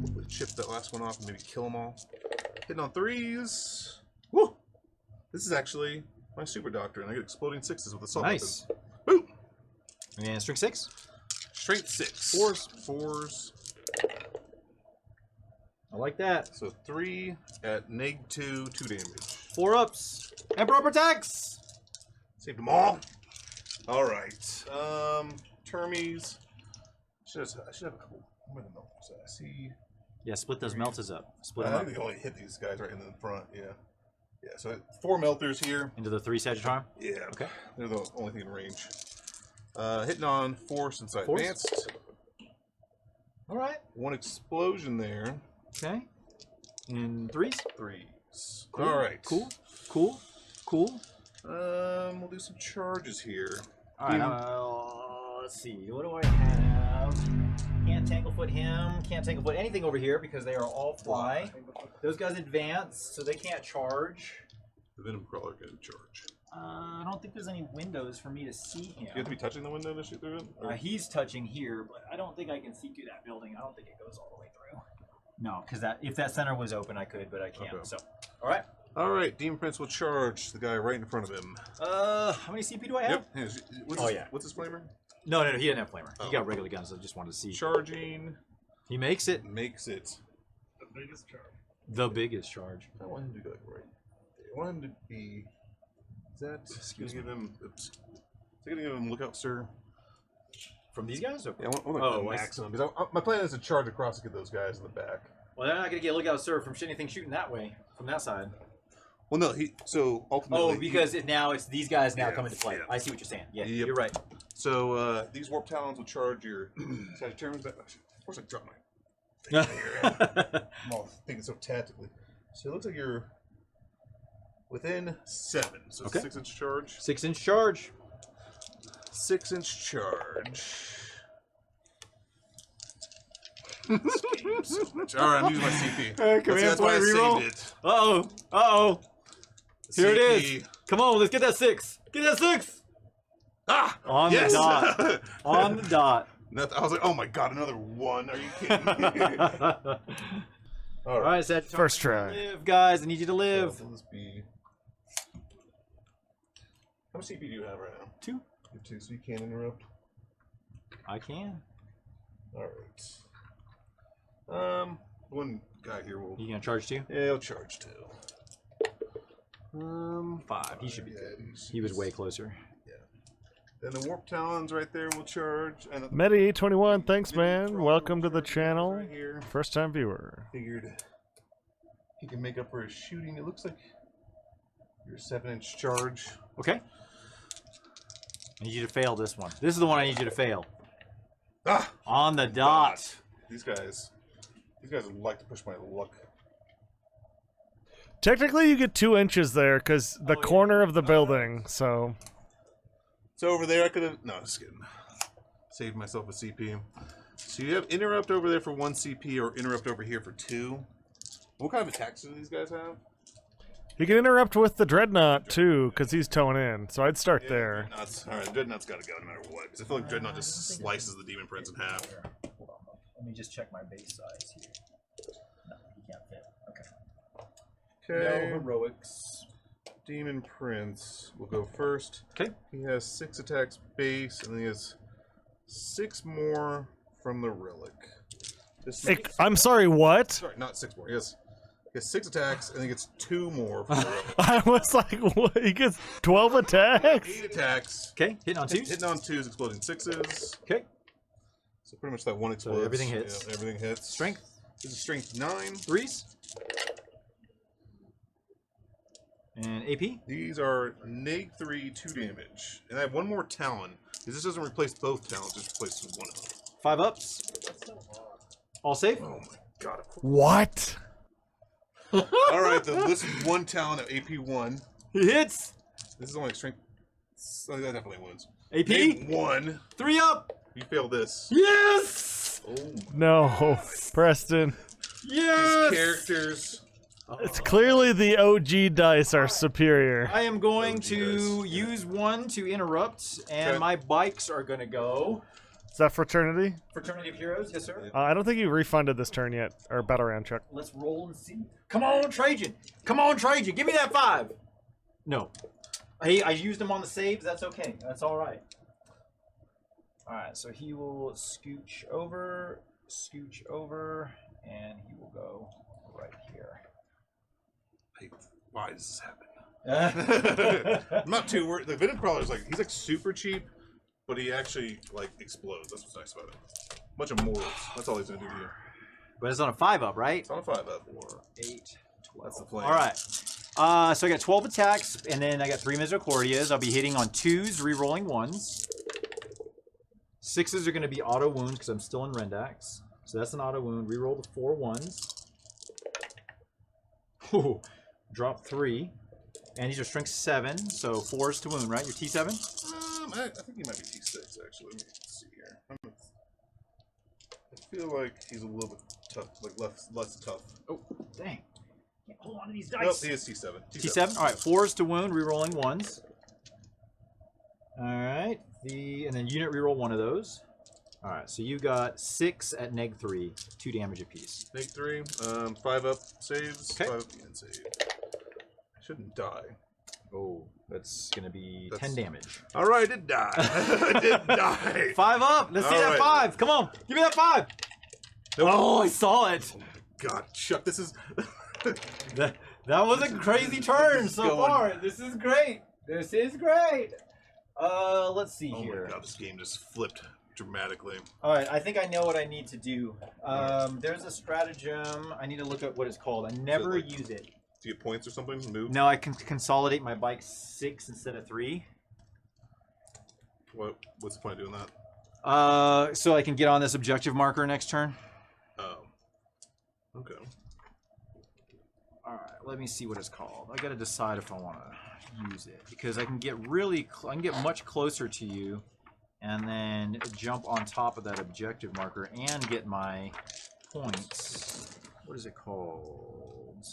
Hopefully chip that last one off and maybe kill them all. Hitting on 3s. Woo! This is actually my super doctor, and I get exploding 6s with assault Nice. weapons. Boom! And strength 6. Strength 6. 4s. I like that. So 3 at -2, 2 damage. 4 ups. Emperor protects. Saved them all. All right. Termies. I should have a couple. Where the melters at? I see. Yeah, split those melters up. Split I them up think they only hit these guys right in the front. Yeah. Yeah. So 4 melters here. into the 3 Sagittarum. Yeah. Okay. They're the only thing in range. Hitting on 4 since I Force? advanced. All right. 1 explosion there. Okay. And 3s. 3s. Cool. All right. Cool. We'll do some charges here. All right. Let's see. What do I have? Can't Tanglefoot him. Can't Tanglefoot anything over here because they are all fly. Those guys advance, so they can't charge. The Venom Crawler can charge. I don't think there's any windows for me to see him. You have to be touching the window to shoot through it? Or- He's touching here, but I don't think I can see through that building. I don't think it goes all the way through. No, because if that center was open, I could, but I can't. Okay. So, all right. All right, Demon Prince will charge the guy right in front of him. How many CP do I have? Yep. Oh, yeah. What's his flamer? No, he didn't have flamer. Oh. He got regular guns. I just wanted to see. Charging. He makes it. Makes it. The biggest charge. The biggest charge. I want him to go like right there. I want him to be. Is that? Excuse me. Oops. Is that gonna give him lookout, sir? From these guys? Or... Yeah, I want Oh, the I maximum. Because my plan is to charge across to get those guys in the back. Well, they're not going to get lookout, sir, from anything shooting that way, from that side. Well, no, so ultimately. Oh, because it's these guys now Yeah, come into play. yeah. I see what you're saying. Yeah, Yep. you're right. So these warp talons will charge your Sagittarium's back. Of course, I dropped my thing here. I'm all thinking so tactically. So it looks like you're within 7. So it's Okay. a 6-inch charge. 6-inch charge. 6-inch charge. This game so much. All right, I'm using my CP. That's why I saved it. Uh-oh. Here it CP. is. Come on, let's get that 6. Get that 6. Ah! On yes! the dot. On the dot. I was like, oh my god, another one. Are you kidding me? All right, Seth. First try. Live, guys. I need you to live. How much CP do you have right now? 2. You have 2, so you can't interrupt. I can. Alright. One guy here will... You gonna charge 2? Yeah, he'll charge 2. 5. He should be good. Yeah, He was way closer. Then the Warp Talons right there will charge. And Medi821, thanks man. Welcome to the channel. Right here. First time viewer. Figured he can make up for his shooting. It looks like your 7-inch charge. Okay. I need you to fail this one. This is the one I need you to fail. Ah! On the dot. These guys would like to push my luck. Technically, you get 2 inches there because the corner of the building. So over there, I could have... No, just kidding. Saved myself a CP. So you have interrupt over there for 1 CP or interrupt over here for 2. What kind of attacks do these guys have? you can interrupt with the Dreadnought too because he's towing in. So I'd start there. Dreadnoughts. All right, Dreadnought's got to go no matter what. Because I feel like Dreadnought just slices the Demon Prince in half. Hold on. Let me just check my base size here. No, he can't fit. Okay. Okay. No heroics. Demon Prince will go first. Okay. He has 6 attacks base, and he has 6 more from the relic. I'm sorry, what? Sorry, not 6 more. He has 6 attacks, and he gets 2 more from the relic. I was like, what? He gets 12 attacks? 8 attacks. Okay, hitting on 2s. Hitting on 2s, exploding 6s. Okay. So pretty much that one explodes. So everything hits. Yeah, everything hits. Strength. This is strength 9. 3s. And AP. These are neg 3, 2 damage. And I have 1 more Talon. This doesn't replace both Talons, just replaces one of them. 5 ups. All safe. Oh my god. What? Alright, this is 1 Talon at AP 1. He hits. This is only strength. Oh, that definitely wins. AP. Neg 1. 3 up. You failed this. Yes. Oh. No, Preston. Yes. These characters. It's clearly the OG dice are superior. I am going OG to dice. use 1 to interrupt, and Okay. my bikes are going to go. Is that Fraternity? Fraternity of Heroes, yes sir. I don't think you refunded this turn yet, or battle round check. Let's roll and see. Come on, Trajan. Come on, Trajan. Give me that 5. No. Hey, I used him on the saves. That's okay. That's all right. All right, so he will scooch over, and he will go right here. Why does this happen? I'm not too worried. The Venom Crawler is he's like super cheap, but he actually like explodes. That's what's nice about it. Bunch of morals. That's all he's gonna do to you. But it's on a 5 up, right? It's on a 5 up. 8, 12. That's the plan. All right. So I got 12 attacks, and then I got 3 Misericordias. I'll be hitting on 2s, re-rolling 1s. 6s are going to be auto wound because I'm still in Rendax. So that's an auto wound. Re-roll the 4 1s. Ooh, drop 3. And these are strength 7, so 4s to wound, right? Your T7? I think he might be T6 actually. Let me see here. I feel like he's a little bit tough, like less tough. Oh, dang. Can't hold on to these Nope, dice. he is T7. T7? All right, 4s to wound, re-rolling 1s. All right, and then unit re-roll 1 of those. All right, so you got 6 at neg 3, 2 damage apiece. Neg 3, 5 up saves. Okay. 5 up and save. I shouldn't die. Oh, that's gonna be That's- 10 damage. All right, I did die. I did die. 5 up. Let's see All that right. 5. Come on, give me that 5. Oh, I saw it. God, Chuck, this is. That was a crazy turn This is so going- far. This is great. This is great. Let's see Oh here. my God, this game just flipped dramatically. All right, I think I know what I need to do. There's a stratagem. I need to look at what it's called. I never like- use it. Do you get points or something? Move. No, I can consolidate my bike 6 instead of 3. What's the point of doing that? So I can get on this objective marker next turn. Oh. Okay. All right, let me see what it's called. I got to decide if I want to use it because I can get I can get much closer to you, and then jump on top of that objective marker and get my points. What is it called?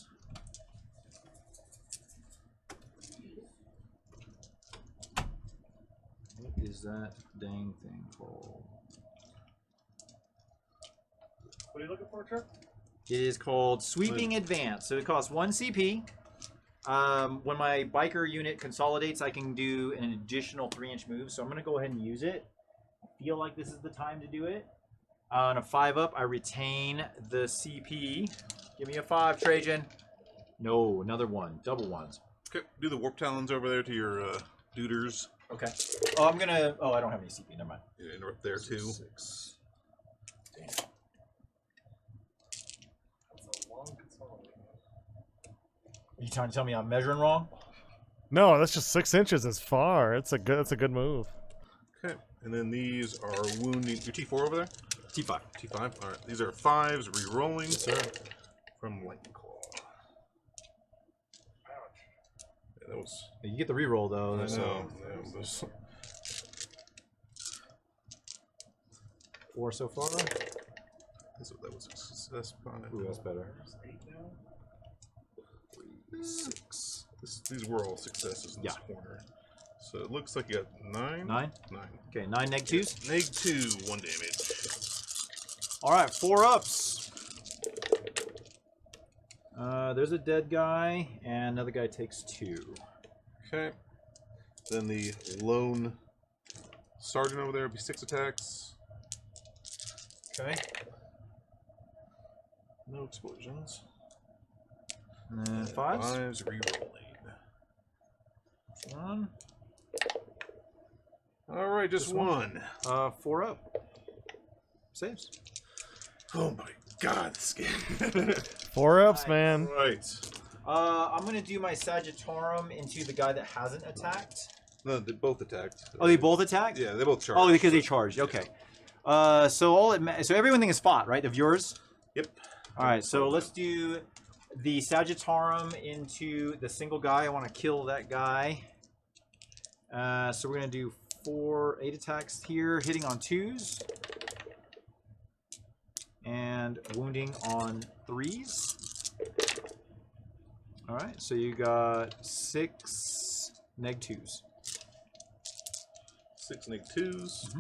What is that dang thing called? What are you looking for, Chuck? It is called Sweeping Advance. So it costs 1 CP. When my biker unit consolidates, I can do an additional 3-inch move. So I'm going to go ahead and use it. I feel like this is the time to do it. On a 5-up, I retain the CP. Give me a 5, Trajan. No, another 1. Double 1s. Okay, do the warp talons over there to your duders. Okay. Oh, I'm going to... Oh, I don't have any CP. Never mind. Yeah, interrupt there too. 6. Damn. That's a long consolidate. You trying to tell me I'm measuring wrong? No, that's just 6 inches is far. It's a good. That's a good move. Okay, and then these are wounding. Your T4 over there? T5. T5. All right, these are 5s re-rolling. Sir. From Lightning Claw. Ouch. Yeah, that was. You get the reroll though. I So know. That was 4 so far. that was a success. Ooh, that's better. There's 8 now. 6. These were all successes in Yeah. this corner. So it looks like you got 9. 9. 9. Okay, 9 neg 2s. Neg 2, 1 damage. All right, 4 ups. There's a dead guy, and another guy takes 2. Okay. Then the lone sergeant over there would be 6 attacks. Okay. No explosions. And then 5s. 5s re-rolling. 1. All right, just Just one. 1. 4 up. Saves. Oh my god, this game. 4 ups, Nice. man. Right. I'm gonna do my Sagittarium into the guy that hasn't attacked. No, they both attacked. Oh, they both attacked? Yeah, they both charged. Oh, because they charged. Okay. So everything is fought, right? Of yours. Yep. All right. So let's do the Sagittarium into the single guy. I want to kill that guy. So we're gonna do 8 attacks here, hitting on 2s, and wounding on 3s. All right. So you got 6 neg 2s. 6 neg 2s.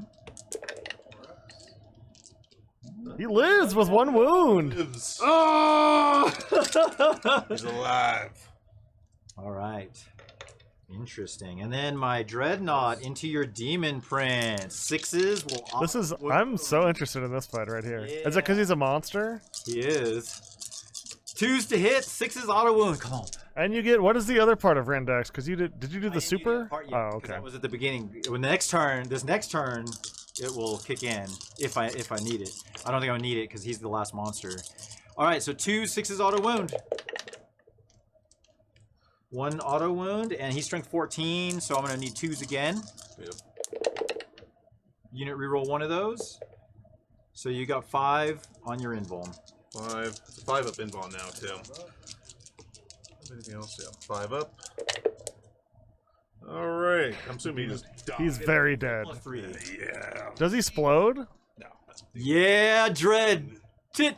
He lives with 1 wound. Lives. Oh! He's alive. All right. Interesting. And then my Dreadnought into your Demon Prince. 6s will... This is. I'm so interested in this fight right here. Is it because he's a monster? He is. 2s to hit, 6s auto wound. Come on. And you get, what is the other part of Rendex? Because you did you do I the didn't do super? that part yet, Oh, 'cause okay. That was at the beginning. When the next turn, this next turn, it will kick in if I need it. I don't think I'll need it because he's the last monster. All right, so 2 6s auto wound. 1 auto wound, and he's strength 14, so I'm gonna need 2s again. Yep. Unit reroll 1 of those. So you got 5 on your invuln. 5. It's a 5 up invuln now, too. Anything else? Yeah. 5 up. All right. I'm assuming he just died. He's very dead. Plus 3. Yeah. Does he explode? No. Yeah, Dread. Tit.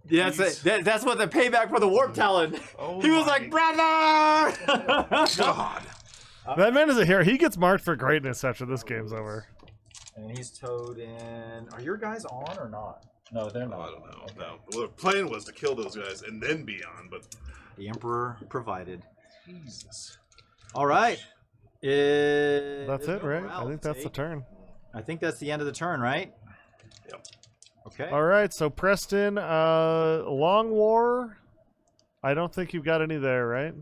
Yeah, that's what the payback for the warp talon. Oh He was my like, brother! God. That man is a hero. He gets marked for greatness after this game's over. And he's towed in. Are your guys on or not? No, they're Oh, not. I don't know. No. Well, the plan was to kill those guys and then be on, but The Emperor provided. Jesus. All right. That's There's it, no right? morale I think to that's the take. turn. I think that's the end of the turn, right? Yep. Okay. All right, so Preston, Long War. I don't think you've got any there, right?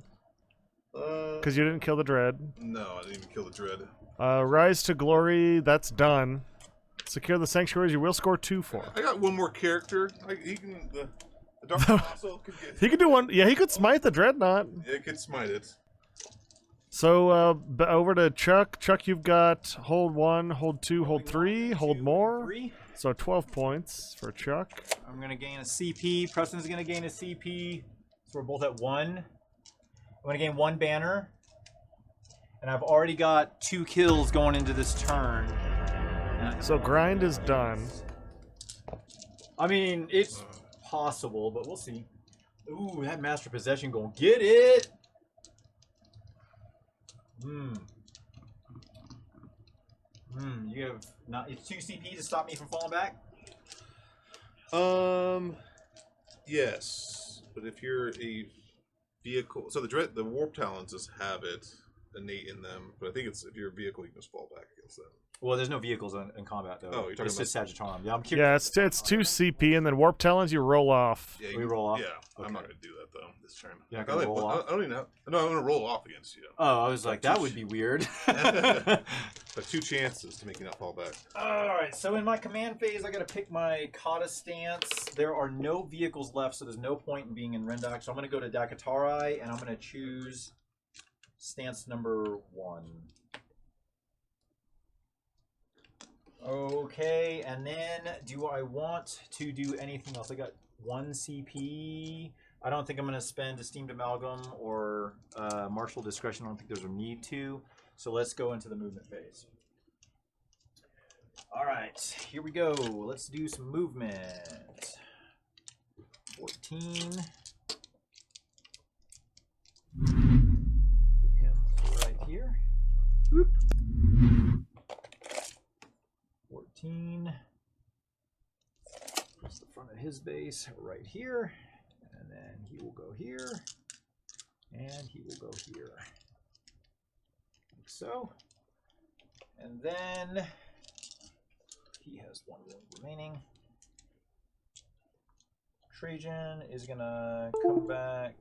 Because you didn't kill the Dread. No, I didn't even kill the Dread. Rise to Glory, that's done. Secure the Sanctuaries, you will score 2 for. I got one more character. He can the Dark Apostle could get. He could do one. Yeah, he could smite the Dreadnought. Yeah, it could smite it. So over to Chuck. Chuck, you've got hold 1, hold 2, hold 3, hold more. 3. So 12 points for Chuck. I'm gonna gain a CP. Preston's gonna gain a CP. So we're both at 1. I'm gonna gain 1 banner. And I've already got 2 kills going into this turn. So grind is done. I mean, it's possible, but we'll see. Ooh, that Master Possession going. Get it! You have not. It's 2 CP to stop me from falling back. Yes, but if you're a vehicle, so the warp talons just have it innate in them, but I think it's if you're a vehicle, you can just fall back against them. Well, there's no vehicles in combat though. Oh, you're talking it's just Sagittarium. Yeah, I'm Yeah, curious. it's 2 CP, and then warp talons you roll off. Yeah, We roll off? Yeah, Okay. I'm not gonna do that though this turn. You're not I gonna roll off? don't even know. No, I'm gonna roll off against you. Oh, I was like, that would be weird. But 2 chances to make you not fall back. Alright, so in my command phase, I gotta pick my Kata stance. There are no vehicles left, so there's no point in being in Rendak. So I'm gonna go to Dakatarai, and I'm gonna choose stance number 1. Okay, and then do I want to do anything else? I got 1 CP. I don't think I'm going to spend Esteemed Amalgam or Martial Discretion. I don't think there's a need to. So let's go into the movement phase. All right, here we go. Let's do some movement. 14. Put him right here. Whoop. 14. Press the front of his base right here. And then he will go here. And he will go here. Like so. And then he has 1 wound remaining. Trajan is going to come back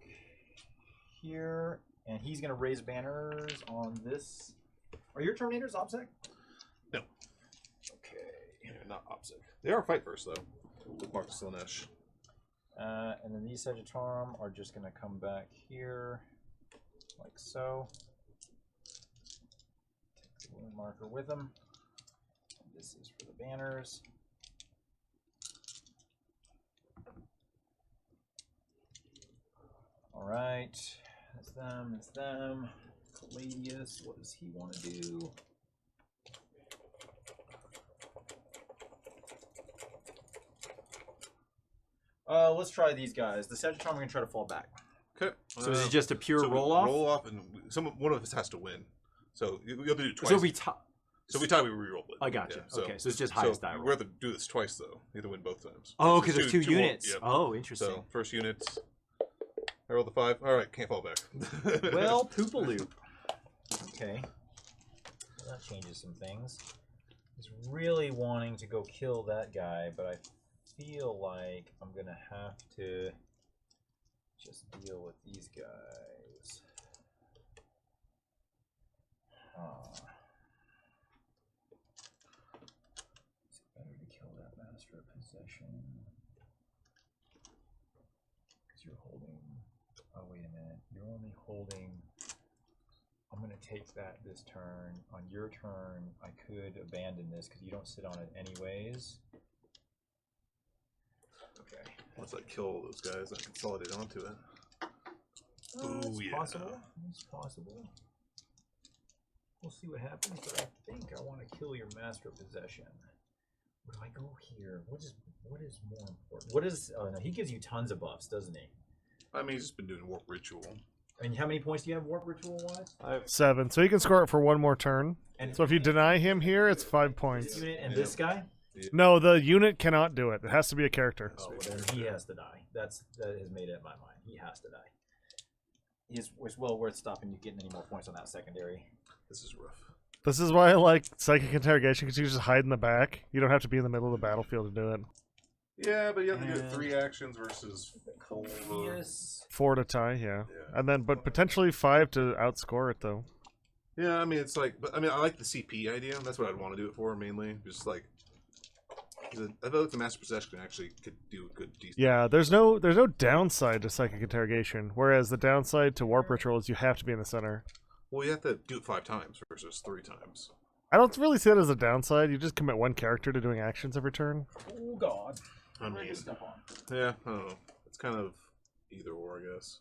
here. And he's going to raise banners on this. Are your Terminators OPSEC? No. Okay. Yeah, not OPSEC. They are fight first though. With Marcus Slanesh. And then these Sagittarium are just going to come back here, like so. Take the wound marker with them. And this is for the banners. All right, that's them. That's them. Caladius, what does he want to do? Let's try these guys. The Sagittarium, we're going to try to fall back. Okay. So is it just a pure roll off? Roll off, and one of us has to win. So you have to do it twice. So we tie, we re-roll it. I got you. Yeah, Okay, so it's just highest die roll. We have to do this twice though. You have to win both times. Oh, So because there's 2 units. Yep. Oh, interesting. So first unit. I rolled the 5. All right, can't fall back. Well, poopaloop. Okay. Well, that changes some things. He's really wanting to go kill that guy, but I feel like I'm gonna have to just deal with these guys. Is it better to kill that Master of Possession? Because you're holding. Oh, wait a minute. You're only holding. I'm going to take that this turn. On your turn, I could abandon this because you don't sit on it anyways. Okay. Once I kill all those guys, I consolidate onto it. It's yeah. possible. It's possible. We'll see what happens, but I think I want to kill your Master of Possession. Where do I go here? What is more important? What is... Oh, no, he gives you tons of buffs, doesn't he? I mean, he's just been doing Warp Ritual. And how many points do you have Warp Ritual-wise? I have 7. So you can score it for 1 more turn. And So if you deny him here, it's 5 this points. unit and this guy? No, the unit cannot do it. It has to be a character. Oh, well, then he has to die. That has made it in my mind. He has to die. It's well worth stopping you getting any more points on that secondary. This is rough. This is why I like Psychic Interrogation, because you just hide in the back. You don't have to be in the middle of the battlefield to do it. Yeah, but you have to do it 3 actions versus 4. Yes. 4 to tie, yeah. And then, but potentially 5 to outscore it, though. Yeah, I mean, it's like, but I mean, I like the CP idea. That's what I'd want to do it for mainly. Just like, I feel like the Master Possession actually could do a good, decent. Yeah, there's no downside to Psychic Interrogation, whereas the downside to Warp Ritual is you have to be in the center. Well, you have to do it 5 times versus 3 times. I don't really see it as a downside. You just commit 1 character to doing actions every turn. Oh God. I mean, yeah, I don't know. It's kind of either or, I guess.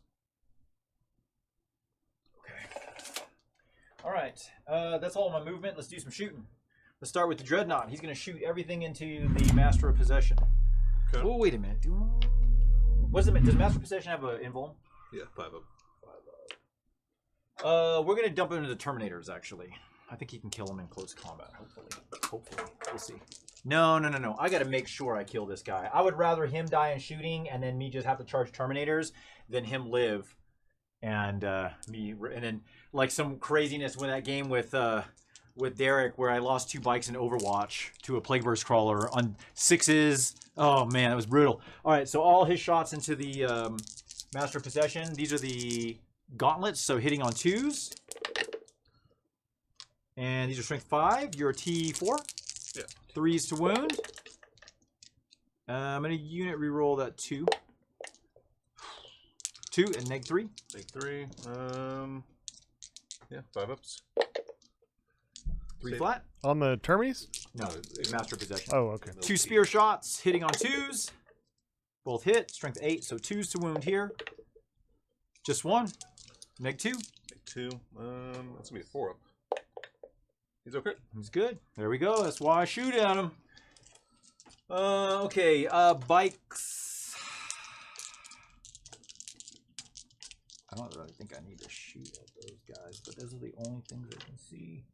Okay. All right. That's all my movement. Let's do some shooting. Let's start with the Dreadnought. He's going to shoot everything into the Master of Possession. Okay. Oh, wait a minute. What does it mean? Does Master of Possession have an invuln? Yeah, 5 up. We're going to dump into the Terminators, actually. I think he can kill him in close combat, hopefully. Hopefully. We'll see. No. I got to make sure I kill this guy. I would rather him die in shooting and then me just have to charge Terminators than him live and then like some craziness with that game with Derek where I lost 2 bikes in Overwatch to a Plagueburst Crawler on 6s. Oh, man, that was brutal. All right, so all his shots into the Master of Possession. These are the gauntlets, so hitting on 2s. And these are strength 5. You're a T4. Yeah. 3s to wound. I'm going to unit reroll that 2. 2 and neg 3. Neg 3. Yeah, 5 ups. 3 flat. On the Termies? No, Master of Possession. Oh, okay. 2 spear shots, hitting on 2s. Both hit. Strength 8, so 2s to wound here. Just 1. Neg 2. Neg 2. That's going to be a 4 up. He's okay. He's good. There we go. That's why I shoot at him. Okay, bikes. I don't really think I need to shoot at those guys, but those are the only things I can see.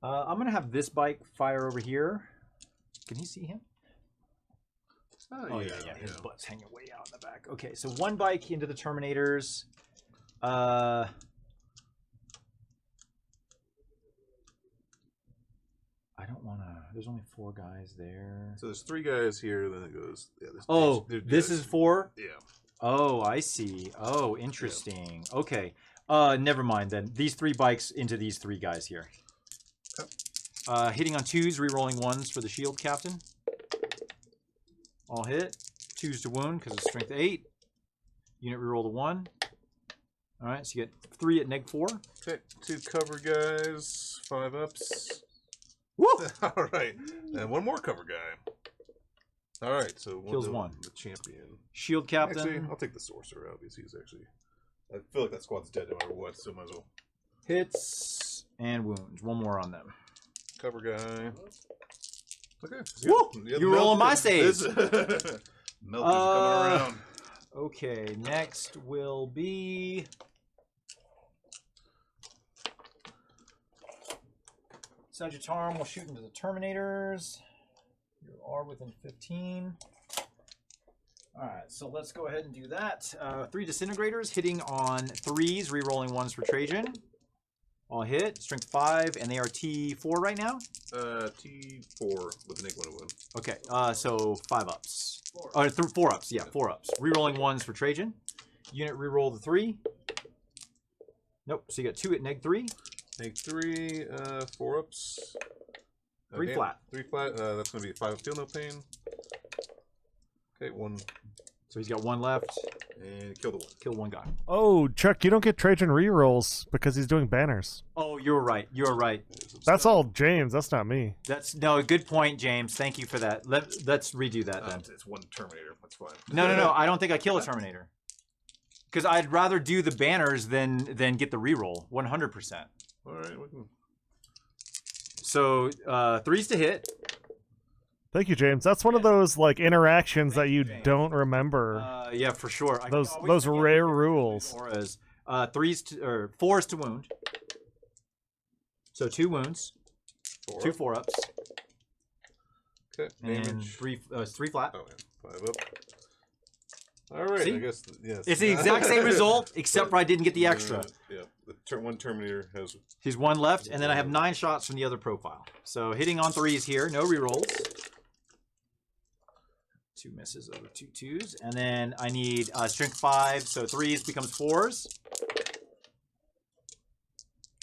I'm gonna have this bike fire over here. Can he see him? Oh yeah, his butt's hanging way out in the back. Okay, so 1 bike into the Terminators. I don't want to. There's only 4 guys there. So there's 3 guys here, then it goes. Yeah, this is 4? Yeah. Oh, I see. Oh, interesting. Yeah. Okay. Never mind then. These 3 bikes into these 3 guys here. Okay. Hitting on 2s, re-rolling 1s for the shield captain. All hit. 2s to wound because it's strength 8. Unit reroll the 1. All right, so you get 3 at neg 4. Okay, 2 cover guys, 5 ups. Woo! All right, and 1 more cover guy. All right, so kills 1. The champion. Shield captain. Actually, I'll take the sorcerer out because he's actually. I feel like that squad's dead no matter what, so might as well. Hits and wounds. 1 more on them. Cover guy. Okay. Woo! You're rolling my saves. Melters coming around. Okay, next will be Sagittarium will shoot into the Terminators. You are within 15. Alright, so let's go ahead and do that. 3 Disintegrators hitting on 3s, re-rolling 1s for Trajan. All hit, strength 5, and they are T4 right now? T4 with a neg 1 wound. Okay, so 5 ups. 4 ups, yeah, 4 ups. Re-rolling 1s for Trajan. Unit re-roll the 3. Nope, so you got 2 at neg 3. Neg 3, 4 ups. 3 flat. 3 flat, that's going to be 5 up, feel no pain. Okay, 1. So he's got 1 left. And kill the 1. Kill 1 guy. Oh, Chuck, you don't get Trajan rerolls because he's doing banners. Oh, you're right. You're right. That's all James. That's not me. That's no good point, James. Thank you for that. Let's redo that then. It's 1 Terminator. That's fine. No. I don't think I kill a Terminator. Because I'd rather do the banners than get the reroll. 100%. All right, we can. So 3s to hit. Thank you, James. That's one of those like interactions that you don't remember. Yeah, for sure. Those rare rules. 4s to wound. So 2 wounds. 2 4-ups. Okay. And 3 flat. Oh, yeah. 5 up. All right. See? I guess yes. It's the exact same result, except for I didn't get the extra. Yeah. The 1 Terminator has. He's 1 left, and then I have 9 shots from the other profile. So hitting on 3s here, no rerolls. 2 misses over 2 2s, and then I need strength 5, so 3s becomes 4s.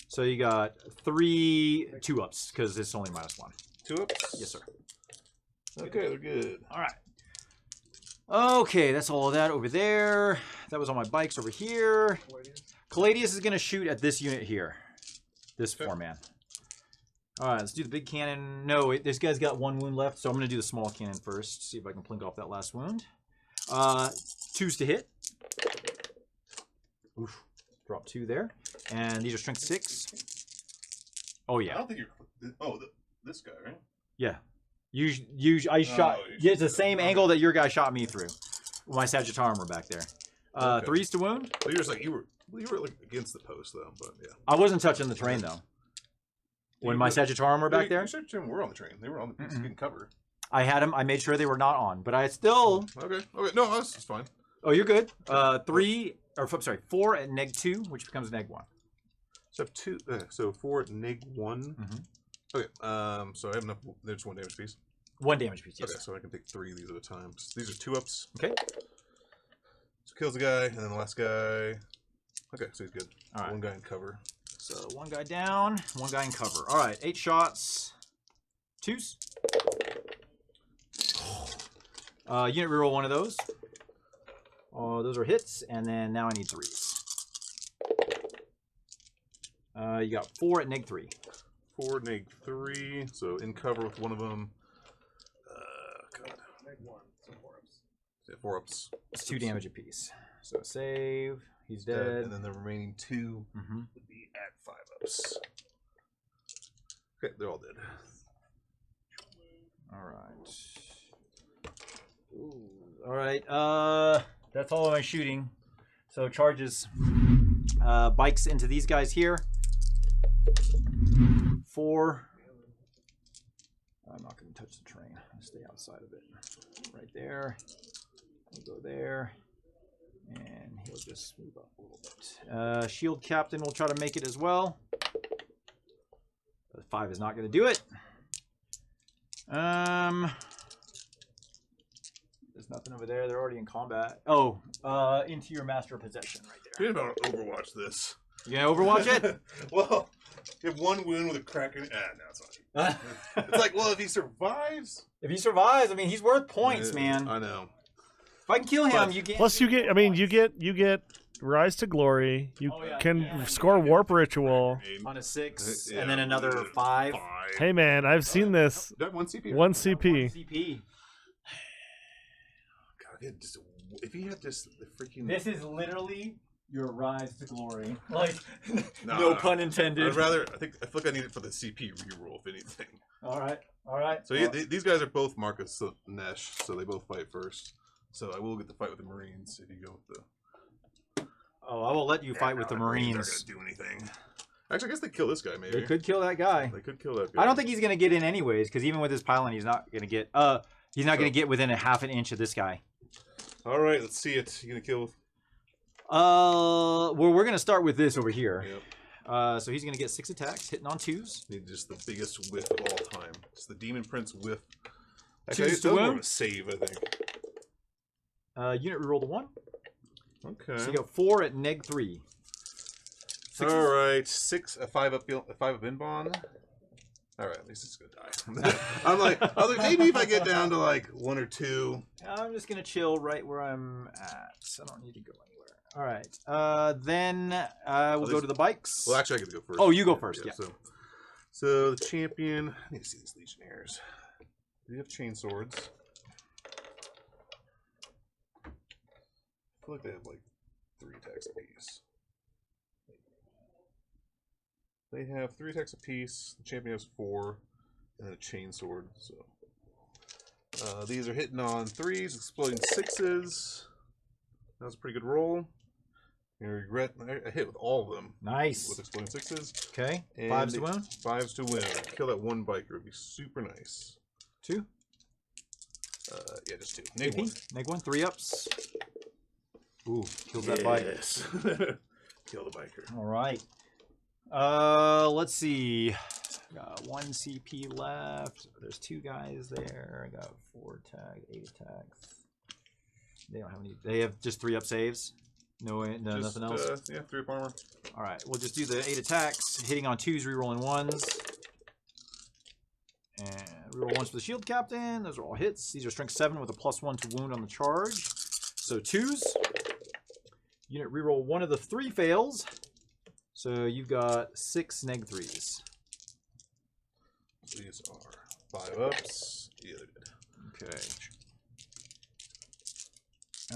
So you got 3 2-ups because it's only -1. 2 ups. Yes, sir. Okay, they're good. All right. Okay, that's all of that over there. That was all my bikes over here. Caladius is going to shoot at this unit here. This 4-man. All right, let's do the big cannon. No, this guy's got 1 wound left, so I'm going to do the small cannon first. See if I can plink off that last wound. 2s to hit. Oof. Drop 2 there. And these are strength 6. Oh, yeah. I don't think you're. Oh, this guy, right? Yeah. I shot. you It's the same angle that your guy shot me through. With my Sagittarius armor back there. Okay. 3s to wound. So you're just like you were like against the post though, but yeah. I wasn't touching the terrain though. When my Sagittarius armor back there. Your were on the train. They were on the piece getting cover. I had them. I made sure they were not on, but I still. Okay. No, that's fine. Oh, you're good. 4 at -2, which becomes -1. So 2. So 4 at -1. Okay. So I have enough. There's 1 damage piece. 1 damage piece. Yes. Okay. So I can take 3 of these at a time. So these are 2-ups. Okay. So kills the guy, and then the last guy. Okay. So he's good. All right. 1 guy in cover. So 1 guy down, 1 guy in cover. All right. 8 shots. 2s. Unit reroll 1 of those. Those are hits, and then now I need 3s. You got 4 at -3. 4 -3. So in cover with 1 of them. God. -1, so 4-ups. Yeah, 4-ups. It's 2 damage apiece. So save. He's Dead. dead. And then the remaining 2 would be at 5-ups. Okay, they're all dead. All right. Ooh. All right. That's all of my shooting. So charges. Bikes into these guys here. 4. I'm not going to touch the train. I'll stay outside of it. Right there. We'll go there. And he'll just move up a little bit. Shield Captain will try to make it as well. But 5 is not going to do it. There's nothing over there. They're already in combat. Oh, into your master possession right there. You're about to Overwatch this. You gonna Overwatch it? Well, you have 1 wound with a crack in it. No, it's not. It's like, well, if he survives. If he survives, I mean, he's worth points, man. I know. If I can kill him, But you get. Plus, you get. I mean, you get Rise to Glory. You can score Warp Ritual. On a 6, Yeah. and then another 5. Hey, man, I've seen this. Do I have 1 CP? 1 CP. CP. God, if he had just the freaking. This is literally your rise to glory. Like, No, no no. pun intended. I'd rather. I feel like I need it for the CP reroll, if anything. All right. All right. So yeah, these guys are both Marcus Nesh, so they both fight first. So I will get the fight with the Marines if you go with the. Oh, I will let you fight with the Marines. They're not gonna do anything. Actually, I guess they kill this guy. Maybe They could kill that guy. They could kill that guy. I don't think he's gonna get in anyways, because even with his pylon, he's not gonna get. He's not gonna get within a ½ an inch of this guy. All right, let's see it. You gonna kill? Well, we're gonna start with this over here. Yep. So he's gonna get 6 attacks, hitting on 2s. Need just the biggest whiff of all time. It's the Demon Prince whiff. Actually, 2s it's to more of wound. a save, I think. Unit reroll the 1. Okay. So you got 4 at -3. All right, 6, a 5 up inbond. All right, at least it's gonna die. I'm like, maybe if I get down to like 1 or 2. I'm just gonna chill right where I'm at. I don't need to go anywhere. All right. Then we'll go to the bikes. Well, actually, I get to go first. Oh, you go first. Yeah. So the champion. I need to see these legionnaires. Do you have chain swords? I feel like they have like 3 attacks apiece. They have 3 attacks apiece. The champion has 4, and then a chain sword. So these are hitting on 3s, exploding 6s. That was a pretty good roll. I regret I hit with all of them. Nice. With exploding 6s. Okay. And 5s to wound. 5s to win. Kill that 1 biker would be super nice. 2. Yeah, just 2. Neg 1. Neg 1. 3 ups. Ooh, kills that bike. Yes. Kill the biker. All right. Let's see. Got 1 CP left. There's 2 guys there. I got 4 attack, 8 attacks. They don't have any. They have just 3 up saves. No, nothing else. Yeah, 3 up armor. All right, we'll just do the 8 attacks, hitting on 2s, rerolling 1s, and reroll 1s for the shield captain. Those are all hits. These are strength 7 with a +1 to wound on the charge. So 2s. Unit reroll 1 of the 3 fails. So you've got 6 neg 3s. These are 5 ups. Yeah, they're good. Okay.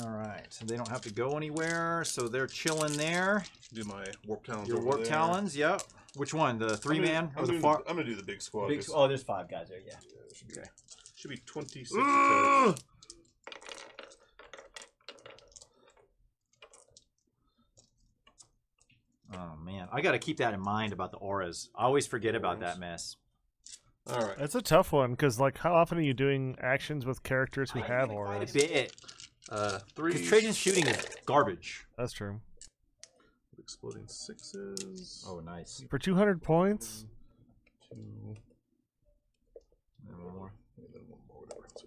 All right, so they don't have to go anywhere, so they're chilling there. Do my warp talons. Your warp talons, yep. Which one? The 3-man or the far? I'm gonna do the big squad. Big, oh, there's 5 guys there. Yeah. Yeah, there should be. Okay. Should be 26 attacks. Oh man, I got to keep that in mind about the auras. I always forget about that mess. All right. It's a tough one because, like, how often are you doing actions with characters who have auras? Quite a bit. 3. Because Trajan's shooting is garbage. That's true. Exploding 6s. Oh, nice. For 200 points. 2. And one more. And then one more. Whatever. So,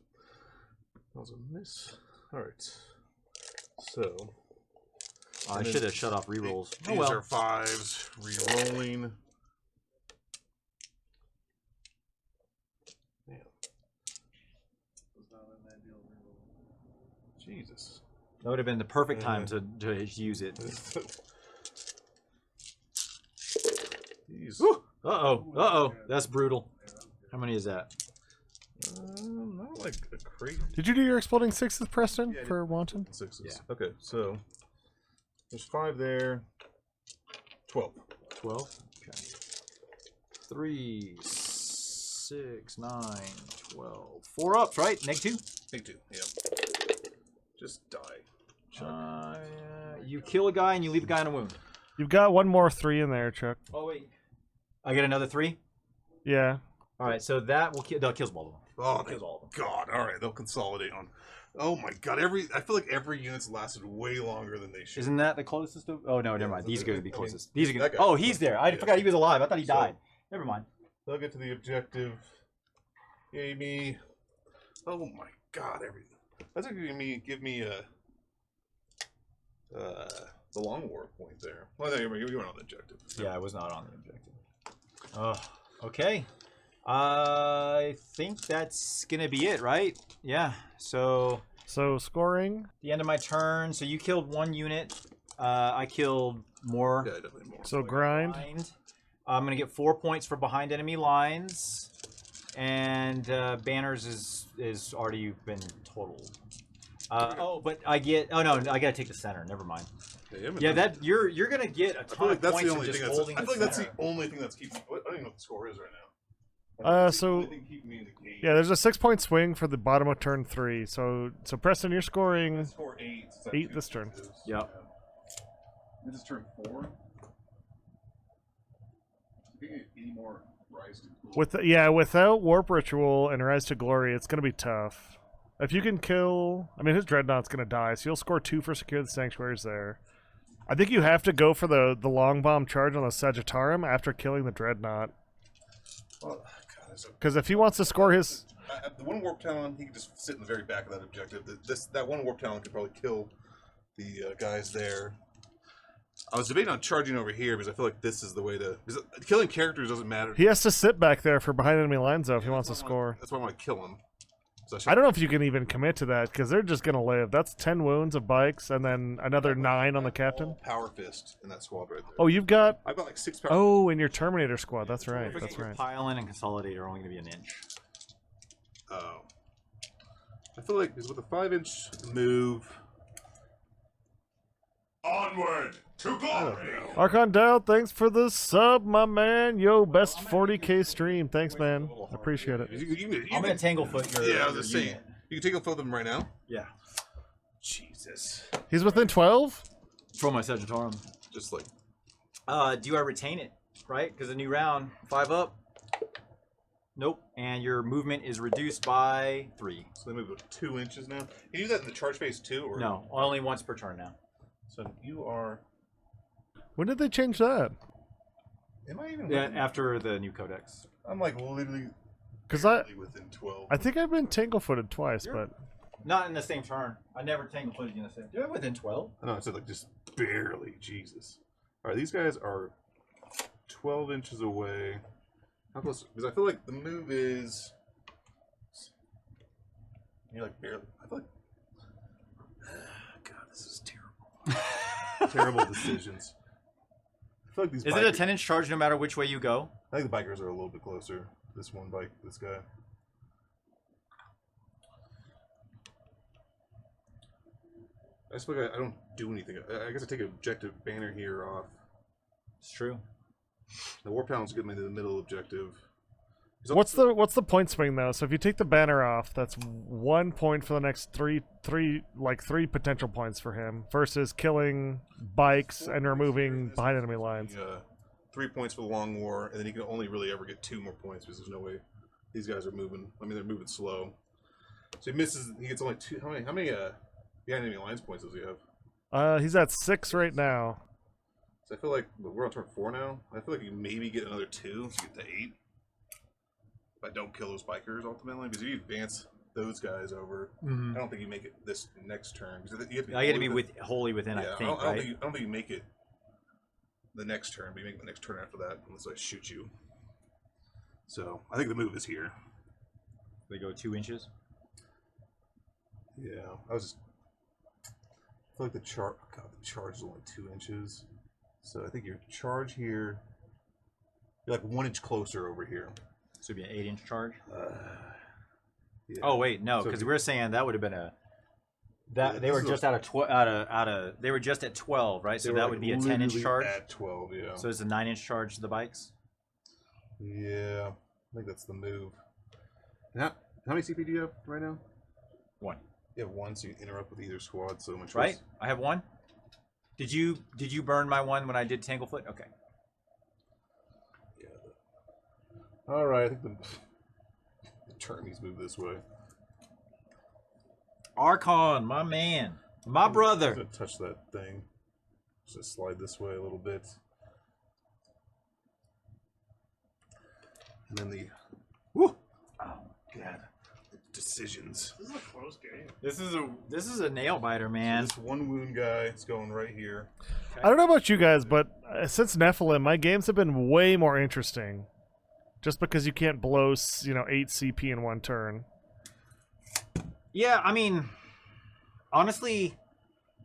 that was a miss. All right. So. I should have shut off rerolls. These are 5s. Rerolling. Man. Jesus. That would have been the perfect time to use it. These. Uh-oh. That's brutal. How many is that? Not like a crazy. Did you do your exploding 6s, Preston, Yeah, for Wanton? 6s. Yeah. Okay, so there's 5 there. 12. 12? Okay. 3, 6, 9, 12. 4 ups, right? -2? Big 2, yeah. Just die. You kill a guy and you leave a guy in a wound. You've got one more 3 in there, Chuck. Oh, wait. I get another 3? Yeah. All right, so that will kill. That kills all of them. Oh, Kills all of them. God. All right, they'll consolidate on. Oh, my God. I feel like every unit's lasted way longer than they should. Isn't that the closest of? Oh, no, never mind. These are going to be I mean, closest. These are that gonna... guy- Oh, he's there. I forgot he was alive. I thought he So- died. Never mind. They'll get to the objective. Yay, me. Oh, my God. Everything. That's going to give me a. The long war point there. Well, no, you weren't on the objective. Yeah, I was not on the objective. Oh, okay. I think that's gonna be it, right? Yeah. So scoring. the end of my turn. So you killed 1 unit. I killed more. Yeah, definitely more. So grind. I'm gonna get 4 points for behind enemy lines, and banners is already been totaled. But I get. Oh no, I gotta take the center. Never mind. Yeah, that you're gonna get a ton of that's points the for only just thing. holding I the feel like that's center. the only thing that's keeping. I don't even know what the score is right now. So That's the only thing keeping me in the game. yeah, there's a 6-point swing for the bottom of turn 3. So Preston, you're scoring I score 8. So 8 this turn. Yep. This is turn 4. Any more rise to glory? without Warp Ritual and Rise to Glory, it's gonna be tough. If you can kill, I mean, his Dreadnought's gonna die, so you'll score 2 for Secure the Sanctuaries there. I think you have to go for the long bomb charge on the Sagittarium after killing the Dreadnought. Oh, God, Because if he wants to score his... the one warp talon, he can just sit in the very back of that objective. That one warp talon could probably kill the guys there. I was debating on charging over here because I feel like this is the way to. Because killing characters doesn't matter. He has to sit back there for behind enemy lines, though, if he wants to score. That's why I want to kill him. So I don't know if you can even commit to that, because they're just going to live. That's 10 wounds of bikes, and then another 9 on the captain. Power fist in that squad right there. Oh, you've got... I've got like 6 power. Oh, in your Terminator squad. That's right. Forget That's your right. Pile in and consolidate are only going to be an inch. Oh. I feel like because with a 5-inch move. Onward to glory! Archon Dow, thanks for the sub, my man. Yo, best 40K stream. Thanks, man. I appreciate it. I'm going to Tanglefoot your Yeah, I was your just saying. unit. You can take a photo of them right now. Yeah. Jesus. He's within 12? From my Sagittarium. Just like. Do I retain it? Right? Because a new round, 5 up. Nope. And your movement is reduced by 3. So they move 2 inches now. Can you do that in the charge phase too? Or No, only once per turn now. So you are. When did they change that? Am I even? Yeah, within- after the new codex. I'm like literally. Because barely within 12. I think I've been tangle-footed twice, but... Not in the same turn. I never Tangle-footed you in the same. You're within 12. I know. I said like just barely. Jesus. All right, these guys are 12 inches away. How close? Because I feel like the move is. You're like barely. I feel like. God, this is terrible. Terrible decisions. I feel like these. Is it a 10-inch charge no matter which way you go? I think the bikers are a little bit closer. This one bike, this guy. I just feel like I don't do anything. I guess I take an objective banner here off. It's true. The warp talon's get me to the middle objective. What's the point swing though? So if you take the banner off, that's 1 point for the next three potential points for him versus killing bikes and removing behind enemy lines. 3 points for the long war, and then he can only really ever get 2 more points because there's no way these guys are moving. I mean, they're moving slow. So he misses. He gets only 2. How many behind enemy lines points does he have? He's at 6 right now. So I feel like we're on turn 4 now. I feel like you maybe get another 2, so you get to 8. If I don't kill those bikers ultimately, because if you advance those guys over, I don't think you make it this next turn. You have to I got to be wholly within. Yeah, I think. I don't think you make it the next turn, but you make the next turn after that unless I shoot you. So I think the move is here. They go 2 inches. Yeah, I feel like the charge is only 2 inches. So I think your charge here, you're like 1 inch closer over here. So it'd be an 8-inch charge. Yeah. Oh wait, no, So because we were saying that would have been they were just they were just at 12, right? So that would be a 10-inch charge. At 12, yeah. So it's a 9-inch charge to the bikes. Yeah, I think that's the move. Now, how many CP do you have right now? 1. You have 1, so you interrupt with either squad. So much. Right? I have 1. Did you burn my 1 when I did Tanglefoot? Okay. All right, I think the Termies move this way. Archon, my man, my brother. I'm gonna touch that thing. Just slide this way a little bit, and then the Woo! Oh god, decisions. This is a close game. This is a nail biter, man. So this 1 wound guy is going right here. I don't know about you guys, but since Nephilim, my games have been way more interesting. Just because you can't blow, 8 CP in 1 turn. Yeah, I mean, honestly,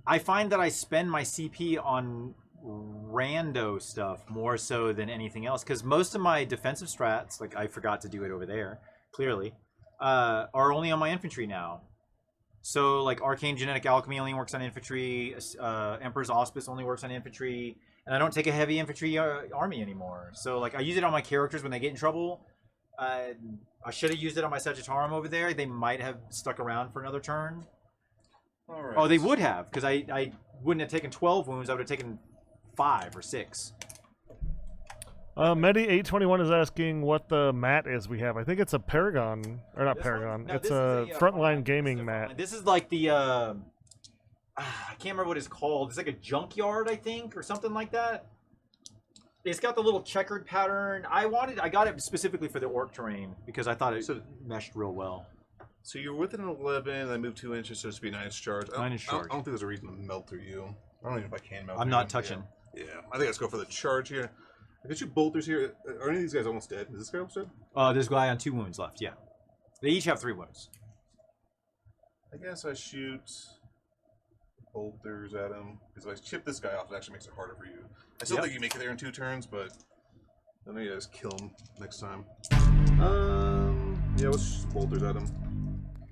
I find that I spend my CP on rando stuff more so than anything else. Because most of my defensive strats, like I forgot to do it over there, clearly, are only on my infantry now. So, like, Arcane Genetic Alchemy only works on infantry, Emperor's Auspice only works on infantry, and I don't take a heavy infantry army anymore. So, like, I use it on my characters when they get in trouble. I should have used it on my Sagittarium over there. They might have stuck around for another turn. All right. Oh, they would have, because I wouldn't have taken 12 wounds. I would have taken 5 or 6. Medi821 is asking what the mat is we have. I think it's a Paragon, or not This Paragon. one? No, it's this a is Frontline Frontline. Gaming This is a mat. Frontline. This is like the I can't remember what it's called. It's like a junkyard, I think, or something like that. It's got the little checkered pattern. I got it specifically for the orc terrain because I thought it meshed real well. So you're within 11, and I move 2 inches, so it's be 9-inch charge. 9-inch charge. I don't think there's a reason to melt through you. I don't even know if I can melt. I'm through not you. touching. Yeah, I think let's go for the charge here. I got you bolters here. Are any of these guys almost dead? Is this guy almost dead? This guy on 2 wounds left. Yeah, they each have 3 wounds. I guess I shoot bolters at him. Because if I chip this guy off, it actually makes it harder for you. I still think you make it there in 2 turns, but then maybe I just kill him next time. Yeah, let's shoot some bolters at him.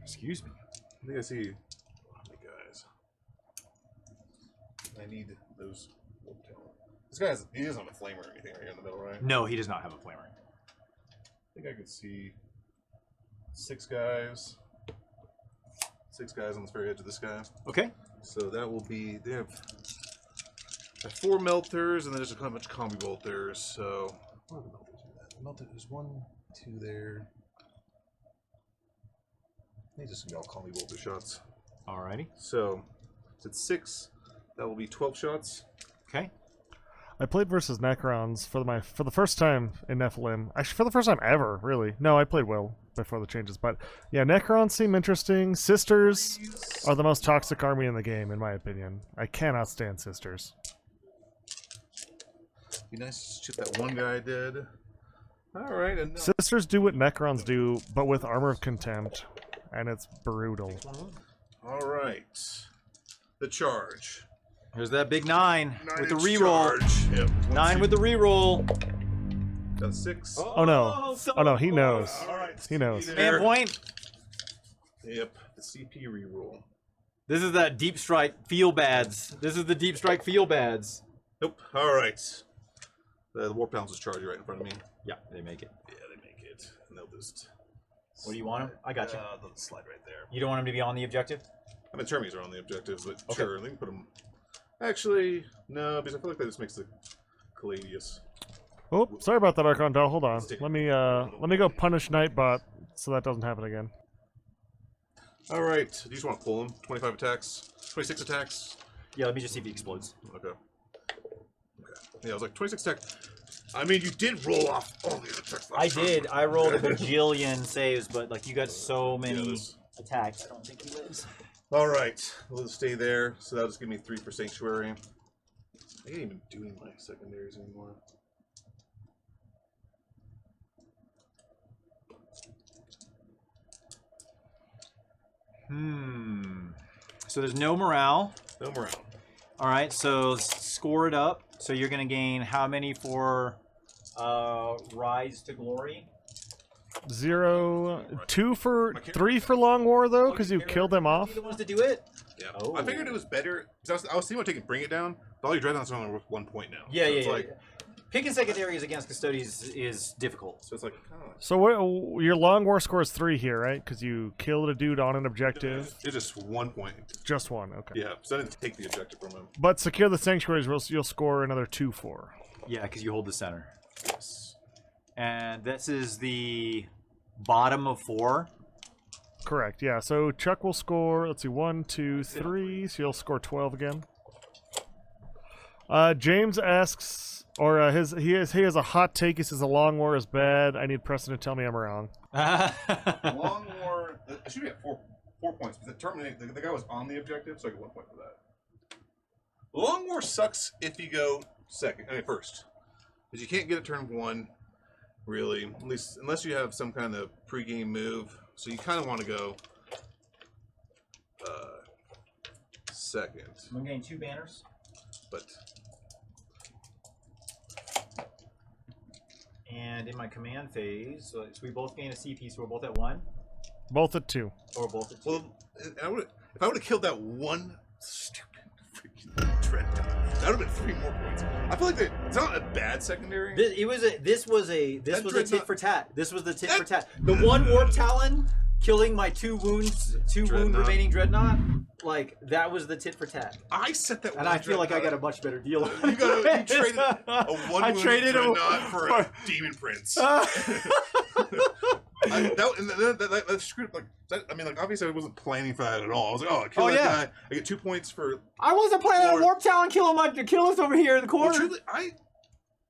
Excuse me. I think I see guys. I need those. This guy he doesn't have a flamer or anything right here in the middle, right? No, he does not have a flamer. I think I could see 6 guys. 6 guys on the very edge of this guy. Okay. So that will be, they have 4 melters, and then there's a bunch of combi bolters. So, what are the melters? There's 1, 2 there. These are some all combi bolter shots. Alrighty. So, it's 6. That will be 12 shots. Okay. I played versus Necrons for the first time in Nephilim. Actually, for the first time ever, really. No, I played Will before the changes, but yeah, Necrons seem interesting. Sisters are the most toxic army in the game, in my opinion. I cannot stand Sisters. Be nice to chip that one guy dead. All right. And Sisters do what Necrons do, but with Armor of Contempt, and it's brutal. all right. The charge. Here's that big 9 with the 9-inch reroll. charge. Yep. 9 with the reroll. Got 6. Oh no! Oh no! He knows. All right. He knows. Man point. Yep. The CP reroll. This is that deep strike feel bads. This is the deep strike feel bads. Nope. All right. The warp bounce is charging right in front of me. Yeah, they make it. Yeah, they make it. And Just What do you want him? I got you. the slide right there. You don't want him to be on the objective? I mean, termies are on the objectives, but Okay. sure, they can put them. Actually, no, because I feel like that just makes the Caladius. Oh, sorry about that, Archon. Hold on. Let me go punish Nightbot so that doesn't happen again. All right, do you just want to pull him? 25 attacks, 26 attacks. Yeah, let me just see if he explodes. Okay. Yeah, I was like 26 attack. I mean, you did roll off all the attacks. I did. I rolled a bajillion saves, but like you got so many this- attacks. I don't think he lives. All right, we'll just stay there. So that'll just give me 3 for Sanctuary. I can't even do my secondaries anymore. So there's no morale. No morale. All right, so score it up. So you're gonna gain how many for Rise to Glory? 0, 2 for 3 for Long War though, because you killed them off. You the ones to do it? Yeah. Oh. I figured it was better. 'Cause I was thinking about taking Bring It Down, but all your Dreadnoughts are only worth 1 point now. Yeah, so yeah, it's yeah. like, Picking secondaries against Custodes is difficult. So it's like, kind of like So what? Your Long War score is 3 here, right? Because you killed a dude on an objective. it's just 1 point. Just 1. Okay. Yeah, so I didn't take the objective from him. But secure the sanctuaries. You'll score another 2 for. Yeah, because you hold the center. Yes. And this is the bottom of 4. Correct. Yeah. So Chuck will score. Let's see, 1, 2, 3. So you'll score 12 again. James asks, or he has a hot take. He says the Long War is bad. I need Preston to tell me I'm wrong. Long War, it should be at 4 points, because the guy was on the objective, so I get 1 point for that. Long War sucks if you go first. Because you can't get a turn 1, really, at least unless you have some kind of pregame move. So you kind of want to go second. I'm getting 2 banners. But And in my command phase, so we both gain a CP, so we're both at 1? Both at 2. Or both at 2? well, if I would have killed that one stupid freaking Dreadnought, that would have been 3 more points. I feel like it's not a bad secondary. This was a tit Dreadnought- for tat. This was the tit for tat. The one Warp Talon killing my 2 wound Dreadnought. remaining Dreadnought, like that was the tit for tat. I set that. And I feel like I got a much better deal. You traded a 1 I wound traded Dreadnought for a Demon Prince. That screwed up. Like, obviously, I wasn't planning for that at all. I was like, oh, I kill that guy. I get 2 points for. I wasn't planning on Or- Warp Talon killing us over here in the corner. Well, truly, I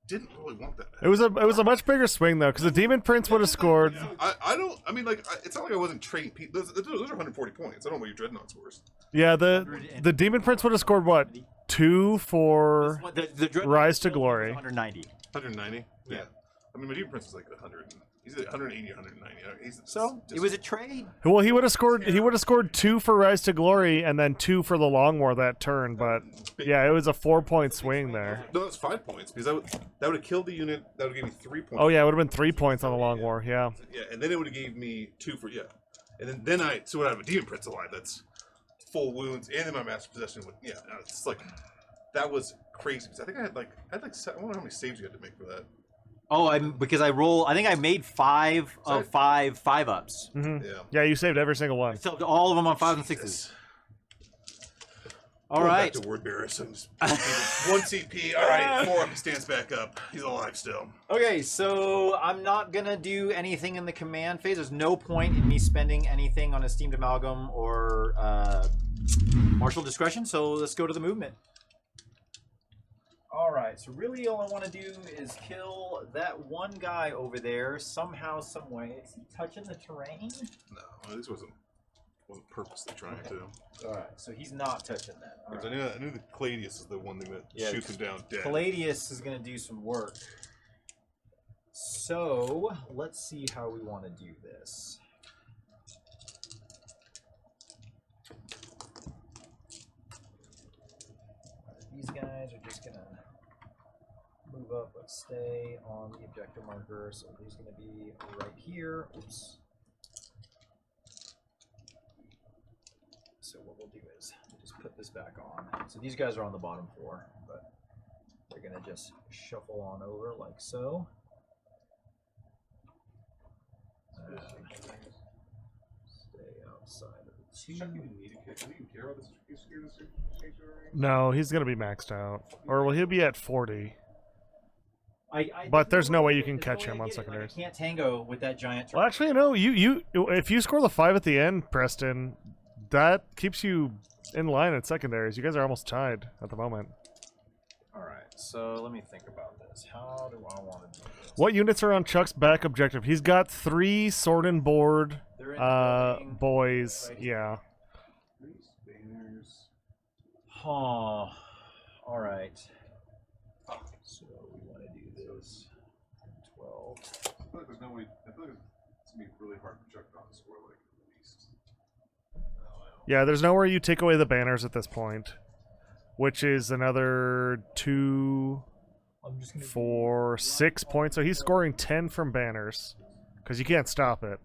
didn't really want that. It was a much bigger swing though, because the Demon Prince would have scored. I don't. I mean, like, it's not like I wasn't trading people. Those are 140 points. I don't know what your Dreadnought scores. Yeah, the Demon Prince would have scored what? 2 for The Dreadnought Rise to Glory. 190. 190. Yeah. I mean, my Demon Prince is like 100. He's at 180, 190. So it was a trade. Well, he would have scored 2 for Rise to Glory and then 2 for the Long War that turn. But yeah, it was a 4-point swing there. No, it's 5 points because that would have killed the unit. That would give me 3 points. Oh yeah, it would have been 3 points on the Long War. Yeah. Yeah, and then it would have gave me 2 for and then I would have a Demon Prince alive. That's full wounds, and then my Master Possession would it's like that was crazy because I think I had like I don't know how many saves you had to make for that. Oh, I think I made 5 of 5 5-ups. Mm-hmm. Yeah. Yeah, you saved every single one. So all of them on 5s and 6s. All Going right. Back to Word Bearer. So 1 CP. All right. 4 up. He stands back up. He's alive still. Okay, so I'm not gonna do anything in the command phase. There's no point in me spending anything on Esteemed Amalgam or Martial Discretion. So let's go to the movement. All right. So really, all I want to do is kill that one guy over there somehow, some way. Is he touching the terrain? No, this wasn't purposely trying to. All right. So he's not touching that. All Because right. I knew the Caladius is the one thing that Yeah, shoots him down dead. Caladius is going to do some work. So let's see how we want to do this. These guys are just going to move up. Let's stay on the objective marker. So he's going to be right here. Oops. So what we'll do is we'll just put this back on. So these guys are on the bottom 4, but they're going to just shuffle on over like so. Outside of the two. Chuck even need a kid. Does he even care about this sanctuary? No, he's gonna be maxed out, or will he be at 40? I But there's no way you there's can catch no way him to on get it. Like, secondaries. I can't tango with that giant. Well, actually, no. If you score the 5 at the end, Preston, that keeps you in line at secondaries. You guys are almost tied at the moment. All right, so let me think about this. How do I want to do this? What units are on Chuck's back objective? He's got 3 sword and board They're in the building. boys. Right. Yeah. These banners. Huh. All right. So we want to do this. 12. I feel like there's no way. I feel like it's gonna be really hard for Chuck not to score like at least. Yeah, there's nowhere you take away the banners at this point, which is another 2, I'm just gonna 4, 6 points. So he's scoring 10 from banners because you can't stop it.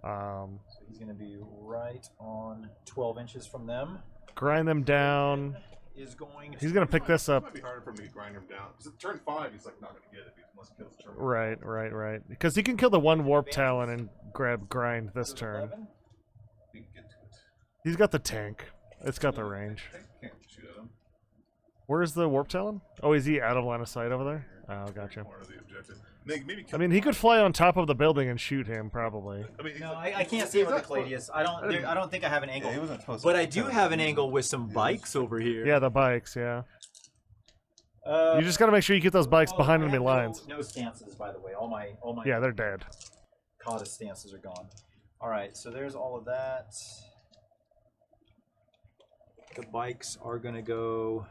So he's going to be right on 12 inches from them. Grind them down. Is going. He's gonna pick this It up. might be harder for him to grind him down because at turn 5 he's like not gonna get it unless he kills the turn. Right. Because he can kill the 1 warp talon and grab grind this turn. 11? We can get to it. He's got the tank. It's got the range. I can't shoot at him. Where's the warp talon? Oh, is he out of line of sight over there? Oh, gotcha. More of the objective. Maybe I mean, he could fly on top of the building and shoot him, probably. I mean, No, I can't see him with the Cladius. I don't think I have an angle. he wasn't supposed But I do have an angle with some bikes over here. Yeah, the bikes, yeah. Uh, You just gotta make sure you get those bikes oh, behind I enemy have lines. No stances, by the way. All my Yeah, they're dead. Custodes stances are gone. All right, so there's all of that. The bikes are gonna go.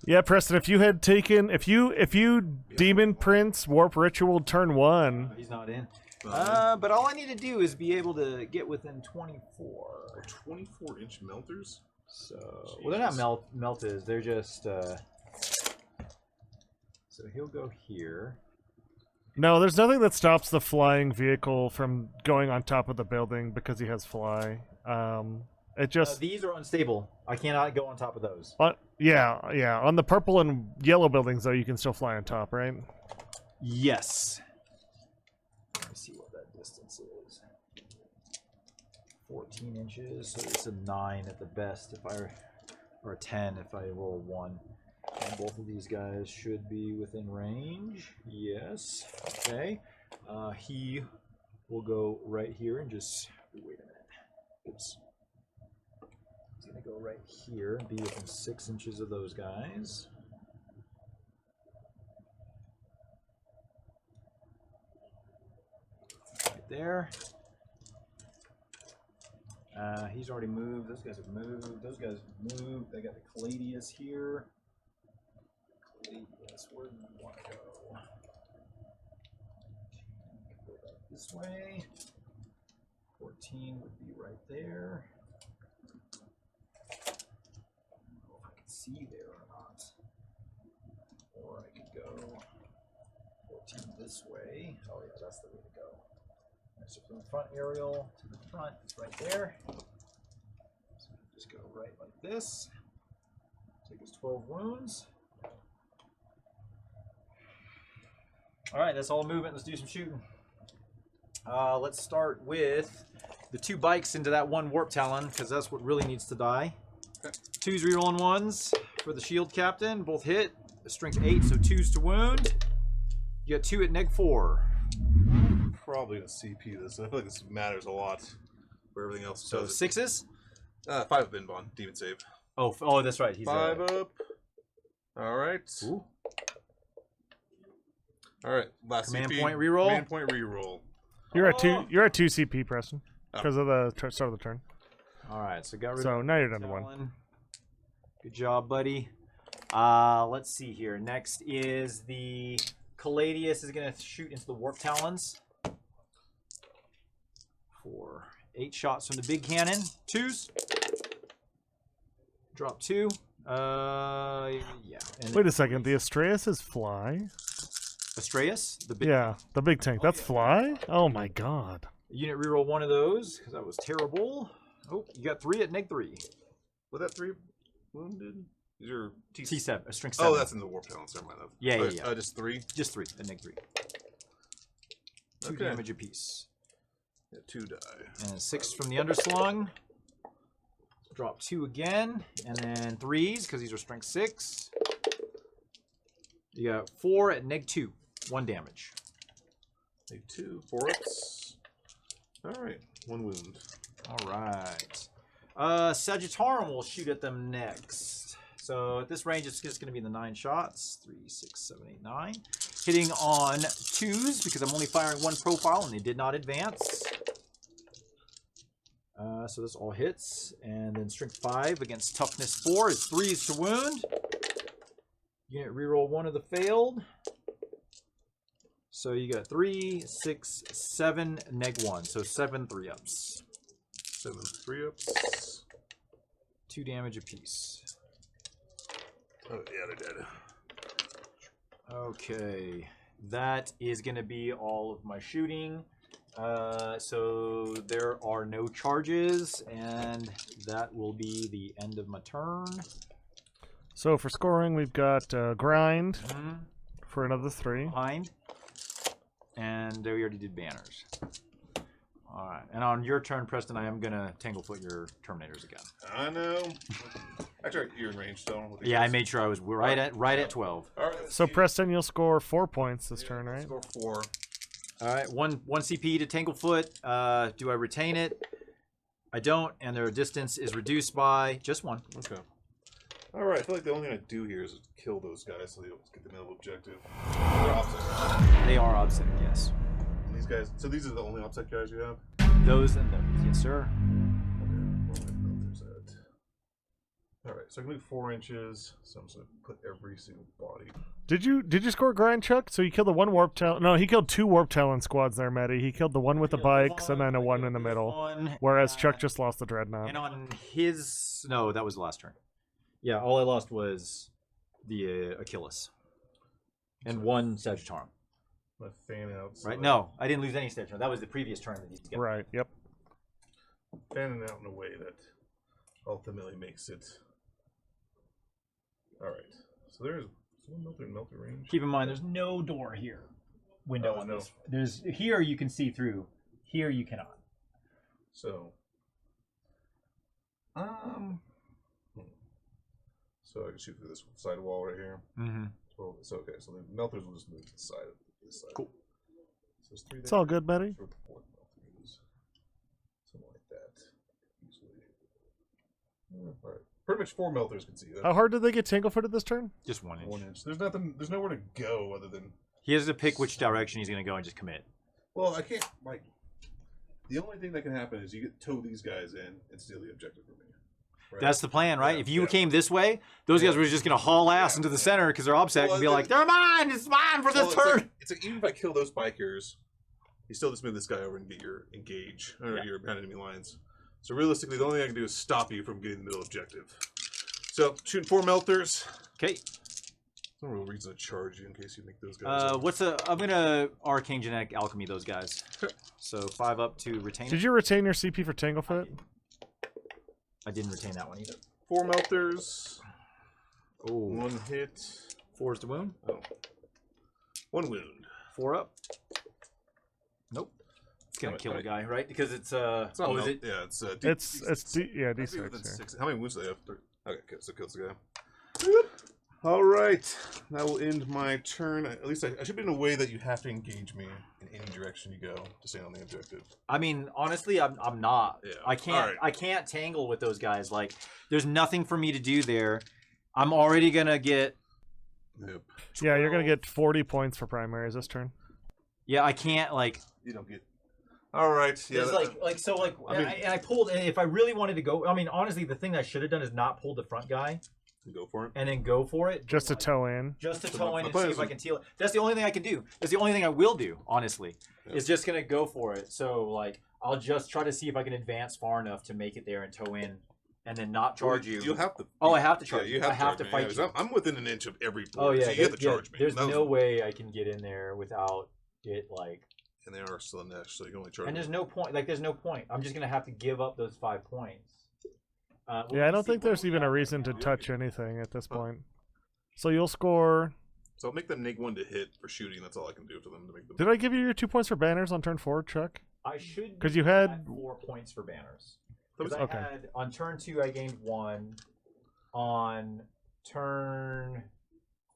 Yeah, Preston, if you had taken, if you Demon Prince Warp Ritual turn 1, He's not in. But all I need to do is be able to get within 24. 24-inch melters. So, well, they're not melted. They're just. So he'll go here. no, there's nothing that stops the flying vehicle from going on top of the building because he has fly. It just These are unstable. I cannot go on top of those. yeah. On the purple and yellow buildings, though, you can still fly on top, right? Yes. Let me see what that distance is. 14 inches, so it's a 9 at the best if I, or a 10 if I roll 1. And both of these guys should be within range. Yes. Okay. He will go right here and just wait a minute. Oops. He's gonna go right here and be within 6 inches of those guys. Right there. He's already moved. Those guys have moved. Those guys have moved. They got the Cladius here. Cladius, where do you want to go? Go back this way. 14 would be right there. I don't know if I can see there or not. Or I could go 14 this way. Oh yeah, that's the way to go. So from the front aerial to the front, it's right there. So just go right like this. Take his 12 wounds. Alright, that's all movement. Let's do some shooting. Let's start with the 2 bikes into that 1 warp talon, because that's what really needs to die. Okay. 2s rerolling 1s for the shield captain. Both hit. Strength 8, so 2s to wound. You got 2 at neg 4. Probably gonna CP this. I feel like this matters a lot for everything else. So 6s? 5 of Binbon, demon save. Oh, that's right. He's 5 up. All right. Ooh. All right. Last Command CP. point reroll? Command point reroll. You're at Oh. 2. You're at 2 CP, Preston, Oh. because of the start of the turn. All right, so got rid So of now you're down to 1. Talon. Good job, buddy. Let's see here. Next is the Caladius is going to shoot into the warp talons for 8 shots from the big cannon. 2s. Drop 2. Yeah. And Wait a second. The Astraeus is fly. Astraeus, the big Yeah, the big tank. That's fly. Oh my god. unit reroll 1 of those because that was terrible. Oh, you got 3 at neg 3. Was that 3 wounded? Is your T7, a strength 7. Oh, that's in the warp talents. Never mind. Yeah, Oh, yeah. just 3. Just 3 at neg 3. 2 Okay. damage apiece. Yeah, 2 die. And 6 from the underslung. Drop 2 again, and then 3s because these are strength 6. You got 4 at -2, 1 damage. Take 2, 4 ups. All right, 1 wound. All right. Sagittarum will shoot at them next. So at this range, it's just going to be the 9 shots. 3, 6, 7, 8, 9. Hitting on 2s because I'm only firing 1 profile and they did not advance. So this all hits. And then strength 5 against toughness 4 is 3s to wound. Unit reroll 1 of the failed. So you got 3, 6, 7, -1. So 7 3-ups. 7 3-ups. 2 damage apiece. Oh, yeah, they're dead. Okay. That is going to be all of my shooting. So there are no charges, and that will be the end of my turn. So for scoring, we've got grind for another 3. Behind. And we already did banners. All right. And on your turn, Preston, I am going to Tanglefoot your Terminators again. I know. Actually, you're in range still. Yeah, I made sure I was right at 12. All right. So Preston, you'll score 4 points this turn, right? Score 4. All right, one CP to Tanglefoot. Do I retain it? I don't, and their distance is reduced by just 1. Okay. All right. I feel like the only thing I do here is kill those guys so they don't get the middle objective. They're offset. They are offset, yes. And these guys. So these are the only offset guys you have. Those and those, yes, sir. All right. So I can move 4 inches. So I'm just gonna put every single body. Did you score grind, Chuck? So you killed the 1 warp talon. No, he killed 2 warp talon squads there, Matty. He killed the one with the bikes and then a 1 in the middle. Whereas Chuck just lost the dreadnought. And on his, no, that was the last turn. Yeah, all I lost was the Achilles and 1 Sagittarum. My fan out. Right? No, I didn't lose any Sagittarum. That was the previous turn that he's got. Right. Yep. Fanning out in a way that ultimately makes it. All right. So there's one melter range. Keep in mind, there's no door here. Window on this. There's here you can see through. Here you cannot. So. So I can shoot through this side wall right here. Mm-hmm. So okay. So the melters will just move to the side of this side. Cool. So there's 3 there. It's all good, Matty. Sort of 4 melters. Something like that. Usually. All right. Pretty much 4 melters can see that. How hard did they get Tanglefooted this turn? Just 1 inch. 1 inch. There's nothing. There's nowhere to go other than. He has to pick which direction he's going to go and just commit. Well, I can't like. The only thing that can happen is you get tow these guys in and steal the objective from me. Right? That's the plan, right? Yeah, if you yeah. came this way, those guys were just going to haul ass into the center because they're upset Well, and be like, "They're mine! It's mine for this Well, turn!" it's like even if I kill those bikers, you still just move this guy over and get your engage or your behind enemy lines. So realistically, the only thing I can do is stop you from getting the middle objective. So shooting 4 melters. Okay. No real reason to charge you in case you make those guys. I'm gonna Arcane Genetic Alchemy those guys. So 5 up to retain. Did you retain your CP for Tanglefoot? I didn't retain that one either. 4 melters. Oh, 1 hit. 4 is to wound. Oh. 1 wound. 4 up. Nope. It's gonna kill a guy, right? Because it's It's not is it? Yeah, it's yeah, D6. D6. Yeah. How many wounds do they have? 3. Okay, so kills the guy. All right, that will end my turn. At least I should be in a way that you have to engage me in any direction you go to stay on the objective. I mean, honestly, I'm not. Yeah. I can't. Alright. I can't tangle with those guys. Like, there's nothing for me to do there. I'm already gonna get. Yep. Yeah, you're gonna get 40 points for primaries this turn. Yeah, I can't like. You don't get. All right. Yeah. There's I mean- I pulled. And if I really wanted to go, I mean, honestly, the thing I should have done is not pull the front guy Go for it. and then go for it. Just to tow in. Just to So tow my in and plan see is if I can teal it. That's the only thing I can do. That's the only thing I will do, honestly. Yeah. Is just gonna go for it. So like, I'll just try to see if I can advance far enough to make it there and tow in, and then not charge you. You'll have to. Oh, I have to charge Yeah, you. you have I have to me. fight Yeah, you. I'm within an inch of every Oh board, yeah, so you have to charge me. There's That was- no way I can get in there without it like. And they are still in Nash, so you can only charge. And there's me. no point. Like, there's no point. I'm just gonna have to give up those 5 points. Yeah, I don't think there's even a reason to touch anything at this point. So you'll score. So I'll make them neg 1 to hit for shooting. That's all I can do to them to make them. Did I give you your 2 points for banners on turn 4, Chuck? I should 'Cause you be had- at 4 points for banners. 'Cause I Okay. had on turn 2 I gained 1. On turn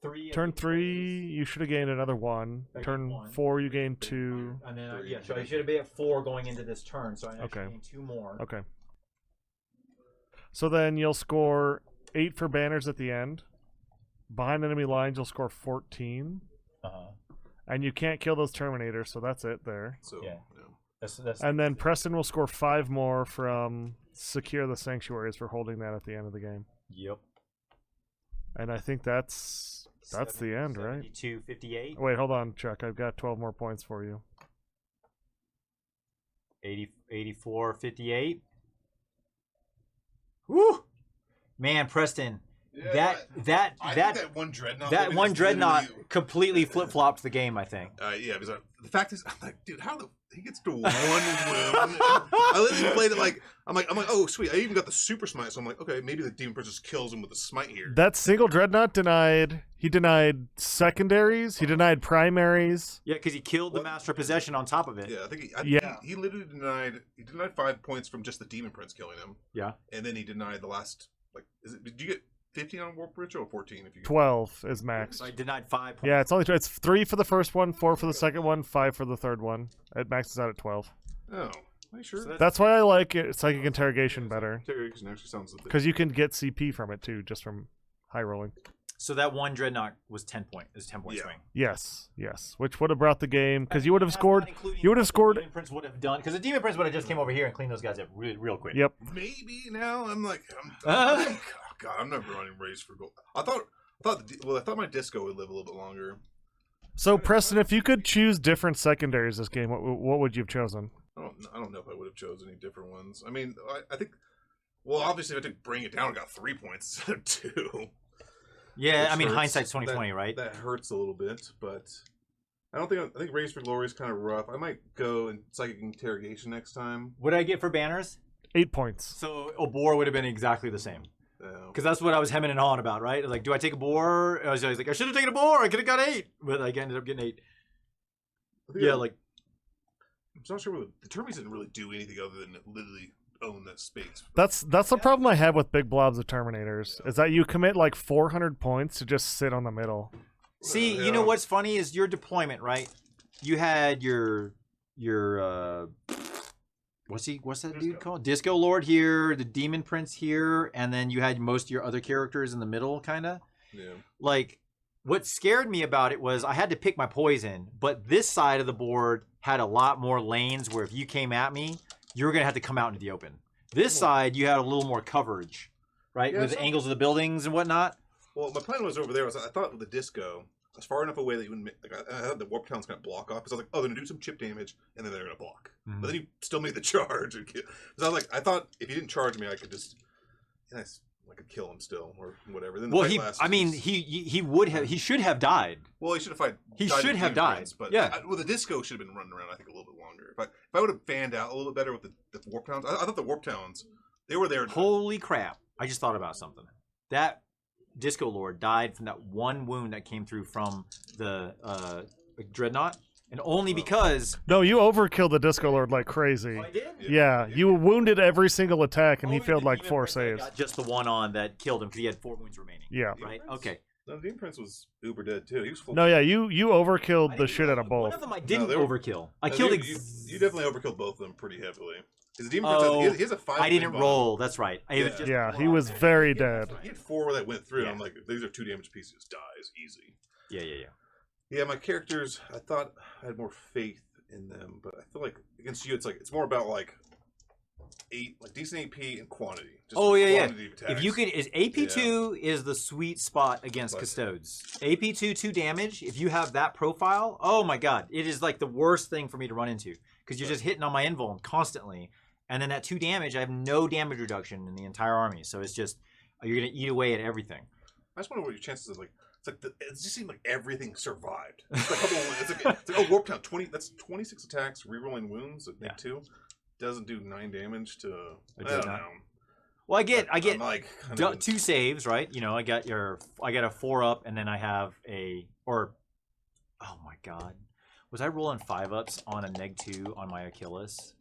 3. Turn 3, you should have gained another 1. I gained Turn 1. 4, you gained 2. And then so I should have been at 4 going into this turn. So I actually Okay. gained 2 more. Okay. So then you'll score 8 for banners at the end. Behind enemy lines, you'll score 14. Uh-huh. And you can't kill those Terminators, so that's it there. So Yeah. That's And then Preston will score 5 more from Secure the Sanctuaries for holding that at the end of the game. Yep. And I think that's the end, right? 72, 58. Wait, hold on, Chuck. I've got 12 more points for you. 80, 84, 58. Woo! Man, Preston, Yeah, that I think that one dreadnought. that maybe one just dreadnought literally- completely flip-flopped the game, I think. Yeah, because the fact is, I'm like, dude, how he gets to 1 wound? I literally played it like I'm like, oh sweet, I even got the super smite, so I'm like, okay, maybe the demon prince just kills him with the smite here. That single dreadnought denied secondaries, he denied primaries. Yeah, because he killed the What? Master of Possession on top of it. Yeah, I think Yeah. he literally denied 5 points from just the demon prince killing him, Yeah. and then he denied the last did you get 15 on Warp Ritual or 14 if you 12 is max. So I denied 5 points. Yeah, it's 3 for the first one, 4 for the second one, 5 for the third one. It maxes out at 12. Oh, are you sure? So That's why I like Psychic Interrogation better. Interrogation actually sounds a bit. Because you can get CP from it too, just from high rolling. So that one dreadnought was 10 point. Is 10-point Yeah. swing. Yes, which would have brought the game because you would have That's scored. not including You would have what the scored. Demon Prince would have done because the Demon Prince would have just came over here and cleaned those guys up real quick. Yep. Maybe now I'm like, Uh-huh. God, I'm never running Race for Gold. I thought my disco would live a little bit longer. So Preston, if you could choose different secondaries this game, what would you have chosen? I don't know if I would have chosen any different ones. I mean, I think. Well, obviously, if I did bring it down, I got 3 points instead of 2. Yeah, Which I mean hurts. hindsight's 2020, right? That hurts a little bit, but I think Race for Glory is kind of rough. I might go in Psychic Interrogation next time. What did I get for banners? 8 points. So a boar would have been exactly the same. Uh, Because that's what I was hemming and hawing about, right? Like, do I take a boar? I was always like, I should have taken a boar. I could have got 8, but I ended up getting 8. I think Yeah, I- like I'm not sure what the Termies didn't really do anything other than literally own that space. That's the problem I have with big blobs of Terminators is that you commit like 400 points to just sit on the middle. see, Yeah. you know what's funny is your deployment, right? You had your what's that dude called? Disco Lord here, the Demon Prince here, and then you had most of your other characters in the middle, kind of. Yeah. Like, what scared me about it was I had to pick my poison, but this side of the board had a lot more lanes where if you came at me, you were going to have to come out into the open. This side, you had a little more coverage, right? Yeah, With the angles of the buildings and whatnot. Well, my plan was over there. I thought with the disco, I was far enough away that you wouldn't. I had the warp towns kind of block off because I was like, oh, they're gonna do some chip damage and then they're gonna block. Mhm. But then you still made the charge. Because I was like, I thought if you didn't charge me, I could just, I could kill him still or whatever. Then the Well, fight lasts, he would have, he should have died. Well, he should have died. He died should in have Demon died. Prince, but Yeah. well, the disco should have been running around. I think a little bit longer. If I would have fanned out a little bit better with the warp towns. I thought the warp towns, they were there. Holy crap. I just thought about something. That Disco Lord died from that one wound that came through from the Dreadnought. And only because... No, you overkilled the Disco Lord like crazy. I did? Yeah, you wounded every single attack and he Only failed the like Demon 4 Prince saves. got just the one on that killed him because he had 4 wounds remaining. Yeah. Right? Demon Prince? Okay. No, the Demon Prince was uber dead too. He was full. No, yeah, you overkilled the shit out of One both. of them I didn't they were- overkill. I No, killed... you definitely overkilled both of them pretty heavily. Because the Demon Oh, Prince, he has a 5. I didn't roll. That's right. It was Yeah. just Yeah, he was very dead. He had 4 that went through. Yeah. I'm like, these are 2 damage pieces. Dies easy. Yeah. Yeah, my characters. I thought I had more faith in them, but I feel like against you, it's more about like decent AP and quantity. Just Oh, yeah. quantity of attacks. If you could, AP2 is the sweet spot against But- Custodes. AP2, 2 damage. If you have that profile, oh my god, it is like the worst thing for me to run into because you're just hitting on my invuln constantly, and then that 2 damage, I have no damage reduction in the entire army, so it's just you're gonna eat away at everything. I just wonder what your chances of it just seemed like everything survived. It's like, it's like oh, Warp Town 20. That's 26 attacks, rerolling wounds at Nick 2. Doesn't do 9 damage to. I don't know. Well, I get I'm like kind of 2 saves, right? You know, I got a 4 up, and then I have oh my god, Was I rolling 5-ups on a neg 2 on my Achilles?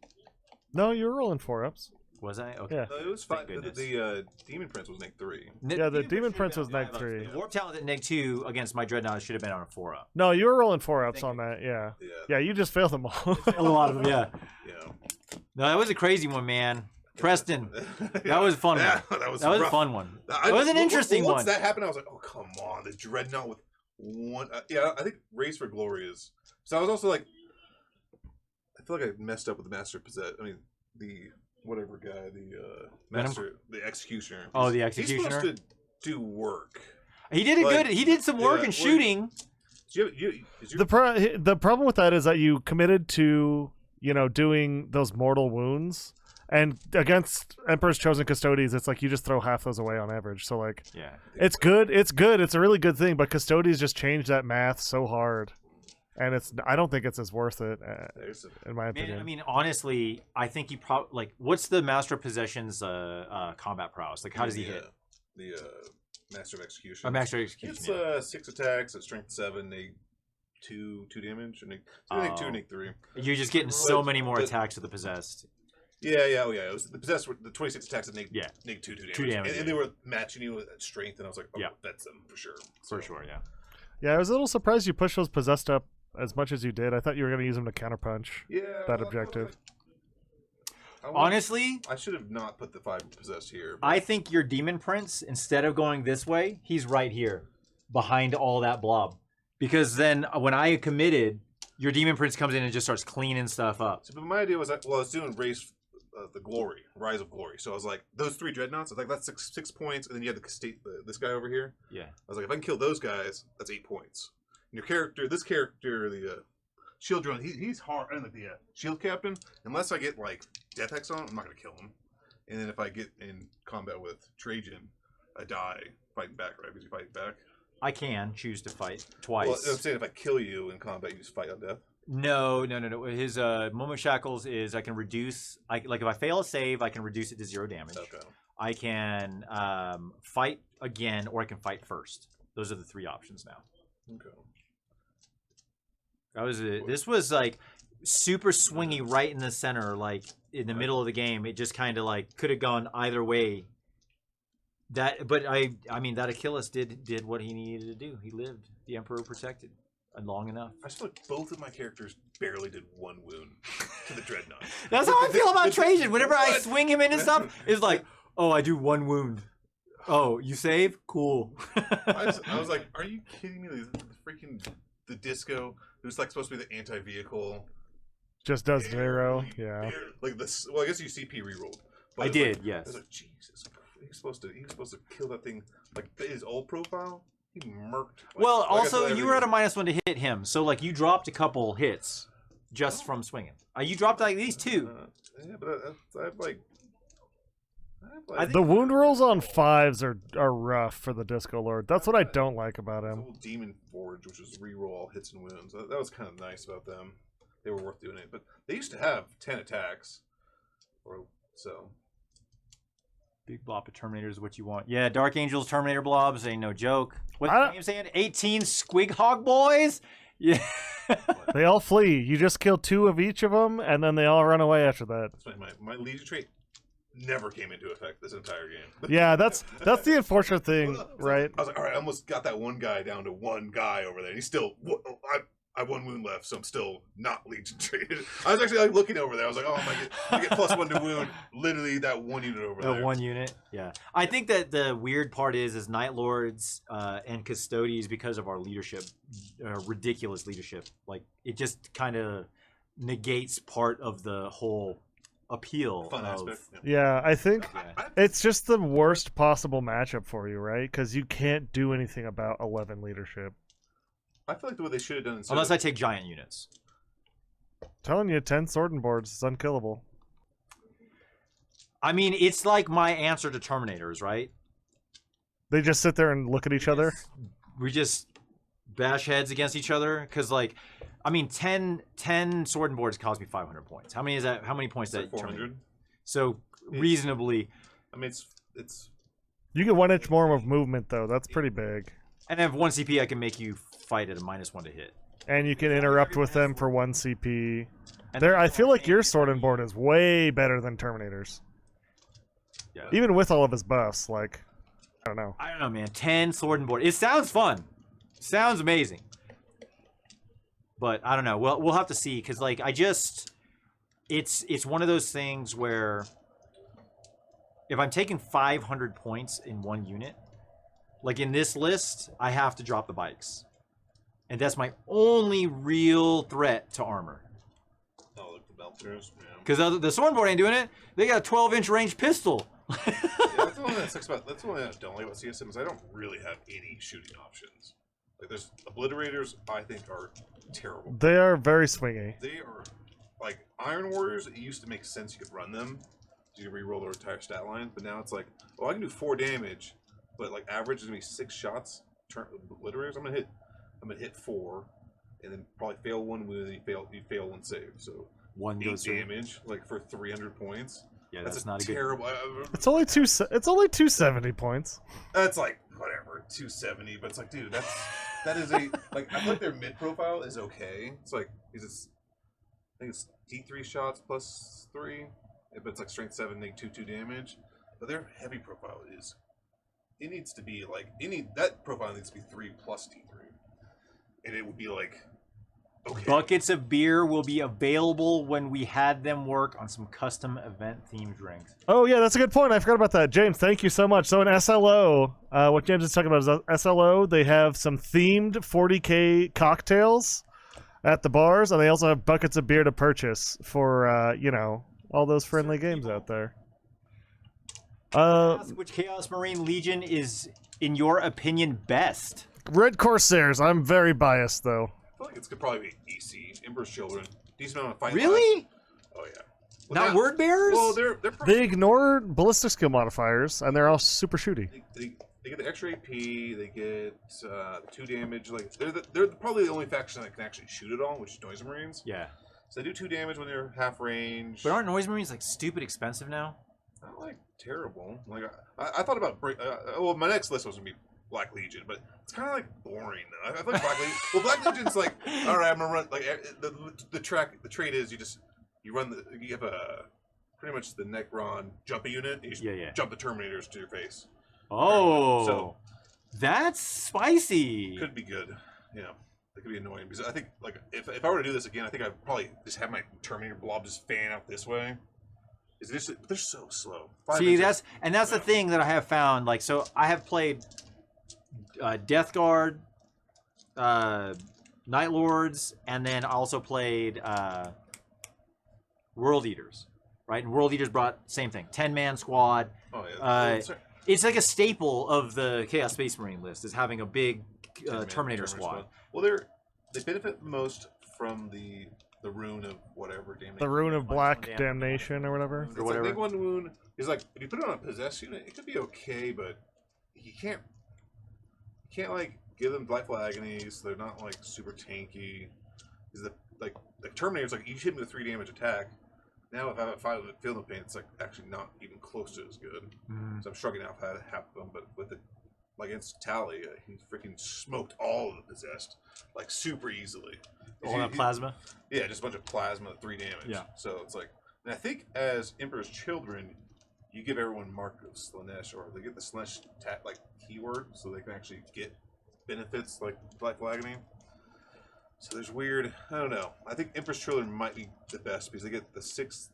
No, you were rolling 4-ups. Was I? Okay. Yeah. It was Thank fine. goodness. The Demon Prince was neg 3. Yeah, the Demon Prince was neg 3. The Warp Talent at neg 2 against my Dreadnought should have been on a 4-up. No, you were rolling 4-ups Thank on that. Yeah. Yeah. Yeah, you just failed them all. A lot of them, yeah. Yeah. No, that was a crazy one, man. Preston, that was a fun one. That was a rough. fun one. I- That was an interesting once one. that happened, I was like, oh, come on. The Dreadnought with one. Yeah, I think Race for Glory is. So I was also like, I feel like I messed up with the Master of Possess. I mean, the whatever guy, the Master, the Executioner. Oh, the He's Executioner? supposed to do work. He did a Like, good. He did some work yeah, in well, shooting. Is your, The problem with that is that you committed to, doing those mortal wounds. And against Emperor's Chosen Custodes, it's like you just throw half those away on average. So, like, Yeah. it's good. It's good. It's a really good thing. But Custodes just changed that math so hard. And I don't think it's as worth it, there's a, in my Man, opinion. I mean, honestly, I think he probably like. What's the Master of Possession's combat prowess? Like, how does he hit? The Master of Execution. Or Master of Execution. It's yeah. 6 attacks at strength 7, neg 2 damage, or neg 2, neg 3. You're just getting so But- many more but- attacks with the possessed. Yeah. It was the possessed were the 26 attacks at neg 2 damage. 2 damage, And they were matching you at strength, and I was like, oh, Yeah. that's them for sure. For sure, yeah. Yeah, I was a little surprised you pushed those possessed up as much as you did. I thought you were going to use them to counterpunch Yeah. that objective. Honestly, I should have not put the 5 possessed here. I think your Demon Prince, instead of going this way, he's right here, behind all that blob. Because then when I committed, your Demon Prince comes in and just starts cleaning stuff up. So, but my idea was that, well, I was doing Race the Glory, Rise of Glory. So I was like, those 3 Dreadnoughts, I was like, that's 6 points, and then you have this guy over here. Yeah. I was like, if I can kill those guys, that's 8 points. And your character, this character, the Shield Drone, he's hard. And the Shield Captain, unless I get like Death Hex on him, I'm not gonna kill him. And then if I get in combat with Trajan, I die fighting back, right? Because you fight back. I can choose to fight twice. Well, I'm saying if I kill you in combat, you just fight on death. No. His Moment Shackles is I can reduce. Like if I fail a save, I can reduce it to 0 damage. Okay. I can fight again, or I can fight first. Those are the 3 options now. Okay. That was it. This was like super swingy right in the center, like in the middle of the game. It just kind of like could have gone either way. But I mean that Achilles did what he needed to do. He lived. The Emperor protected long enough. I just feel like both of my characters barely did 1 wound to the Dreadnought. That's how I feel about Trajan. Whenever I swing him into stuff, it's like, oh, I do 1 wound. Oh, you save? Cool. I was like, are you kidding me? The disco, who's like supposed to be the anti-vehicle. Just does 0. Yeah. Like this. Well, I guess you CP rerolled. I did, yes. I was like, Jesus, he was supposed to kill that thing. Like his old profile, he murked. Well, like I also said, you were at a -1 to hit him, so like you dropped a couple hits just from swinging. You dropped like these 2. Yeah, but I have like. I think- The wound rolls on 5s are rough for the Disco Lord. That's what I don't like about The him. old Demon Forge, which was reroll all hits and wounds. That was kind of nice about them. They were worth doing it, but they used to have 10 attacks, or so. Big blob of Terminator is what you want. Yeah, Dark Angels, Terminator blobs ain't no joke. What's I the don't- name saying? 18 Squig Hog Boys? Yeah. They all flee. You just kill 2 of each of them, and then they all run away after that. That's my Legion trait never came into effect this entire game. Yeah, that's the unfortunate thing, right? I was like, all right, I almost got that one guy down to 1 guy over there. And he's still, I have 1 wound left, so I'm still not Legion traded. I was actually like looking over there. I was like, oh, I get +1 to wound. Literally that 1 unit over there. 1 unit, yeah. I think that the weird part is Night Lords and Custodes, because of our leadership, ridiculous leadership, like it just kind of negates part of the whole appeal. Fun of, aspect. Yeah, I think Yeah. it's just the worst possible matchup for you, right? Because you can't do anything about 11 leadership. I feel like the way they should have done it. Unless I take giant units. Telling you, 10 sword and boards is unkillable. I mean, it's like my answer to Terminators, right? They just sit there and look at each other. We just bash heads against each other, because like, I mean, 10 sword and boards cost me 500 points. How many is that? How many points It's is like that? 400. So reasonably, I mean, it's You get 1 inch more of movement, though. That's pretty big. and if 1 CP, I can make you fight at a -1 to hit. and you can interrupt with them for 1 CP. I feel like your sword and board is way better than Terminator's. Yeah. Even with all of his buffs, like, I don't know. I don't know, man. 10 sword and board. It sounds fun. Sounds amazing. But I don't know. Well, we'll have to see, because like it's one of those things where if I'm taking 500 points in one unit, like in this list, I have to drop the bikes, and that's my only real threat to armor. Oh, look, the melters, man. Because the sword and board ain't doing it. They got a 12-inch range pistol. Yeah, that's the one that sucks about. That's the one that I don't like about CSM is I don't really have any shooting options. Like there's obliterators, I think are terrible. They are very swingy. They are like Iron Warriors. It used to make sense you could run them, you could reroll their entire stat line. But now it's like, oh, I can do 4 damage, but like average is gonna be 6 shots. Obliterators, I'm gonna hit 4, and then probably fail 1 wound, and you fail 1 save. So 1 8 goes through. damage, like for 300 points. Yeah, that's not a good. terrible. It's only 270 points. That's like whatever, 270. But it's like, dude, that is a like. I feel like their mid profile is okay. It's like I think it's D3 shots plus 3, but it's like strength 7, make 2 damage. But their heavy profile is. It needs to be like that profile needs to be 3 plus D3, and it would be like. Okay. Buckets of beer will be available when we had them work on some custom event-themed drinks. Oh, yeah, that's a good point. I forgot about that. James, thank you so much. So in SLO, what James is talking about is SLO. They have some themed 40K cocktails at the bars, and they also have buckets of beer to purchase for, all those friendly games out there. Which Chaos Marine Legion is, in your opinion, best? Red Corsairs. I'm very biased, though. I feel like it's could probably be EC, Emperor's Children. Decent amount of fight. Really? Lives. Oh yeah. Well, Not word bearers? Well, they're They ignore ballistic skill modifiers, and they're all super shooty. They get the extra AP. They get 2 damage. Like they're probably the only faction that can actually shoot it all, which is Noise Marines. Yeah. So they do 2 damage when they're half range. But aren't Noise Marines like stupid expensive now? Not like terrible. Like I thought about well, my next list was gonna be Black Legion, but it's kind of like boring. I feel like Black Legion. Well, Black Legion's like, all right, I'm gonna run. Like the trait is you have a pretty much the Necron jump a unit. And you just jump the Terminators to your face. Oh, so that's spicy. Could be good. Yeah, it could be annoying because I think like if I were to do this again, I think I'd probably just have my Terminator blob just fan out this way. They're so slow. See, that's the thing that I have found. Like, so I have played Death Guard, Night Lords, and then also played World Eaters, right? And World Eaters brought same thing, 10-man squad. Oh yeah. It's like a staple of the Chaos Space Marine list is having a big Terminator squad. Well, they benefit the most from the rune of whatever damnation. The rune of black damnation or whatever. Or whatever. Like, one wound is like if you put it on a possessed unit, it could be okay, but you can't like give them delightful agonies. They're not like super tanky. Is the like Terminator's like you hit me with 3 damage attack. Now if I have a 5 field of pain, it's like actually not even close to as good. So I'm struggling out for half of them, but with it like against Tally, he freaking smoked all of the possessed like super easily. All that plasma? Yeah, just a bunch of plasma, 3 damage. Yeah. So it's like, and I think as Emperor's Children, you give everyone Mark of Slanesh, or they get the Slanesh like keyword, so they can actually get benefits like Delightful Agony. So there's weird. I don't know. I think Emperor's Children might be the best because they get the 6.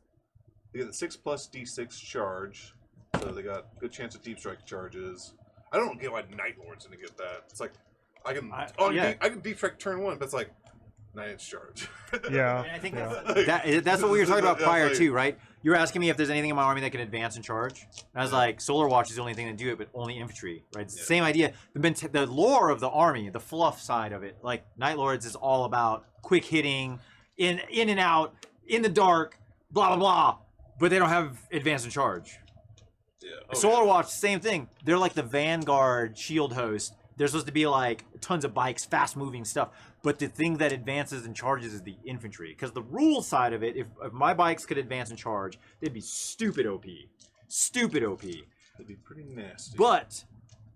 They get the 6 plus D6 charge, so they got good chance of deep strike charges. I don't get why Night Lord's gonna get that. It's like I can deep strike turn 1, but it's like 9-inch charge. Yeah. And I think that's what we were talking about prior too, right? You were asking me if there's anything in my army that can advance and charge. And I was like, Solar Watch is the only thing to do it, but only infantry, right? It's the same idea. The lore of the army, the fluff side of it, like Night Lords is all about quick hitting, in and out, in the dark, blah blah blah. But they don't have advance and charge. Yeah. Solar Watch, same thing. They're like the Vanguard shield host. They're supposed to be like tons of bikes, fast-moving stuff. But the thing that advances and charges is the infantry. Because the rule side of it, if my bikes could advance and charge, they'd be stupid OP. Stupid OP. They'd be pretty nasty. But...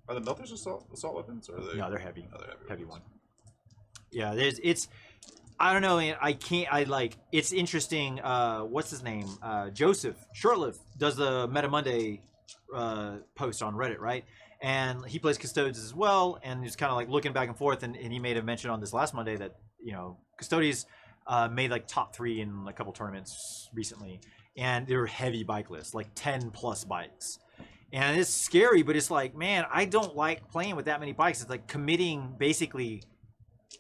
Are the melters assault weapons? Or are they... No, they're heavy. Oh, they're heavy one. Yeah, it's I don't know, man. I can't. I like. It's interesting. What's his name? Joseph Shortlift does the Meta Monday post on Reddit, right? And he plays Custodes as well. And he's kind of like looking back and forth. And he made a mention on this last Monday that Custodes made like top 3 in a couple tournaments recently, and they were heavy bike lists, like 10 plus bikes. And it's scary, but it's like, man, I don't like playing with that many bikes. It's like committing basically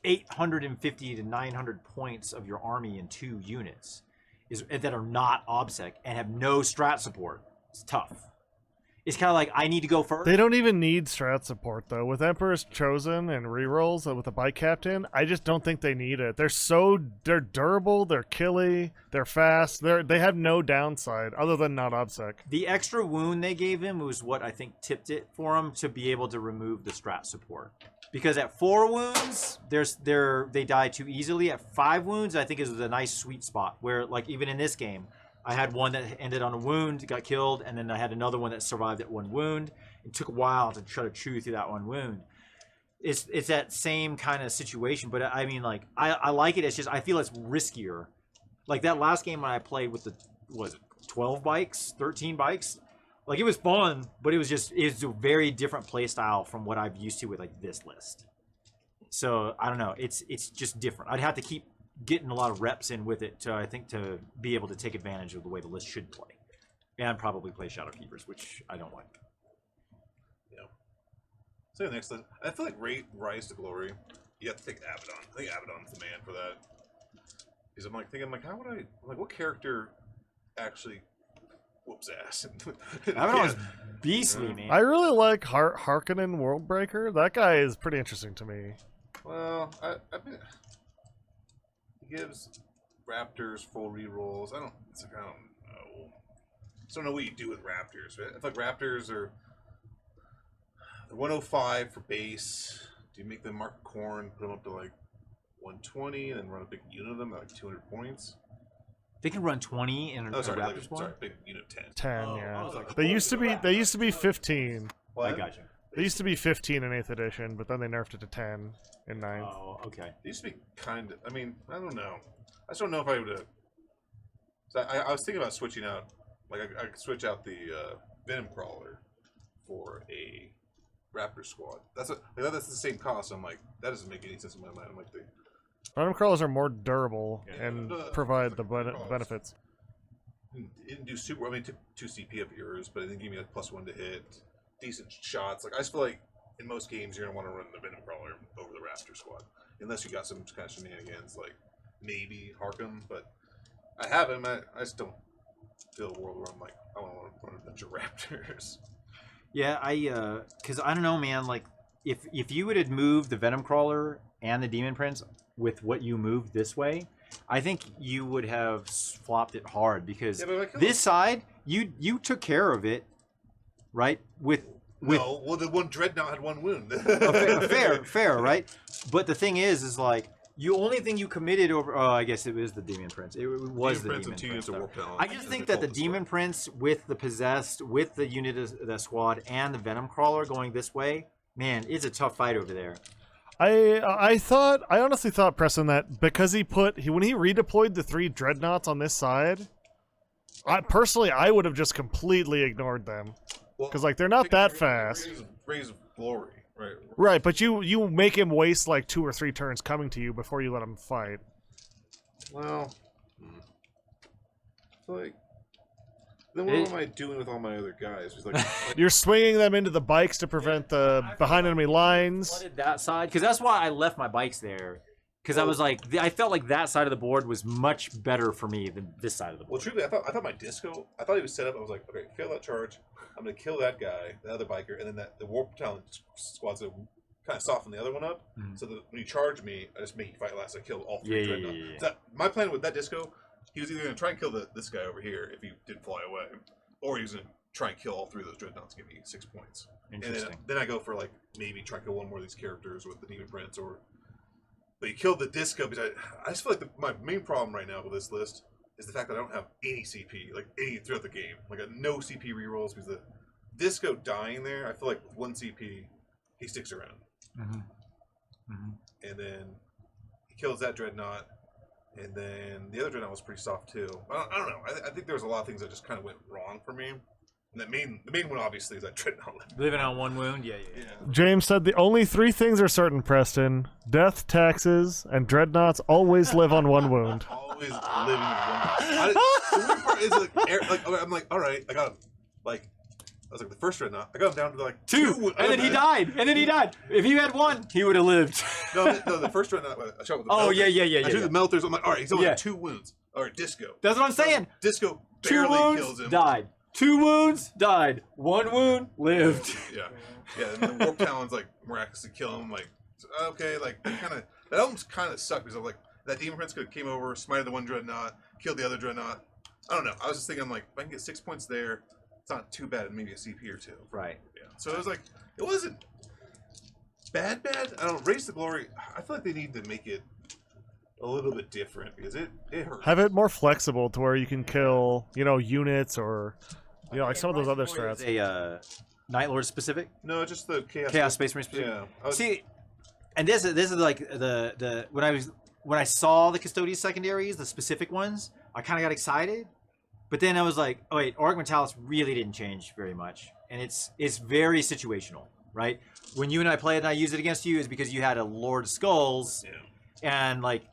850 to 900 points of your army in 2 units that are not OBSEC and have no strat support. It's tough. It's kind of like, I need to go first. They don't even need strat support, though. With Emperor's Chosen and rerolls with a bike captain, I just don't think they need it. They're durable, they're killy, they're fast, they have no downside other than not OBSEC. The extra wound they gave him was what I think tipped it for him to be able to remove the strat support. Because at 4 wounds, they die too easily. At 5 wounds, I think is a nice sweet spot where, like, even in this game, I had one that ended on a wound, got killed, and then I had another one that survived at 1 wound. It took a while to try to chew through that 1 wound. It's that same kind of situation, but I mean, like, I like it. It's just I feel it's riskier. Like that last game when I played with 12 bikes, 13 bikes. Like, it was fun, but it was a very different play style from what I'm used to with like this list. So I don't know. It's just different. I'd have to keep getting a lot of reps in with it to be able to take advantage of the way the list should play, and probably play Shadow Keepers, which I don't like. Yeah. So next, I feel like Rise to Glory, you have to take Abaddon. I think Abaddon's the man for that. Because I'm like, how would what character actually whoops ass? Abaddon's beastly, man. I really like Harkonnen Worldbreaker. That guy is pretty interesting to me. Well, I mean, he gives Raptors full rerolls. I don't know. Just don't know what you do with Raptors. Right? I feel like Raptors are 105 for base. Do you make them Mark Corn, put them up to like 120, and then run a big unit of them at like 200 points? They can run 20 in a Raptor squad? Sorry, big unit of 10. 10, Oh, yeah. I was like, They used to be 15. What? I gotcha. They used to be 15 in 8th edition, but then they nerfed it to 10 in 9th. Oh, okay. They used to be kind of. I mean, I don't know. I just don't know if I would have. So I was thinking about switching out. Like, I could switch out the Venom Crawler for a Raptor squad. That's the same cost. I'm like, that doesn't make any sense in my mind. I'm like, Venom crawlers are more durable Yeah, and but, provide the crawlers. benefits. it didn't do super. I mean, it took 2 CP of yours, but it didn't give me like +1 to hit. Decent shots. Like, I just feel like in most games you're gonna want to run the Venom Crawler over the Raptor squad, unless you got some kind of shenanigans like maybe Harkham. But I have him. I just don't feel a world where I'm like, I want to run a bunch of Raptors. Yeah, because I don't know, man. Like, if you would have moved the Venom Crawler and the Demon Prince with what you moved this way, I think you would have flopped it hard, because this side you took care of it, right? No, well, the one Dreadnought had 1 wound. fair, right? But the thing is like, only thing you committed over. Oh, I guess it was the Demon Prince. It was the Demon Prince. I just think that the Demon Prince with the Possessed, with the unit of the squad, and the Venom Crawler going this way, man, it's a tough fight over there. I honestly thought, Preston, that because when he redeployed the 3 Dreadnoughts on this side, I would have just completely ignored them. Because, like, they're not that fast. Raise of Glory, right? Right, but you make him waste like 2 or 3 turns coming to you before you let him fight. Well, like, then what am I doing with all my other guys? Just like You're swinging them into the bikes to prevent the behind enemy lines. Flooded that side, because that's why I left my bikes there. Because I was like, I felt like that side of the board was much better for me than this side of the board. Well, truly, I thought my disco. I thought he was set up. I was like, okay, fail that charge. I'm gonna kill that guy, the other biker, and then the Warp Battalion squad's gonna kind of soften the other one up. Mm-hmm. So that when you charge me, I just make you fight last. I kill all 3 Dreadnoughts. Yeah. So my plan with that disco, he was either gonna try and kill this guy over here if he didn't fly away, or he was gonna try and kill all 3 of those Dreadnoughts and give me 6 points. Interesting. And then I go for like maybe try and kill 1 more of these characters with the Demon Prince or. But you killed the disco because I just feel like my main problem right now with this list is the fact that I don't have any CP, like any throughout the game. Like, no CP rerolls, because the disco dying there, I feel like with 1 CP, he sticks around. Mm-hmm. Mm-hmm. And then he kills that Dreadnought. And then the other Dreadnought was pretty soft too. I don't know. I think there was a lot of things that just kind of went wrong for me. And the main one obviously is that Dreadnought. Living on one wound, yeah. James said the only 3 things are certain, Preston: death, taxes, and dreadnoughts always live on 1 wound. Always living in one. The weird part is I'm like, all right, I got him. Like, I was like the first Dreadnought. I got him down to like 2, and then he died. If he had 1, he would have lived. No, the first Dreadnought. I shot with the Oh melters. yeah. I shoot the melters. I'm like, all right, he's only 2 wounds. All right, Disco. That's what I'm saying. Disco 2 barely wounds, kills him. died. 2 wounds, died. 1 wound, lived. Yeah. And the Warp Talons like miraculously kill him. Like, okay, like that almost kind of sucked because I'm like that Demon Prince could have came over, smited the 1 Dreadnought, killed the other Dreadnought. I don't know. I was just thinking, I'm like, if I can get 6 points there, it's not too bad. Maybe a CP or 2. Right. Yeah. So it was like, it wasn't bad. I don't Raise the Glory. I feel like they need to make it a little bit different because it hurts. Have it more flexible to where you can kill, units or, like some of those other strats. A Night Lord specific? No, just the Chaos Space Marine specific. Yeah. See, and this is like the when I saw the Custodes secondaries, the specific ones, I kind of got excited, but then I was like, oh wait, Auric Mentalis really didn't change very much, and it's very situational, right? When you and I played and I used it against you, is because you had a Lord of Skulls, and like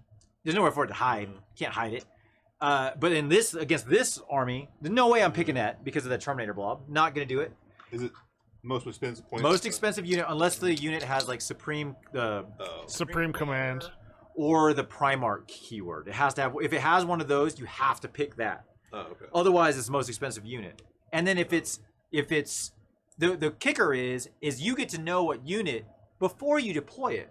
there's nowhere for it to hide. Can't hide it. But in this against this army, there's no way I'm picking that because of the Terminator blob. Not gonna do it. Is it most expensive points? Most expensive unit, unless the unit has like Supreme Supreme Command or the Primarch keyword. It has to have. If it has one of those, you have to pick that. Oh, okay. Otherwise, it's the most expensive unit. And then if it's the kicker is you get to know what unit before you deploy it,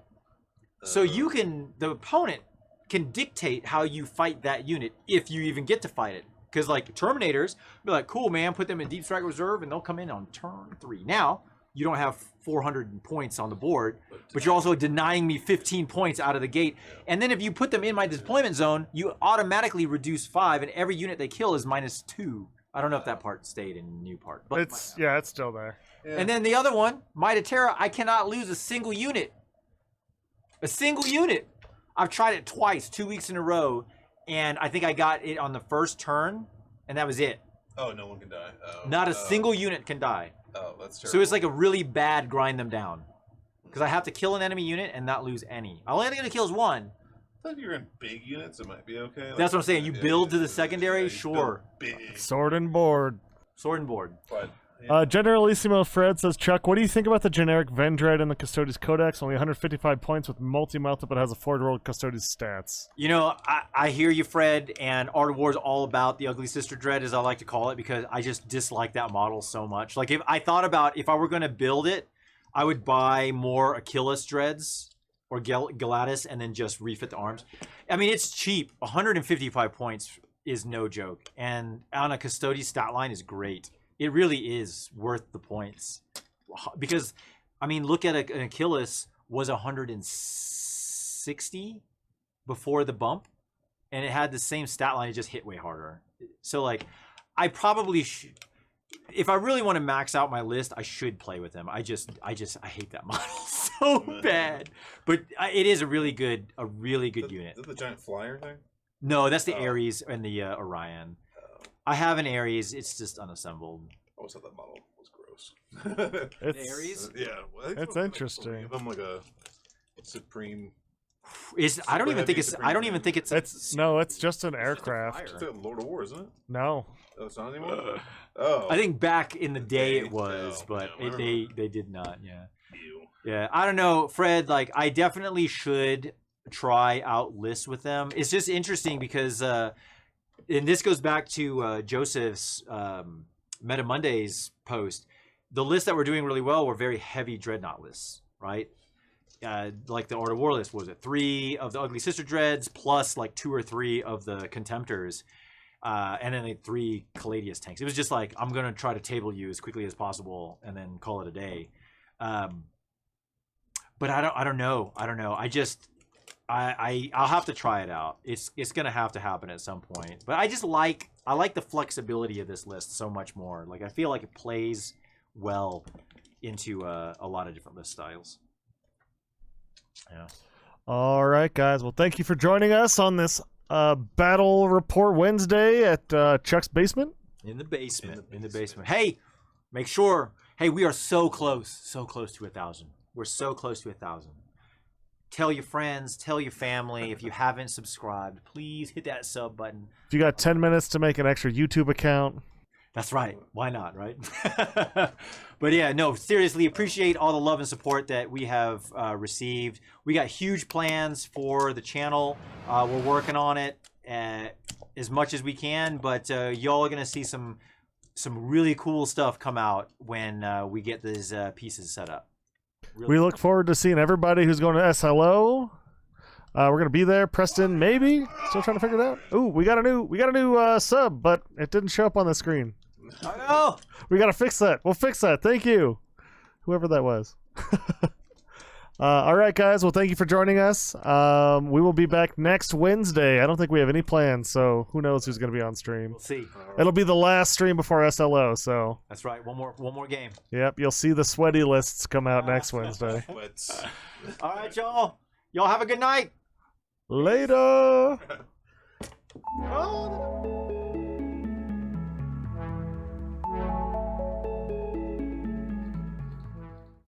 so the opponent can dictate how you fight that unit if you even get to fight it. Because like Terminators, be like, cool man, put them in Deep Strike Reserve and they'll come in on turn 3. Now you don't have 400 points on the board, but you're also denying me 15 points out of the gate. And then if you put them in my deployment zone, you automatically reduce 5, and every unit they kill is -2. I don't know if that part stayed in the new part, but it's still there. Yeah. And then the other one, Might of Terra, I cannot lose a single unit. A single unit. I've tried it twice, 2 weeks in a row, and I think I got it on the first turn, and that was it. Oh, no one can die. Oh, Not a single unit can die. Oh, that's terrible. So it's like a really bad grind them down. Because I have to kill an enemy unit and not lose any. I only have to kill is 1. I thought if you're in big units, it might be okay. Like, That's what I'm saying. You build to the secondary, you sure. build big. Sword and board. Sword and board. But, Generalissimo Fred says, Chuck, what do you think about the generic Vendread in the Custodes Codex? Only 155 points with multi-melta, but has a Forge World Custodes stats. You know, I hear you, Fred, and Art of War is all about the Ugly Sister Dread, as I like to call it, because I just dislike that model so much. Like, if I thought about if I were going to build it, I would buy more Achilles Dreads or Galatis and then just refit the arms. I mean, it's cheap. 155 points is no joke. And on a Custodes stat line is great. It really is worth the points. Because, I mean, look at an Achilles was 160 before the bump. And it had the same stat line, it just hit way harder. So, like, I probably should... If I really want to max out my list, I should play with them. I hate that model so bad. But it is a really good unit. is that the giant flyer thing? No, that's the Ares and the Orion. I have an Ares. It's just unassembled. I always thought that model was gross. It's, Ares? Yeah. Well, It's interesting. Give them like a Supreme... I don't even think it's. no, it's just an aircraft. It's like Lord of War, isn't it? No. Oh, it's not anymore? Oh. I think back in the day it They- was, oh, but no, I they did not. Yeah. Ew. Yeah. I don't know, Fred. Like, I definitely should try out lists with them. It's just interesting because, and this goes back to Joseph's Meta Mondays post. The lists that were doing really well were very heavy Dreadnought lists, right? Like the Art of War list, was it 3 of the Ugly Sister Dreads plus like 2 or 3 of the Contemptors, and then like 3 Caladius tanks. It was just like, I'm gonna try to table you as quickly as possible and then call it a day. But I don't know. I'll have to try it out. It's gonna have to happen at some point. But I like the flexibility of this list so much more. Like, I feel like it plays well into a lot of different list styles. Yeah. All right, guys. Well, thank you for joining us on this Battle Report Wednesday at Chuck's basement. In the basement. In the basement. Hey, make sure. Hey, we are so close to 1,000. We're so close to 1,000. Tell your friends, tell your family. If you haven't subscribed, please hit that sub button. If you got 10 minutes to make an extra YouTube account. That's right. Why not, right? But yeah, no, seriously, appreciate all the love and support that we have received. We got huge plans for the channel. We're working on it as much as we can, but y'all are going to see some really cool stuff come out when we get these pieces set up. Really. We look forward to seeing everybody who's going to SLO. We're gonna be there. Preston, maybe. Still trying to figure it out. Ooh, we got a new sub, but it didn't show up on the screen. I know. We gotta fix that. We'll fix that. Thank you, whoever that was. All right, guys. Well, thank you for joining us. We will be back next Wednesday. I don't think we have any plans, so who knows who's gonna be on stream. We'll see. It'll be the last stream before SLO. So That's right. One more game. yep, you'll see the sweaty lists come out next Wednesday. All right, y'all. Y'all have a good night. Later. Oh.